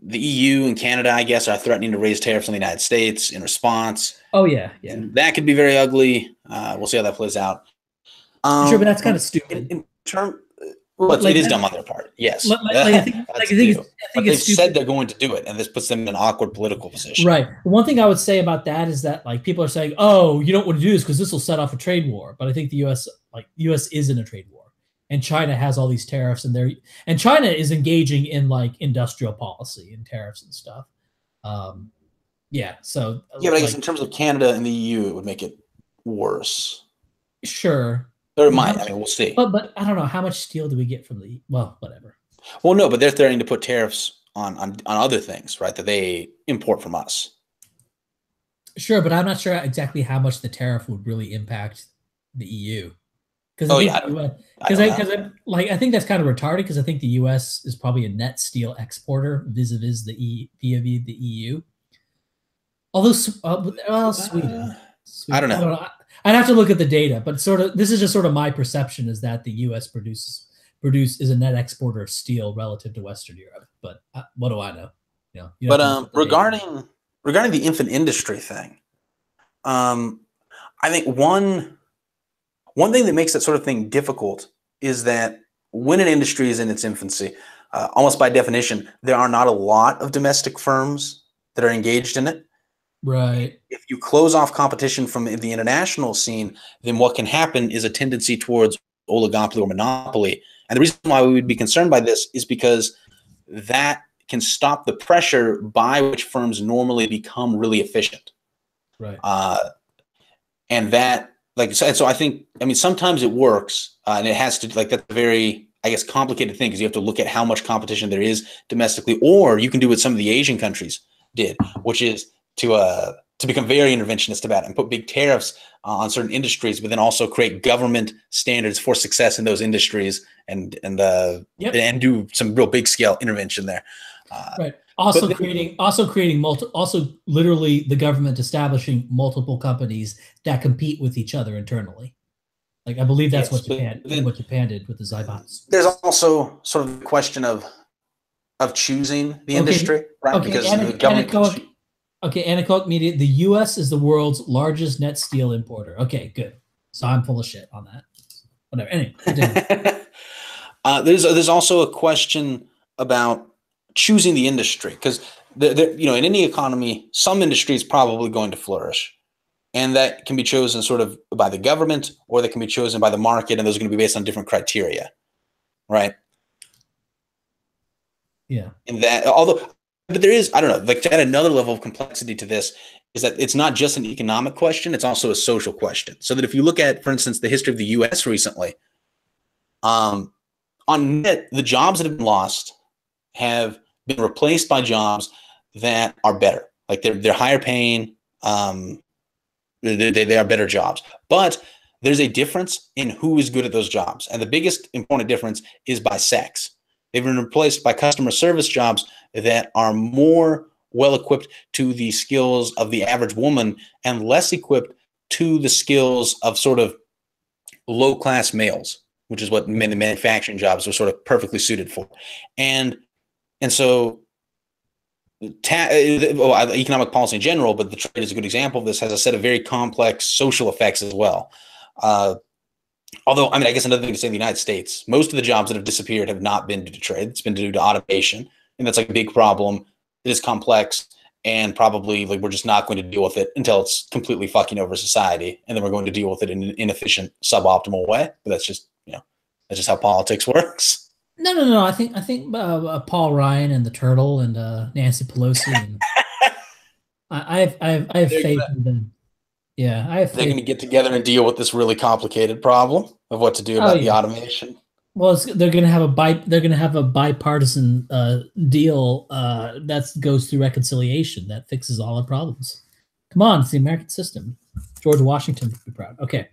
Speaker 2: the EU and Canada, I guess, are threatening to raise tariffs on the United States in response.
Speaker 1: Oh yeah.
Speaker 2: That could be very ugly. We'll see how that plays out.
Speaker 1: Sure, but that's kind of stupid.
Speaker 2: It is dumb on their part. Yes,
Speaker 1: I think
Speaker 2: they've said they're going to do it, and this puts them in an awkward political position.
Speaker 1: Right. One thing I would say about that is that people are saying, "Oh, you don't want to do this because this will set off a trade war." But I think the U.S. is in a trade war. And China has all these tariffs, and China is engaging in industrial policy and tariffs and stuff. So
Speaker 2: but I guess in terms of Canada and the EU, it would make it worse.
Speaker 1: Sure,
Speaker 2: or it might. We'll see.
Speaker 1: But I don't know, how much steel do we get from whatever.
Speaker 2: Well, no, but they're threatening to put tariffs on other things, right? That they import from us.
Speaker 1: Sure, but I'm not sure exactly how much the tariff would really impact the EU. I think that's kind of retarded, because I think the U.S. is probably a net steel exporter vis-a-vis the EU. Although, Sweden.
Speaker 2: I don't know.
Speaker 1: I'd have to look at the data, but this is just sort of my perception, is that the U.S. is a net exporter of steel relative to Western Europe. But what do I know?
Speaker 2: Regarding the infant industry thing, I think one thing that makes that sort of thing difficult is that when an industry is in its infancy, almost by definition, there are not a lot of domestic firms that are engaged in it.
Speaker 1: Right.
Speaker 2: If you close off competition from the international scene, then what can happen is a tendency towards oligopoly or monopoly. And the reason why we would be concerned by this is because that can stop the pressure by which firms normally become really efficient.
Speaker 1: Right.
Speaker 2: And that, so I think, sometimes it works, and it has to, that's a very, complicated thing, because you have to look at how much competition there is domestically, or you can do what some of the Asian countries did, which is to become very interventionist about it and put big tariffs on certain industries, but then also create government standards for success in those industries and do some real big scale intervention there.
Speaker 1: Right. Also literally the government establishing multiple companies that compete with each other internally. Like I believe that's
Speaker 2: Yes, but then
Speaker 1: what Japan did with the Zybots.
Speaker 2: there's also sort of the question of choosing the
Speaker 1: Okay,
Speaker 2: industry, right?
Speaker 1: okay,
Speaker 2: Because the government can
Speaker 1: Anechoic. Okay, Anechoic Media. The U.S. is the world's largest net steel importer. Okay, good. So I'm full of shit on that. Whatever. Anyway, continue.
Speaker 2: there's also a question about choosing the industry because you know in any economy, some industry is probably going to flourish, and that can be chosen sort of by the government or that can be chosen by the market, and those are going to be based on different criteria, right?
Speaker 1: Yeah.
Speaker 2: And that although, but there is I don't know like to add another level of complexity to this is that it's not just an economic question; it's also a social question. So that if you look at, for instance, the history of the U.S. recently, on net, the jobs that have been lost have been replaced by jobs that are better. Like they're higher paying, they are better jobs. But there's a difference in who is good at those jobs. And the biggest important difference is by sex. They've been replaced by customer service jobs that are more well equipped to the skills of the average woman and less equipped to the skills of sort of low class males, which is what many manufacturing jobs are sort of perfectly suited for. And so economic policy in general, but the trade is a good example of this, has a set of very complex social effects as well. Although, I mean, I guess another thing to say in the United States, most of the jobs that have disappeared have not been due to trade. It's been due to automation. And that's like a big problem. It is complex. And probably like we're just not going to deal with it until it's completely fucking over society. And then we're going to deal with it in an inefficient, suboptimal way. But that's just, you know, that's just how politics works.
Speaker 1: No. I think Paul Ryan and the Turtle and Nancy Pelosi. And I have faith in them. Yeah, I have faith.
Speaker 2: They're going to get together and deal with this really complicated problem of what to do about the automation.
Speaker 1: Well, they're going to have a bipartisan deal that goes through reconciliation that fixes all the problems. Come on, it's the American system. George Washington would be proud. Okay.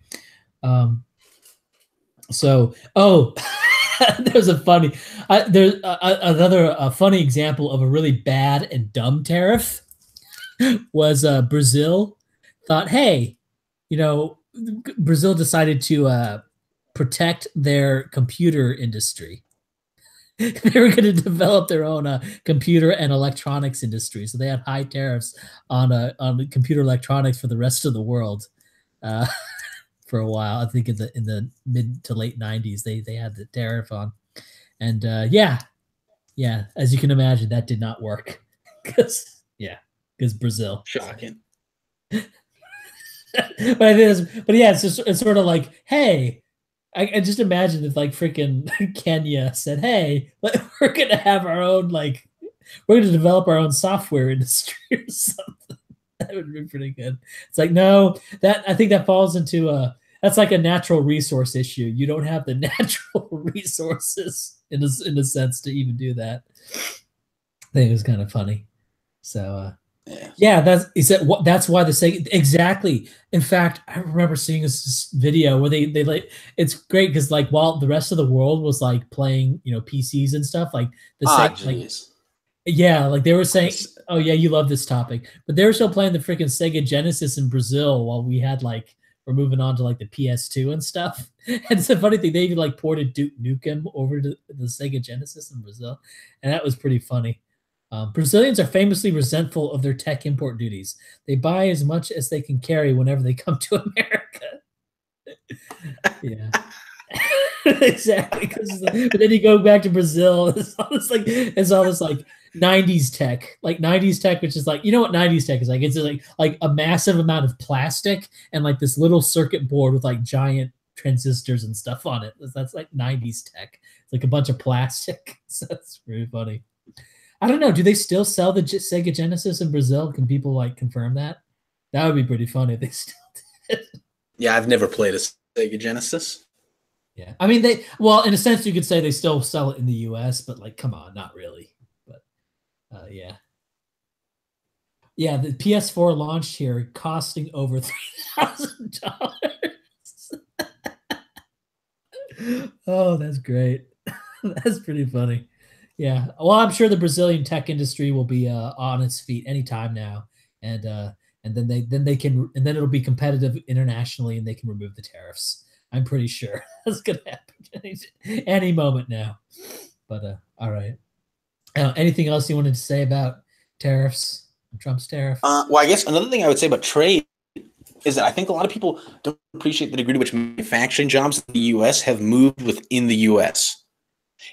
Speaker 1: There's another funny example of a really bad and dumb tariff was Brazil thought, hey, you know, Brazil decided to protect their computer industry. They were going to develop their own computer and electronics industry. So they had high tariffs on computer electronics for the rest of the world for a while. I think in the mid to late 90s, they had the tariff on. And yeah, as you can imagine, that did not work. Because Brazil.
Speaker 2: Shocking.
Speaker 1: But yeah, it's sort of like, hey, I just imagine if like freaking Kenya said, hey, we're gonna have our own we're gonna develop our own software industry or something. That would be pretty good. It's like, no, I think that falls into that's like a natural resource issue. You don't have the natural resources in a sense to even do that. I think it was kind of funny. So yeah, that's why the Sega exactly. In fact, I remember seeing this video where they it's great because like while the rest of the world was like playing PCs and stuff like the like they were saying, oh yeah, you love this topic, but they were still playing the freaking Sega Genesis in Brazil while we had we're moving on to the PS2 and stuff. And it's a funny thing, they even ported Duke Nukem over to the Sega Genesis in Brazil, and that was pretty funny. Brazilians are famously resentful of their tech import duties. They buy as much as they can carry whenever they come to America. Yeah, exactly. But then you go back to Brazil, it's all this 90s tech, 90s tech, which is what 90s tech is like. It's like a massive amount of plastic and this little circuit board with giant transistors and stuff on it. That's 90s tech. It's like a bunch of plastic. So that's really funny. I don't know. Do they still sell the Sega Genesis in Brazil? Can people confirm that? That would be pretty funny if they still did. Yeah,
Speaker 2: I've never played a Sega Genesis.
Speaker 1: Yeah, I mean in a sense you could say they still sell it in the U.S., but come on, not really. But yeah, the PS4 launched here, costing over $3,000. Oh, that's great. That's pretty funny. Yeah, well, I'm sure the Brazilian tech industry will be on its feet anytime now, and then it'll be competitive internationally, and they can remove the tariffs. I'm pretty sure that's gonna happen any moment now. But all right. Anything else you wanted to say about tariffs, Trump's tariff?
Speaker 2: Well, I guess another thing I would say about trade is that I think a lot of people don't appreciate the degree to which manufacturing jobs in the U.S. have moved within the U.S.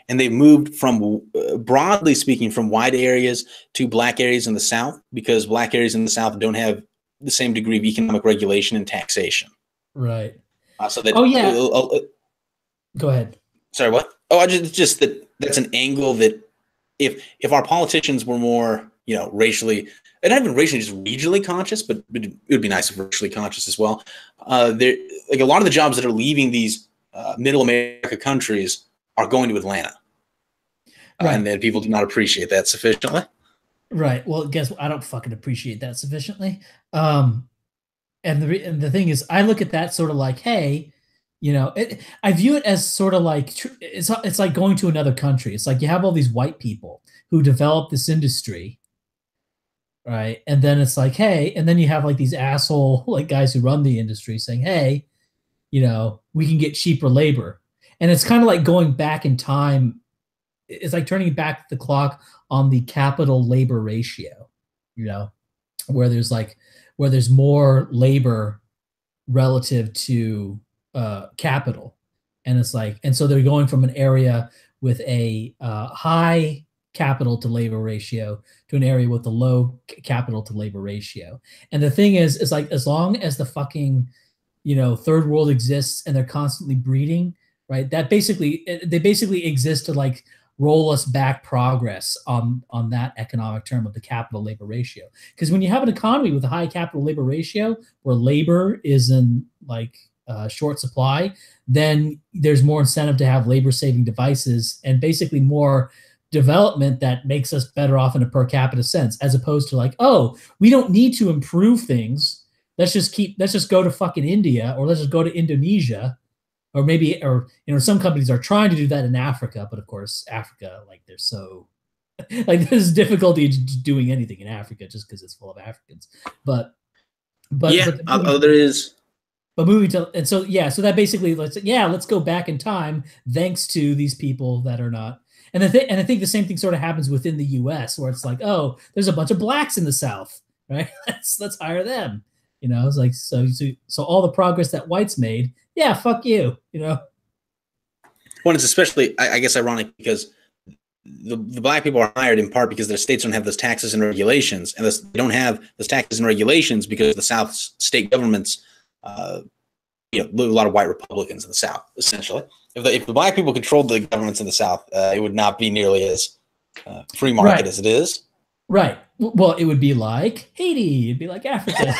Speaker 2: And they've moved from, broadly speaking, from white areas to black areas in the South, because black areas in the South don't have the same degree of economic regulation and taxation.
Speaker 1: Right.
Speaker 2: So that.
Speaker 1: Oh yeah. Go ahead.
Speaker 2: Sorry, what? Oh, just that's an angle that if our politicians were more, racially, and not even racially, just regionally conscious, but it would be nice if racially conscious as well. There, like a lot of the jobs that are leaving these middle America countries are going to Atlanta,
Speaker 1: right.
Speaker 2: And then people do not appreciate that sufficiently.
Speaker 1: Right. Well, guess what? I don't fucking appreciate that sufficiently. And the thing is, I look at that sort of like, hey, I view it as sort of like it's like going to another country. It's like you have all these white people who develop this industry, right? And then it's like, hey, and then you have like these asshole like guys who run the industry saying, hey, we can get cheaper labor, and it's kind of like going back in time. It's like turning back the clock on the capital labor ratio, where there's more labor relative to capital, and it's like, and so they're going from an area with a high capital to labor ratio to an area with a low capital to labor ratio. And the thing is like, as long as the fucking third world exists and they're constantly breeding, right, they basically exist to like roll us back progress on that economic term of the capital labor ratio. Because when you have an economy with a high capital labor ratio where labor is in like short supply, then there's more incentive to have labor saving devices and basically more development that makes us better off in a per capita sense, as opposed to like, oh, we don't need to improve things. Let's just go to fucking India, or let's just go to Indonesia, or maybe, or some companies are trying to do that in Africa, but of course Africa, like they're so like there's difficulty doing anything in Africa just because it's full of Africans. But
Speaker 2: yeah, there is.
Speaker 1: But moving to, and so yeah, so that basically let's go back in time thanks to these people that are not. And I think the same thing sort of happens within the U.S. where it's like, oh, there's a bunch of blacks in the South, right? let's hire them. It's like so all the progress that whites made, yeah, fuck you,
Speaker 2: Well, it's especially, I guess, ironic because the black people are hired in part because their states don't have those taxes and regulations, and they don't have those taxes and regulations because the South's state governments, a lot of white Republicans in the South, essentially. If the black people controlled the governments in the South, it would not be nearly as free market as it is.
Speaker 1: Right. Well, it would be like Haiti. It'd be like Africa.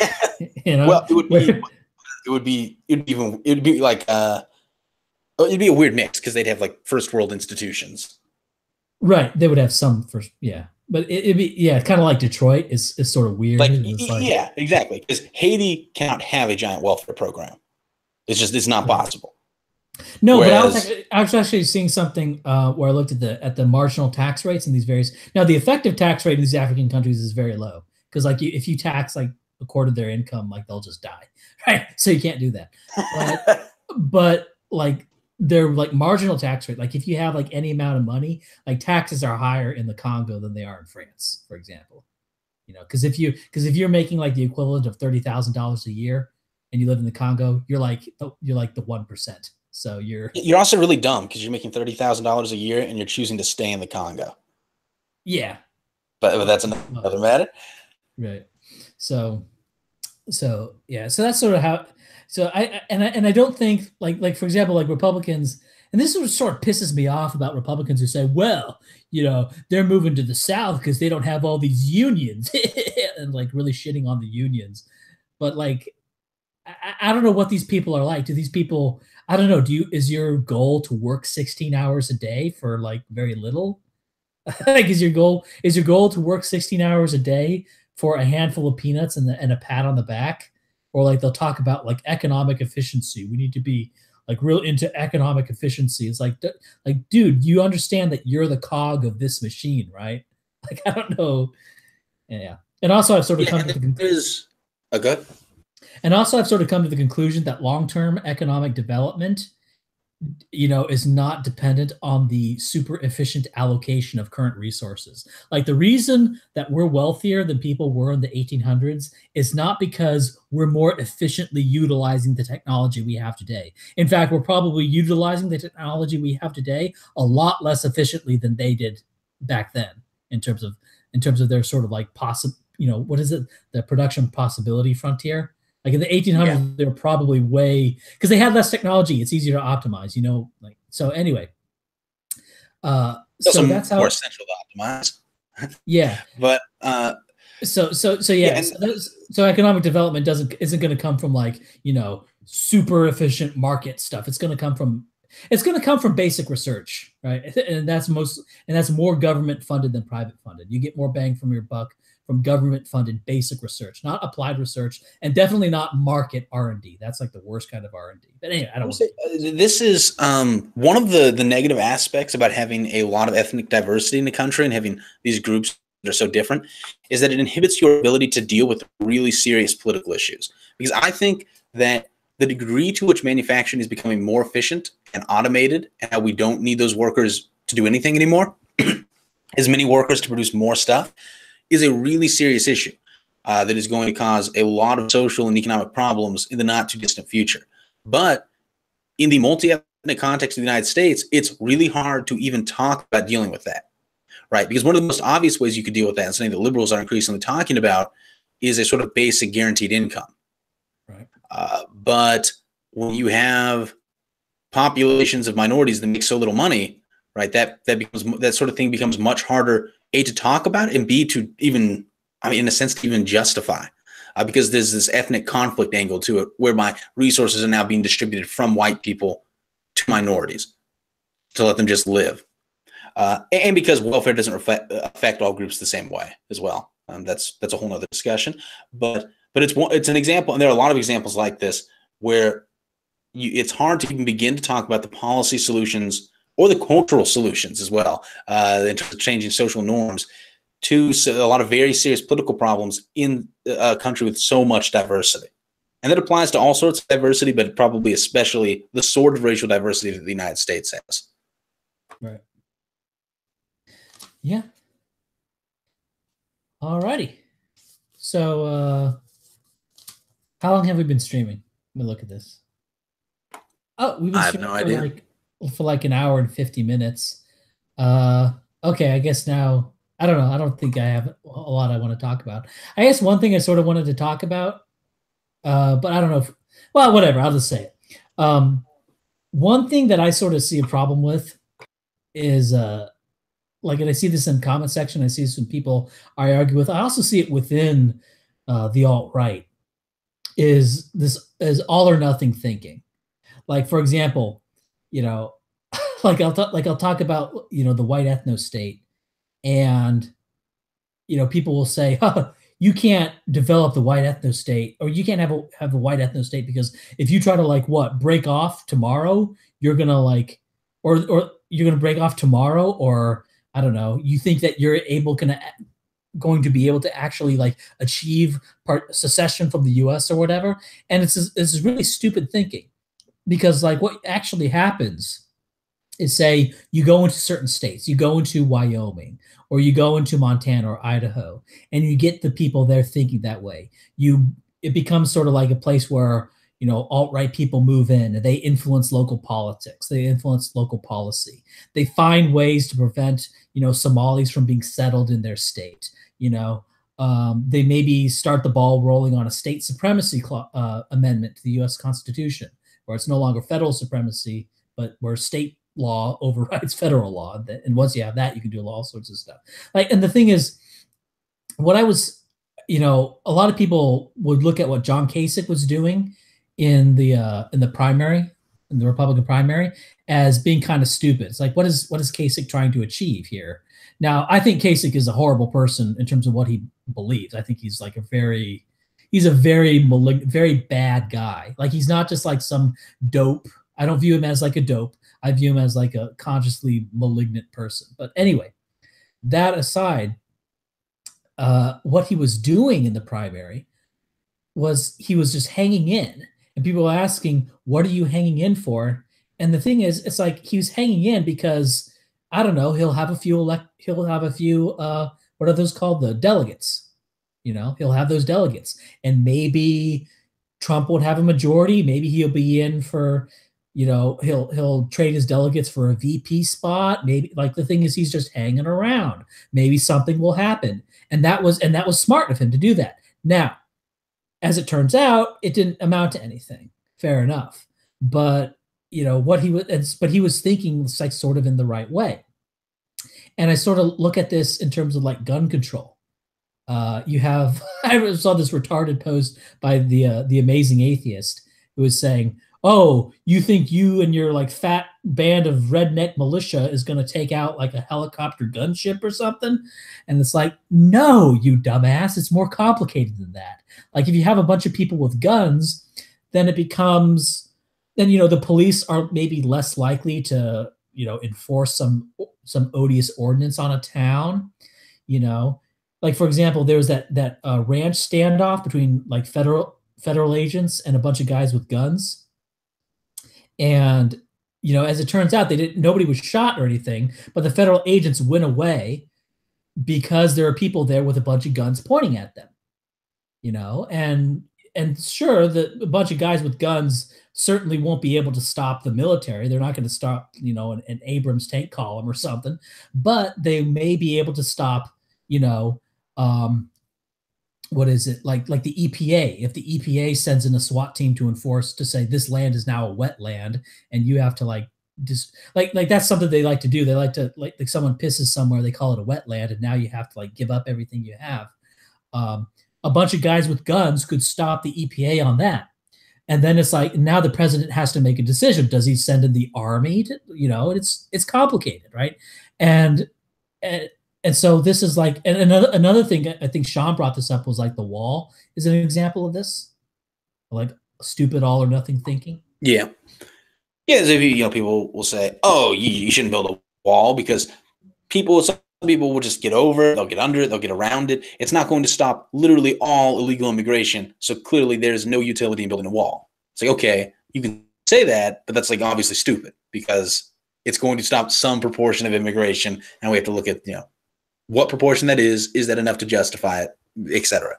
Speaker 2: Well, it'd be like it'd be a weird mix because they'd have like first world institutions.
Speaker 1: Right. They would have some first, yeah. But it'd be, yeah, kind of like Detroit is sort of weird.
Speaker 2: Yeah, exactly. Because Haiti cannot have a giant welfare program. It's not possible.
Speaker 1: No, whereas, but I was actually seeing something where I looked at the marginal tax rates in these various. Now, the effective tax rate in these African countries is very low because, like, if you tax like a quarter of their income, like they'll just die, right? So you can't do that. But like their like marginal tax rate, like if you have like any amount of money, like taxes are higher in the Congo than they are in France, for example. Because if you're making like the equivalent of $30,000 a year and you live in the Congo, you're like the 1%. So you're
Speaker 2: also really dumb because you're making $30,000 a year and you're choosing to stay in the Congo.
Speaker 1: Yeah,
Speaker 2: but that's another matter.
Speaker 1: Right. So yeah. So that's sort of how. So I don't think like for example, like Republicans, and this sort of pisses me off about Republicans who say, well, they're moving to the South because they don't have all these unions and like really shitting on the unions. But like, I don't know what these people are like. Do these people? I don't know. Is your goal to work 16 hours a day for like very little? Like, is your goal to work 16 hours a day for a handful of peanuts and a pat on the back? Or like they'll talk about like economic efficiency. We need to be like real into economic efficiency. It's like, dude, you understand that you're the cog of this machine, right? Like, I don't know. Yeah. And also I've sort of come to the conclusion.
Speaker 2: Good.
Speaker 1: And also, I've sort of come to the conclusion that long-term economic development, is not dependent on the super efficient allocation of current resources. Like the reason that we're wealthier than people were in the 1800s is not because we're more efficiently utilizing the technology we have today. In fact, we're probably utilizing the technology we have today a lot less efficiently than they did back then in terms of their sort of like what is it? The production possibility frontier. Like in the 1800s, they were probably way because they had less technology. It's easier to optimize, like so. Anyway, so that's how
Speaker 2: more essential to optimize.
Speaker 1: Yeah,
Speaker 2: but
Speaker 1: so yeah. So economic development isn't going to come from like super efficient market stuff. It's going to come from basic research, right? And that's more government funded than private funded. You get more bang from your buck from government funded basic research, not applied research, and definitely not market R&D. That's like the worst kind of R&D. But anyway, I don't
Speaker 2: say this is one of the negative aspects about having a lot of ethnic diversity in the country and having these groups that are so different is that it inhibits your ability to deal with really serious political issues. Because I think that the degree to which manufacturing is becoming more efficient and automated, and how we don't need those workers to do anything anymore, as many workers to produce more stuff, is a really serious issue that is going to cause a lot of social and economic problems in the not too distant future. But in the multi-ethnic context of the United States, it's really hard to even talk about dealing with that, right? Because one of the most obvious ways you could deal with that, and something that liberals are increasingly talking about, is a sort of basic guaranteed income.
Speaker 1: Right.
Speaker 2: But when you have populations of minorities that make so little money, right, that sort of thing becomes much harder, A, to talk about, and B, to even, in a sense, to even justify. Because there's this ethnic conflict angle to it, whereby resources are now being distributed from white people to minorities to let them just live. And because welfare doesn't affect all groups the same way as well. That's a whole nother discussion. But it's an example, and there are a lot of examples like this, where it's hard to even begin to talk about the policy solutions or the cultural solutions as well, in terms of changing social norms, to a lot of very serious political problems in a country with so much diversity. And that applies to all sorts of diversity, but probably especially the sort of racial diversity that the United States has.
Speaker 1: Right. Yeah. All righty. So how long have we been streaming? Let me look at this. Oh, we've been streaming for like an hour and 50 minutes. Okay, I guess now, I don't know. I don't think I have a lot I want to talk about. I guess one thing I sort of wanted to talk about, but I don't know well, whatever, I'll just say it. One thing that I sort of see a problem with is, and I see this in the comment section, I see some people I argue with. I also see it within the alt-right, is all or nothing thinking. Like, for example, I'll talk about the white ethno state, and people will say, oh, you can't develop the white ethno state, or you can't have a white ethno state, because if you try to break off tomorrow, you're gonna or you're gonna break off tomorrow, or I don't know, you think that you're going to be able to actually achieve secession from the U.S. or whatever. And it's really stupid thinking, because what actually happens is, say you go into certain states, you go into Wyoming, or you go into Montana or Idaho, and you get the people there thinking that way. It becomes sort of like a place where alt-right people move in, and they influence local politics, they influence local policy, they find ways to prevent Somalis from being settled in their state. They maybe start the ball rolling on a state supremacy amendment to the U.S. Constitution, where it's no longer federal supremacy, but where state law overrides federal law. And once you have that, you can do all sorts of stuff. And the thing is, a lot of people would look at what John Kasich was doing in the primary, in the Republican primary, as being kind of stupid. It's like, what is Kasich trying to achieve here? Now, I think Kasich is a horrible person in terms of what he believes. I think he's a very bad guy. He's not just some dope. I don't view him as a dope. I view him as a consciously malignant person. But anyway, that aside, what he was doing in the primary was he was just hanging in, and people were asking, "What are you hanging in for?" And the thing is, it's like he was hanging in because I don't know, he'll have a few what are those called? The delegates. You know, he'll have those delegates, and maybe Trump won't have a majority. Maybe he'll be in for, you know, he'll trade his delegates for a VP spot. Maybe like the thing is he's just hanging around. Maybe something will happen, and that was smart of him to do that. Now, as it turns out, it didn't amount to anything. Fair enough, but you know what but he was thinking like sort of in the right way. And I sort of look at this in terms of like gun control. You have I saw this retarded post by the amazing atheist who was saying, "Oh, you think you and your like fat band of redneck militia is going to take out like a helicopter gunship or something?" And it's like, no, you dumbass. It's more complicated than that. Like if you have a bunch of people with guns, then it becomes then you know the police are maybe less likely to enforce some odious ordinance on a town. You know, like for example, there was that ranch standoff between like federal agents and a bunch of guys with guns, and as it turns out, nobody was shot or anything, but the federal agents went away because there are people there with a bunch of guns pointing at them. And sure, a bunch of guys with guns certainly won't be able to stop the military. They're not going to stop, an Abrams tank column or something, but they may be able to stop, what is it like the EPA? If the EPA sends in a SWAT team to enforce to say this land is now a wetland, and you have to like that's something they like to do. They like to like someone pisses somewhere, they call it a wetland, and now you have to like give up everything you have. A bunch of guys with guns could stop the EPA on that. And then it's like now the president has to make a decision. Does he send in the army? It's complicated, right? And so this is like, and another thing I think Sean brought this up was like the wall is an example of this, like stupid all or nothing thinking.
Speaker 2: Yeah. So people will say, "Oh, you shouldn't build a wall because some people will just get over it, they'll get under it, they'll get around it. It's not going to stop literally all illegal immigration. So clearly there's no utility in building a wall." It's like, okay, you can say that, but that's like obviously stupid because it's going to stop some proportion of immigration. And we have to look at, what proportion that is that enough to justify it, etc.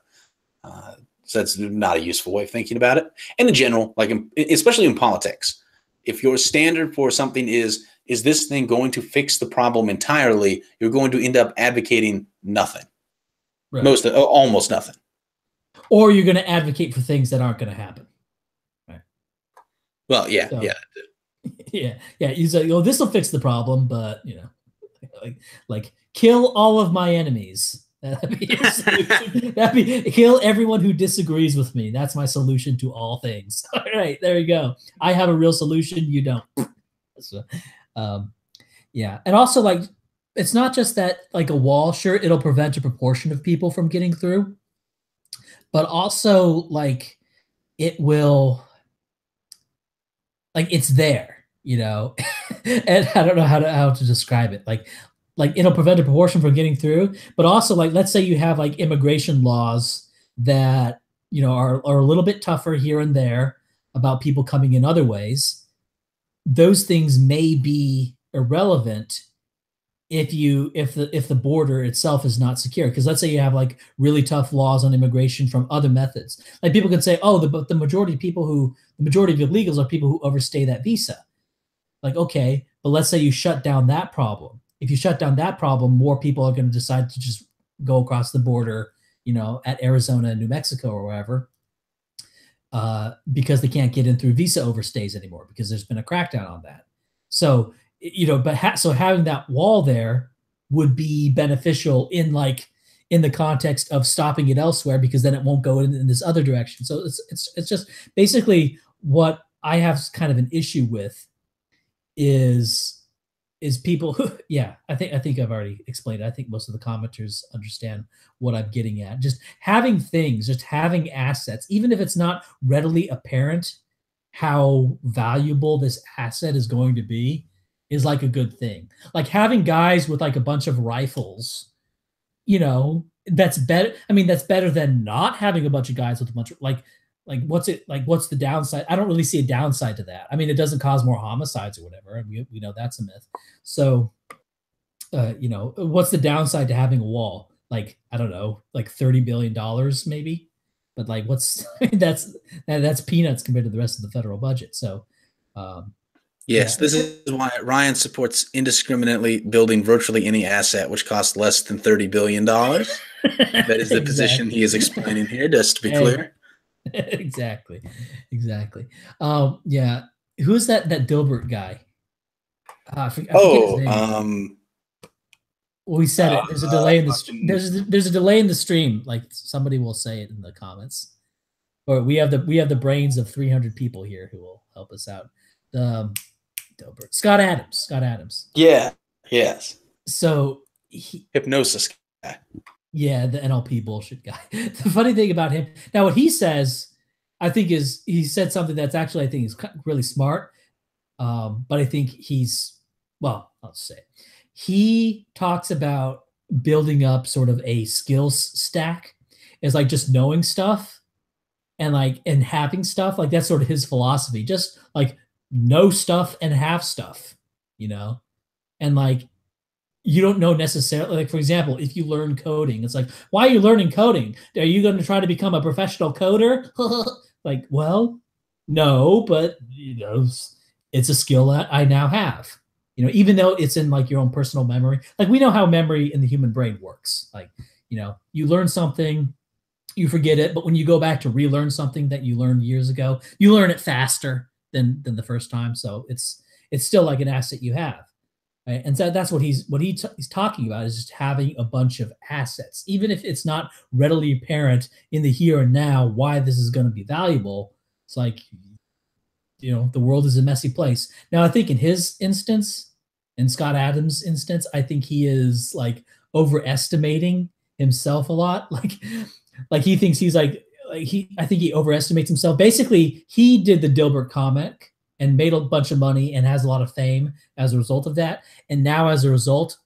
Speaker 2: So that's not a useful way of thinking about it. And in general, like especially in politics, if your standard for something is this thing going to fix the problem entirely, you're going to end up advocating nothing. Right. Almost nothing.
Speaker 1: Or you're going to advocate for things that aren't going to happen. Right.
Speaker 2: Well, yeah.
Speaker 1: Yeah. You say, this will fix the problem, but like kill all of my enemies. That'd be your solution. Kill everyone who disagrees with me. That's my solution to all things. All right, there you go. I have a real solution. You don't. So, yeah. And also like, it's not just that like a wall, sure, it'll prevent a proportion of people from getting through, but also like it will, like it's there, and I don't know how to describe it. Like it'll prevent a proportion from getting through, but also like, let's say you have like immigration laws that, are a little bit tougher here and there about people coming in other ways. Those things may be irrelevant if the border itself is not secure. Because let's say you have like really tough laws on immigration from other methods. Like people could say, oh, the majority of illegals are people who overstay that visa. Like, okay, but let's say you shut down that problem. If you shut down that problem, more people are going to decide to just go across the border, at Arizona and New Mexico or wherever. Because they can't get in through visa overstays anymore because there's been a crackdown on that. So, so having that wall there would be beneficial in the context of stopping it elsewhere, because then it won't go in this other direction. So it's just basically what I have kind of an issue with is people who, yeah, I think I've already explained it. I think most of the commenters understand what I'm getting at. Just having assets, even if it's not readily apparent how valuable this asset is going to be, is like a good thing. Like having guys with like a bunch of rifles, that's better. I mean, that's better than not having a bunch of guys with a bunch of what's it like? What's the downside? I don't really see a downside to that. I mean, it doesn't cause more homicides or whatever, and we know that's a myth. So, what's the downside to having a wall? Like, I don't know, like $30 billion maybe, but like, what's that's peanuts compared to the rest of the federal budget. So,
Speaker 2: yes, this is why Ryan supports indiscriminately building virtually any asset which costs less than $30 billion. That is the position he is explaining here, just to be clear.
Speaker 1: Exactly. Yeah. Who's that Dilbert guy? I forget his name. We said it. There's a delay in the there's a delay in the stream. Like somebody will say it in the comments. Or we have the brains of 300 people here who will help us out. Dilbert. Scott Adams.
Speaker 2: Yeah. Yes.
Speaker 1: So
Speaker 2: hypnosis guy.
Speaker 1: Yeah, the NLP bullshit guy. The funny thing about him now, what he says, I think is he said something that's actually I think is really smart. But I think I'll say it. He talks about building up sort of a skills stack as like just knowing stuff and having stuff. Like that's sort of his philosophy. Just like know stuff and have stuff, and like you don't know necessarily, like for example, if you learn coding, it's like, why are you learning coding? Are you going to try to become a professional coder? Like, well, no, but it's a skill that I now have, even though it's in like your own personal memory. Like we know how memory in the human brain works. Like, you learn something, you forget it, but when you go back to relearn something that you learned years ago, you learn it faster than the first time. So it's still like an asset you have. Right? And so that's what he's talking about, is just having a bunch of assets, even if it's not readily apparent in the here and now why this is going to be valuable. It's like, the world is a messy place. Now, I think in his instance, in Scott Adams' instance, I think he is like overestimating himself a lot. Like he thinks he's I think he overestimates himself. Basically, he did the Dilbert comic and made a bunch of money and has a lot of fame as a result of that. And now as a result,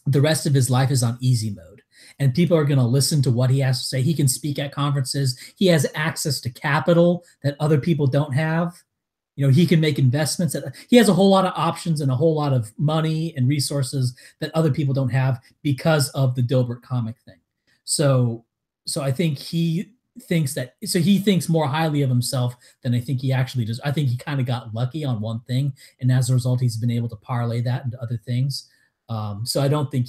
Speaker 1: the rest of his life is on easy mode. And people are going to listen to what he has to say. He can speak at conferences. He has access to capital that other people don't have. He can make investments. He has a whole lot of options and a whole lot of money and resources that other people don't have because of the Dilbert comic thing. So I think he thinks more highly of himself than I think he actually does. I think he kind of got lucky on one thing, and as a result, he's been able to parlay that into other things. So I don't think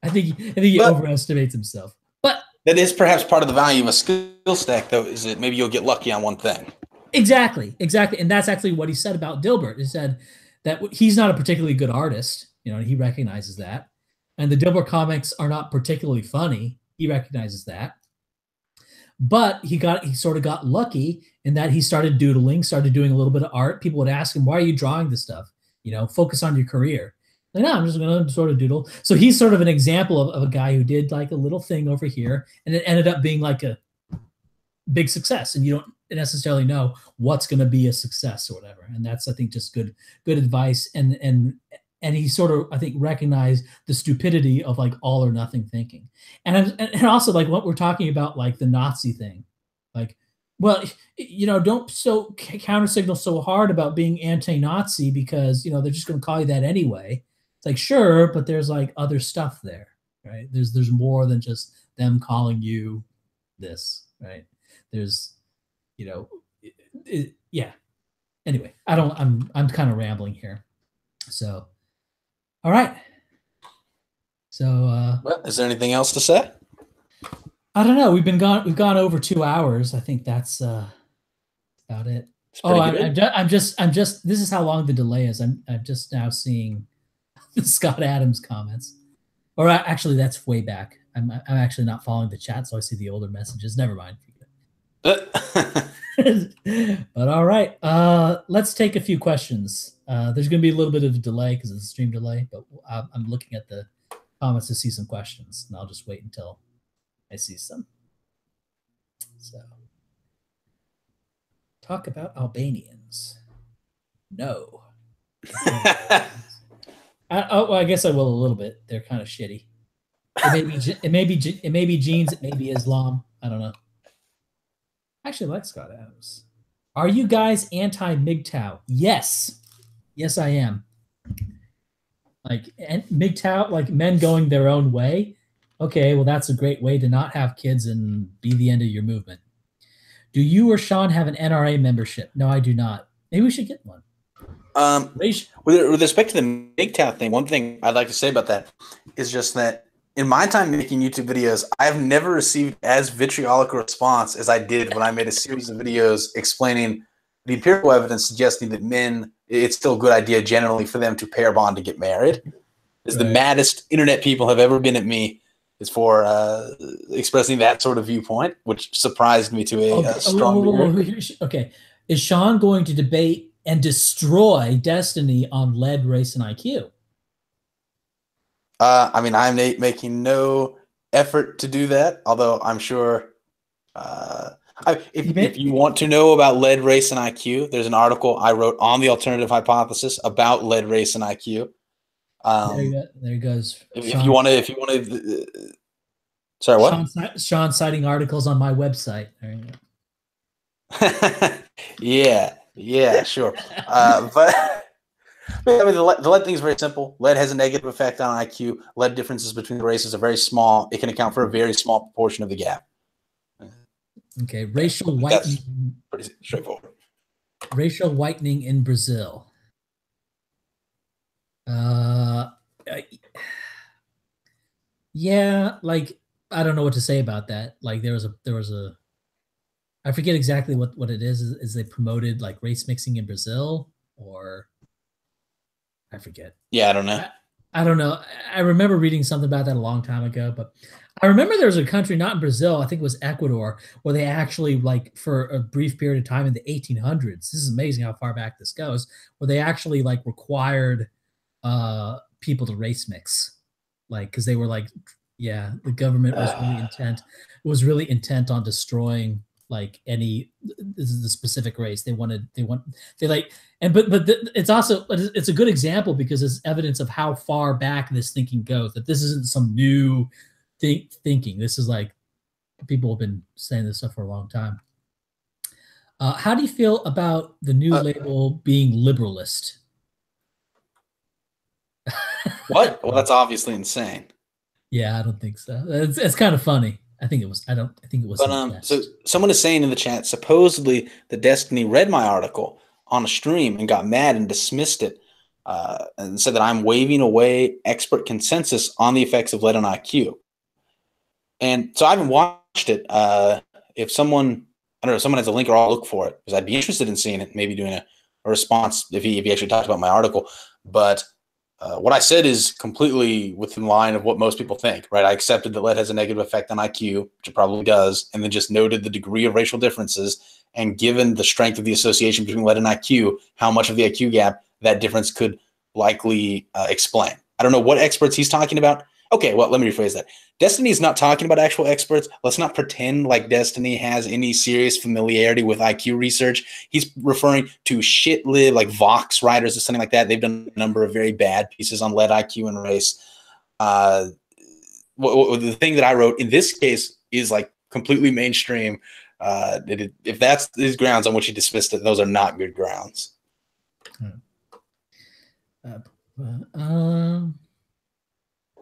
Speaker 1: I think he overestimates himself. But
Speaker 2: that is perhaps part of the value of a skill stack, though, is that maybe you'll get lucky on one thing.
Speaker 1: Exactly. And that's actually what he said about Dilbert. He said that he's not a particularly good artist. He recognizes that. And the Dilbert comics are not particularly funny. He recognizes that. But he sort of got lucky in that he started doodling, started doing a little bit of art. People would ask him, why are you drawing this stuff? Focus on your career. Like, no, I'm just going to sort of doodle. So he's sort of an example of a guy who did like a little thing over here, and it ended up being like a big success. And you don't necessarily know what's going to be a success or whatever. And that's, I think, just good advice. And he sort of, I think, recognized the stupidity of like all or nothing thinking. And also like what we're talking about, like the Nazi thing, like, well, don't counter signal so hard about being anti-Nazi because, they're just going to call you that anyway. It's like, sure, but there's like other stuff there, right? There's more than just them calling you this, right? There's, yeah. Anyway, I'm kind of rambling here. So, all right. So,
Speaker 2: well, is there anything else to say?
Speaker 1: I don't know. We've gone over 2 hours. I think that's about it. I'm just. This is how long the delay is. I'm just now seeing the Scott Adams comments, or actually, that's way back. I'm actually not following the chat, so I see the older messages. Never mind. But all right, let's take a few questions. There's going to be a little bit of a delay because of the stream delay, but I'm looking at the comments to see some questions, and I'll just wait until I see some. So, talk about Albanians. No. I guess I will a little bit. They're kind of shitty. It may be genes. It may be Islam. I don't know. I actually like Scott Adams. Are you guys anti MGTOW? Yes. Yes, I am. Like MGTOW, like men going their own way. Okay, well, that's a great way to not have kids and be the end of your movement. Do you or Sean have an NRA membership? No, I do not. Maybe we should get one.
Speaker 2: With respect to the MGTOW thing, one thing I'd like to say about that is just that in my time making YouTube videos, I have never received as vitriolic a response as I did when I made a series of videos explaining the empirical evidence suggesting that men, it's still a good idea generally for them to pair bond to get married. Is the maddest internet people have ever been at me is for expressing that sort of viewpoint, which surprised me to a strong degree.
Speaker 1: Okay. Is Sean going to debate and destroy Destiny on lead, race, and IQ?
Speaker 2: I mean, I'm making no effort to do that, although I'm sure if you want to know about lead, race, and IQ, there's an article I wrote on the alternative hypothesis about lead, race, and IQ.
Speaker 1: There goes.
Speaker 2: If you want to, sorry, what?
Speaker 1: Sean citing articles on my website. There
Speaker 2: you go. yeah, sure. But I mean, the lead thing is very simple. Lead has a negative effect on IQ. Lead differences between the races are very small. It can account for a very small proportion of the gap.
Speaker 1: Okay, racial whitening.
Speaker 2: Pretty straightforward.
Speaker 1: Racial whitening in Brazil. Yeah, like I don't know what to say about that. Like there was a I forget exactly what it is. Is they promoted like race mixing in Brazil, or I forget.
Speaker 2: Yeah, I don't know.
Speaker 1: I don't know. I remember reading something about that a long time ago, but I remember there was a country, not in Brazil, I think it was Ecuador, where they actually, like, for a brief period of time in the 1800s, this is amazing how far back this goes, where they actually, like, required people to race mix. Like, because they were like, yeah, the government was really intent on destroying like any this is the specific race it's also it's a good example because it's evidence of how far back this thinking goes, that this isn't some new thinking. This is like people have been saying this stuff for a long time. How do you feel about the new label being liberalist?
Speaker 2: What? Well, that's obviously insane.
Speaker 1: Yeah, I don't think so. It's kind of funny. I think it was. I think it was.
Speaker 2: But so someone is saying in the chat, supposedly the Destiny read my article on a stream and got mad and dismissed it, and said that I'm waving away expert consensus on the effects of lead on IQ. And so I haven't watched it. If someone, I don't know, if someone has a link, or I'll look for it because I'd be interested in seeing it. Maybe doing a response if he actually talked about my article. But what I said is completely within line of what most people think, right? I accepted that lead has a negative effect on IQ, which it probably does, and then just noted the degree of racial differences. And given the strength of the association between lead and IQ, how much of the IQ gap that difference could likely explain. I don't know what experts he's talking about. Okay, well, let me rephrase that. Destiny is not talking about actual experts. Let's not pretend like Destiny has any serious familiarity with IQ research. He's referring to shitlib, like Vox writers or something like that. They've done a number of very bad pieces on lead, IQ, and race. The thing that I wrote in this case is like completely mainstream. If that's his grounds on which he dismissed it, those are not good grounds.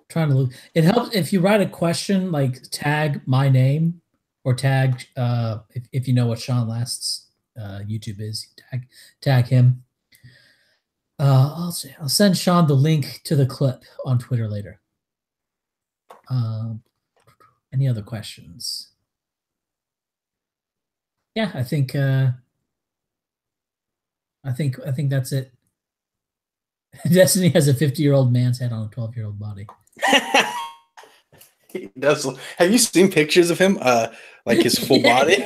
Speaker 1: Trying to look. It helps if you write a question, like tag my name or tag if you know what Sean Last's YouTube is, tag him. I'll send Sean the link to the clip on Twitter later. Any other questions? Yeah, I think that's it. Destiny has a 50-year-old man's head on a 12-year-old body.
Speaker 2: He does. Have you seen pictures of him? Like his full body?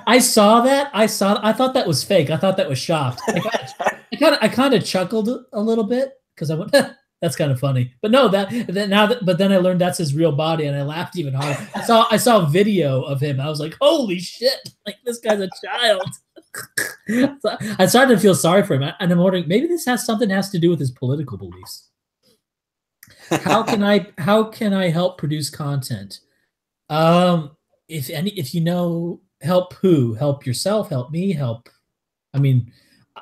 Speaker 1: I saw that. I thought that was fake. I thought that was shocked. I kind of chuckled a little bit because I went, that's kind of funny. But no, but then I learned that's his real body, and I laughed even harder. I saw a video of him. I was like, holy shit! Like this guy's a child. So I started to feel sorry for him, and I'm wondering maybe this has to do with his political beliefs. How can I help produce content? If you know, help who? Help yourself, help me, help. I mean,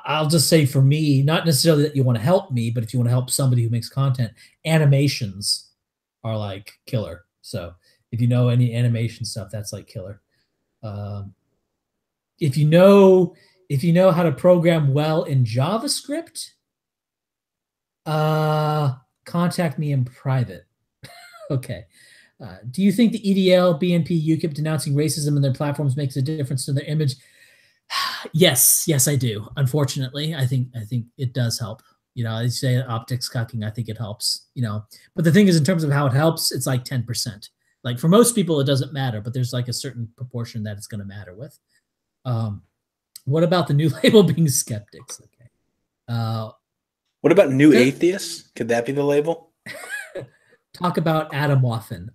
Speaker 1: I'll just say for me, not necessarily that you want to help me, but if you want to help somebody who makes content, animations are like killer. So if you know any animation stuff, that's like killer. Um, if you know if you know how to program well in JavaScript, uh, contact me in private. Okay. Do you think the EDL, BNP, UKIP denouncing racism in their platforms makes a difference to their image? Yes, I do. Unfortunately, I think it does help. I say optics cucking. I think it helps. But the thing is, in terms of how it helps, it's like 10%. Like for most people, it doesn't matter, but there's like a certain proportion that it's going to matter with. What about the new label being skeptics? Okay.
Speaker 2: What about new atheists? Could that be the label?
Speaker 1: Talk about Adam Waffen.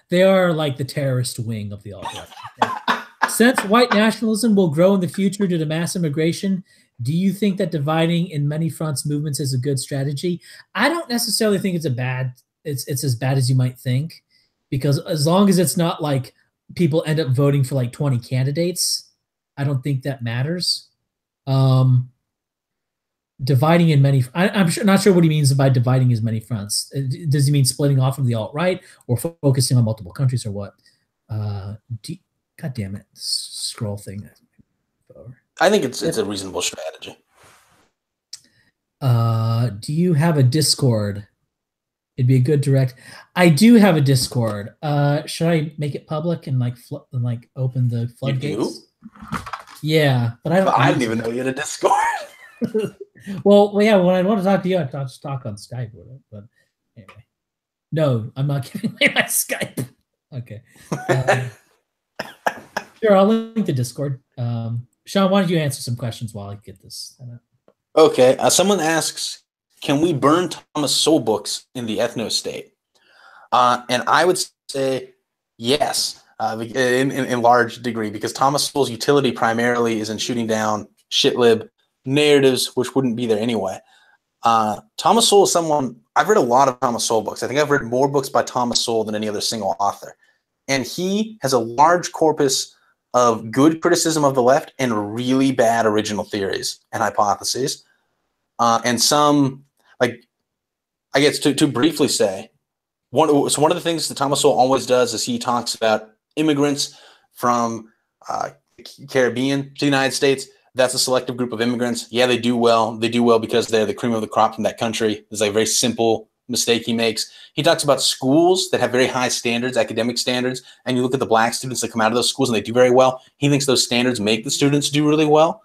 Speaker 1: They are like the terrorist wing of the alt-right. Since white nationalism will grow in the future due to mass immigration, do you think that dividing in many fronts movements is a good strategy? I don't necessarily think it's as bad as you might think, because as long as it's not like people end up voting for like 20 candidates, I don't think that matters. Dividing in many, I'm not sure what he means by dividing as many fronts. Does he mean splitting off from the alt-right or focusing on multiple countries or what? God damn it, scroll thing.
Speaker 2: I think it's a reasonable strategy.
Speaker 1: Do you have a Discord? It'd be a good direct. I do have a Discord. Should I make it public and like open the floodgates? Yeah, but
Speaker 2: I didn't even know you had a Discord.
Speaker 1: Well, yeah. When I want to talk to you, I just talk on Skype with it. But anyway, no, I'm not giving away my Skype. Okay. Sure, I'll link the Discord. Sean, why don't you answer some questions while I get this set up?
Speaker 2: Okay. Someone asks, can we burn Thomas Sowell books in the ethno state? And I would say yes, in large degree, because Thomas Sowell's utility primarily is in shooting down shitlib narratives, which wouldn't be there anyway. Thomas Sowell is someone, I've read a lot of Thomas Sowell books. I think I've read more books by Thomas Sowell than any other single author. And he has a large corpus of good criticism of the left and really bad original theories and hypotheses. And some, like, I guess to briefly say, one of the things that Thomas Sowell always does is he talks about immigrants from the Caribbean to the United States. That's a selective group of immigrants. Yeah, they do well. They do well because they're the cream of the crop from that country. There's like a very simple mistake he makes. He talks about schools that have very high standards, academic standards, and you look at the black students that come out of those schools and they do very well. He thinks those standards make the students do really well.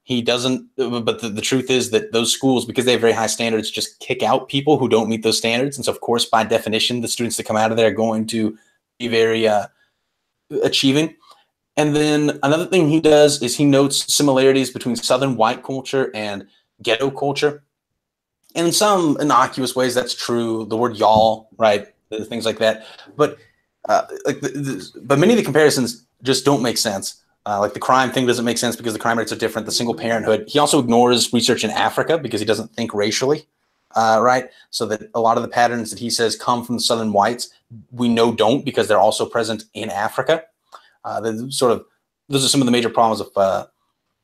Speaker 2: He doesn't, but the truth is that those schools, because they have very high standards, just kick out people who don't meet those standards. And so, of course, by definition, the students that come out of there are going to be very achieving. And then another thing he does is he notes similarities between Southern white culture and ghetto culture. And in some innocuous ways, that's true. The word y'all, right? Things like that. But but many of the comparisons just don't make sense. Like the crime thing doesn't make sense because the crime rates are different. The single parenthood. He also ignores research in Africa because he doesn't think racially, right? So that a lot of the patterns that he says come from the Southern whites, we know don't, because they're also present in Africa. Those are some of the major problems of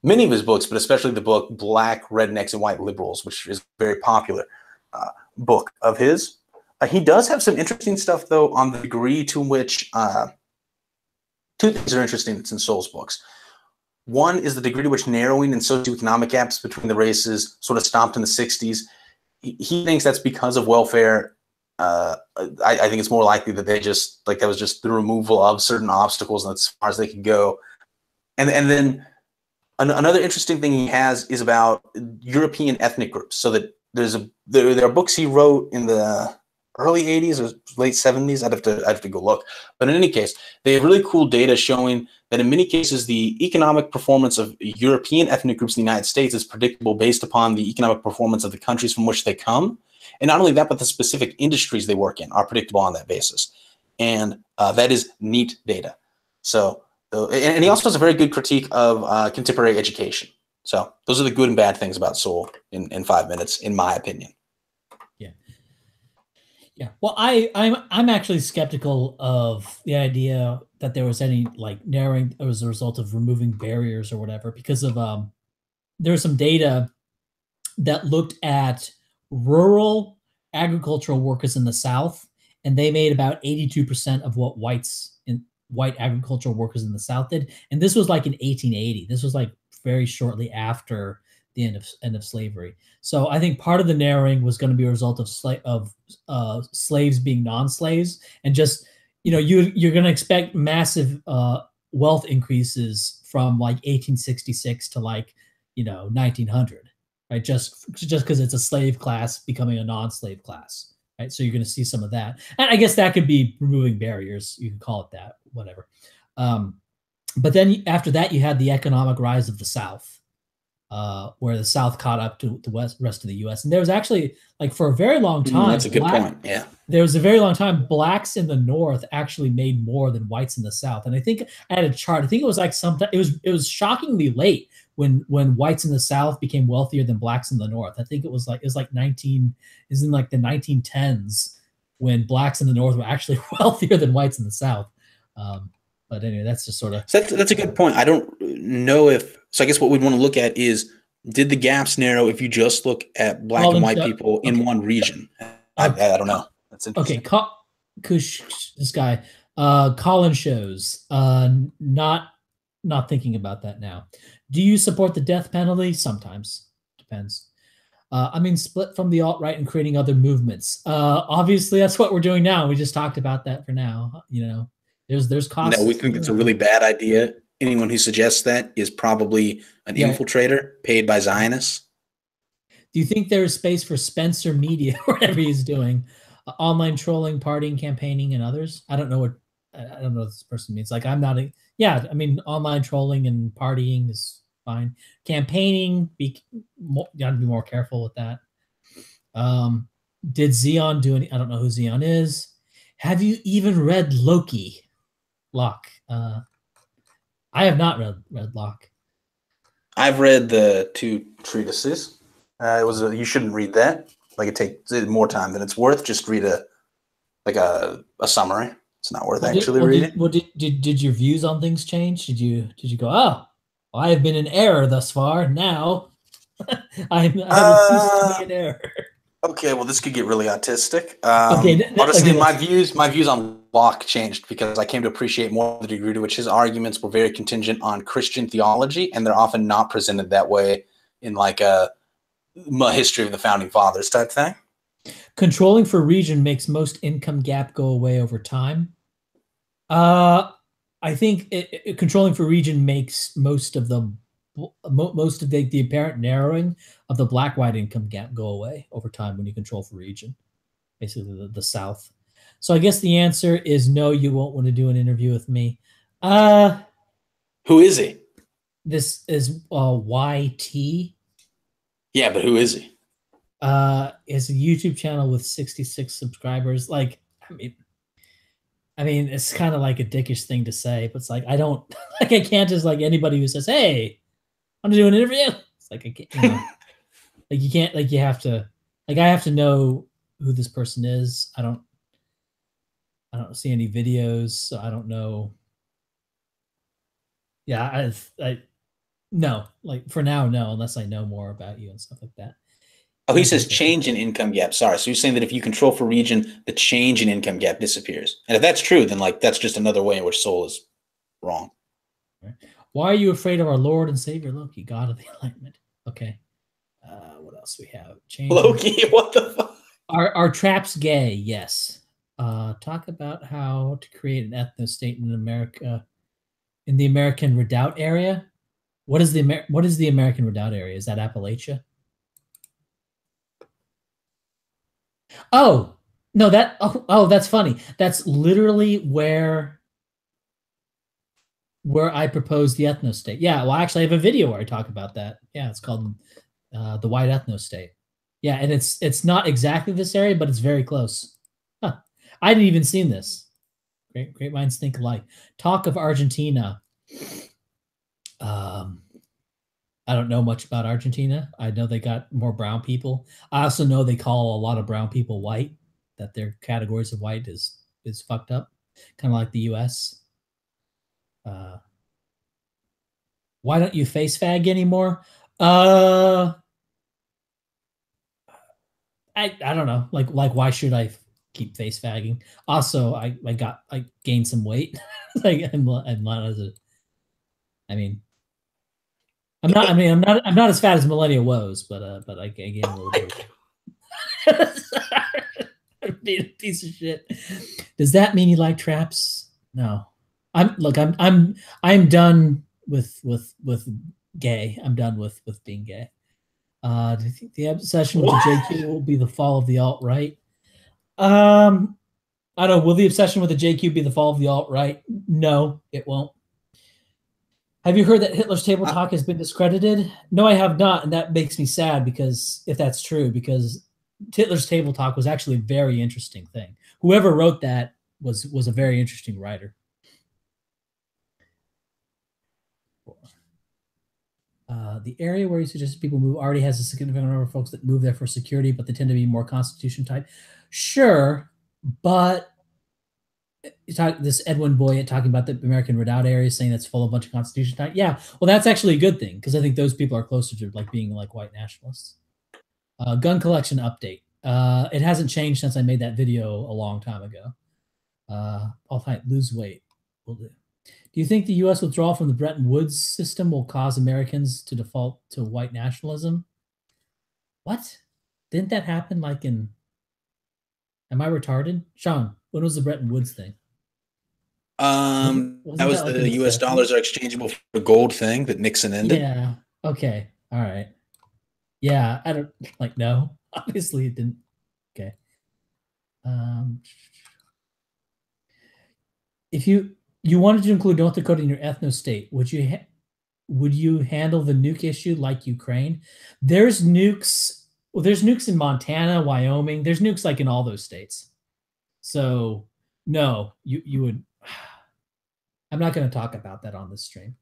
Speaker 2: many of his books, but especially the book Black Rednecks and White Liberals, which is a very popular book of his. He does have some interesting stuff, though, on the degree to which two things are interesting that's in Sowell's books. One is the degree to which narrowing in socioeconomic gaps between the races sort of stopped in the 60s. He thinks that's because of welfare. I think it's more likely that that was just the removal of certain obstacles and as far as they could go. And then another interesting thing he has is about European ethnic groups. So that there are books he wrote in the early 80s or late 70s. I'd have to go look. But in any case, they have really cool data showing that in many cases the economic performance of European ethnic groups in the United States is predictable based upon the economic performance of the countries from which they come. And not only that, but the specific industries they work in are predictable on that basis. And that is neat data. So, and he also has a very good critique of contemporary education. So those are the good and bad things about Sowell in 5 minutes, in my opinion.
Speaker 1: Yeah. Yeah. Well, I'm actually skeptical of the idea that there was any like narrowing as a result of removing barriers or whatever, because of there was some data that looked at rural agricultural workers in the South, and they made about 82% of what white agricultural workers in the South did. And this was like in 1880. This was like very shortly after the end of slavery. So I think part of the narrowing was going to be a result of slaves being non-slaves, and just you're going to expect massive wealth increases from like 1866 to like 1900, right? Just because it's a slave class becoming a non-slave class, right? So you're going to see some of that, and I guess that could be removing barriers. You can call it that, whatever. But then after that, you had the economic rise of the South, where the South caught up to the rest of the U.S. And there was actually, like, for a very long time,
Speaker 2: that's a good point. Yeah,
Speaker 1: there was a very long time blacks in the North actually made more than whites in the South. And I think I had a chart. I think it was like it was shockingly late when whites in the South became wealthier than blacks in the North. I think it was like 19 is in like the 1910s when blacks in the North were actually wealthier than whites in the South. But anyway, that's just sort of
Speaker 2: that's a good point. I don't know if so. I guess what we'd want to look at is, did the gaps narrow if you just look at black and white people in one region? I don't know. That's interesting.
Speaker 1: Okay, this guy, Colin shows, not thinking about that now. Do you support the death penalty? Sometimes, depends. I mean, split from the alt-right and creating other movements. Obviously, that's what we're doing now. We just talked about that for now. There's costs.
Speaker 2: No, we think it's a really bad idea. Anyone who suggests that is probably an infiltrator paid by Zionists.
Speaker 1: Do you think there is space for Spencer Media, whatever he's doing, online trolling, partying, campaigning, and others? I don't know what this person means. Like, I'm not a yeah. I mean, online trolling and partying is fine. Campaigning, gotta be more careful with that. Did Xeon do any? I don't know who Xeon is. Have you even read Loki? Locke. I have not read Locke.
Speaker 2: I've read the 2 treatises. You shouldn't read that. Like, it takes more time than it's worth. Just read a summary. It's not worth reading.
Speaker 1: Did your views on things change? Did you go, oh, well, I have been in error thus far. Now I have ceased to be in error.
Speaker 2: Okay, well, this could get really autistic. Honestly, my views on Locke changed because I came to appreciate more the degree to which his arguments were very contingent on Christian theology, and they're often not presented that way in like a history of the founding fathers type thing.
Speaker 1: Controlling for region makes most income gap go away over time. I think controlling for region makes most of the apparent narrowing of the black-white income gap go away over time when you control for region, basically the South. So I guess the answer is no, you won't want to do an interview with me.
Speaker 2: Who is he?
Speaker 1: This is YT.
Speaker 2: Yeah, but who is he?
Speaker 1: It's a YouTube channel with 66 subscribers. Like, I mean, it's kind of like a dickish thing to say, but it's like, I can't just like anybody who says, hey, I'm gonna do an interview. It's like, I can't, like you can't, like you have to, like I have to know who this person is. I don't see any videos, so I don't know. Yeah, no, like for now, no, unless I know more about you and stuff like that.
Speaker 2: Oh, he says change in income gap. Sorry. So you're saying that if you control for region, the change in income gap disappears. And if that's true, then like that's just another way in which Soul is wrong.
Speaker 1: Right. Why are you afraid of our Lord and Savior Loki, God of the Enlightenment? Okay. What else we have? Change
Speaker 2: Loki, what the fuck?
Speaker 1: Are traps gay? Yes. Talk about how to create an ethno state in America, in the American Redoubt area. What is the American Redoubt area? Is that Appalachia? Oh, no, that's funny. That's literally where I proposed the ethno state. Yeah, well, actually, I have a video where I talk about that. Yeah, it's called the White Ethno State. Yeah, and it's not exactly this area, but it's very close. Huh. I hadn't even seen this. Great minds think alike. Talk of Argentina. I don't know much about Argentina. I know they got more brown people. I also know they call a lot of brown people white. that their categories of white is fucked up, kind of like the U.S. Why don't you face fag anymore? I don't know. Like why should I keep face fagging? Also, I gained some weight. Like I'm not as a. I mean, I'm not as fat as Millennial Woes, but I gained a little bit. I'm being a piece of shit. Does that mean you like traps? No. I'm done with gay. I'm done with being gay. Do you think the obsession with the JQ will be the fall of the alt-right? I don't know. Will the obsession with the JQ be the fall of the alt-right? No, it won't. Have you heard that Hitler's Table Talk has been discredited? No, I have not, and that makes me sad because if that's true, because Hitler's Table Talk was actually a very interesting thing. Whoever wrote that was a very interesting writer. The area where you suggest people move already has a significant number of folks that move there for security, but they tend to be more Constitution type. Sure, but this Edwin Boyett talking about the American Redoubt area, saying that's full of a bunch of Constitution type. Yeah, well, that's actually a good thing because I think those people are closer to like being like white nationalists. Gun collection update. It hasn't changed since I made that video a long time ago. I'll fight lose weight. Will do. Do you think the U.S. withdrawal from the Bretton Woods system will cause Americans to default to white nationalism? What? Didn't that happen like in... Am I retarded? Sean, when was the Bretton Woods thing?
Speaker 2: That was like the U.S. dollars are exchangeable for gold thing that Nixon ended.
Speaker 1: Yeah. Okay. All right. Yeah. I don't... Like, no. Obviously it didn't. Okay. If you wanted to include North Dakota in your ethno state, would you handle the nuke issue like Ukraine? There's nukes. Well, there's nukes in Montana, Wyoming. There's nukes like in all those states. So no, you would. I'm not going to talk about that on this stream.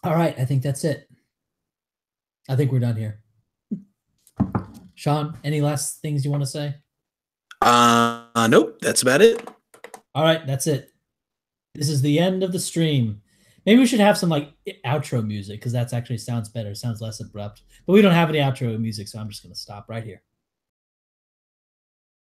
Speaker 1: All right, I think that's it. I think we're done here. Sean, any last things you want to say?
Speaker 2: Nope, that's about it.
Speaker 1: All right, that's it. This is the end of the stream. Maybe we should have some like outro music because that actually sounds better. It sounds less abrupt. But we don't have any outro music, so I'm just going to stop right here.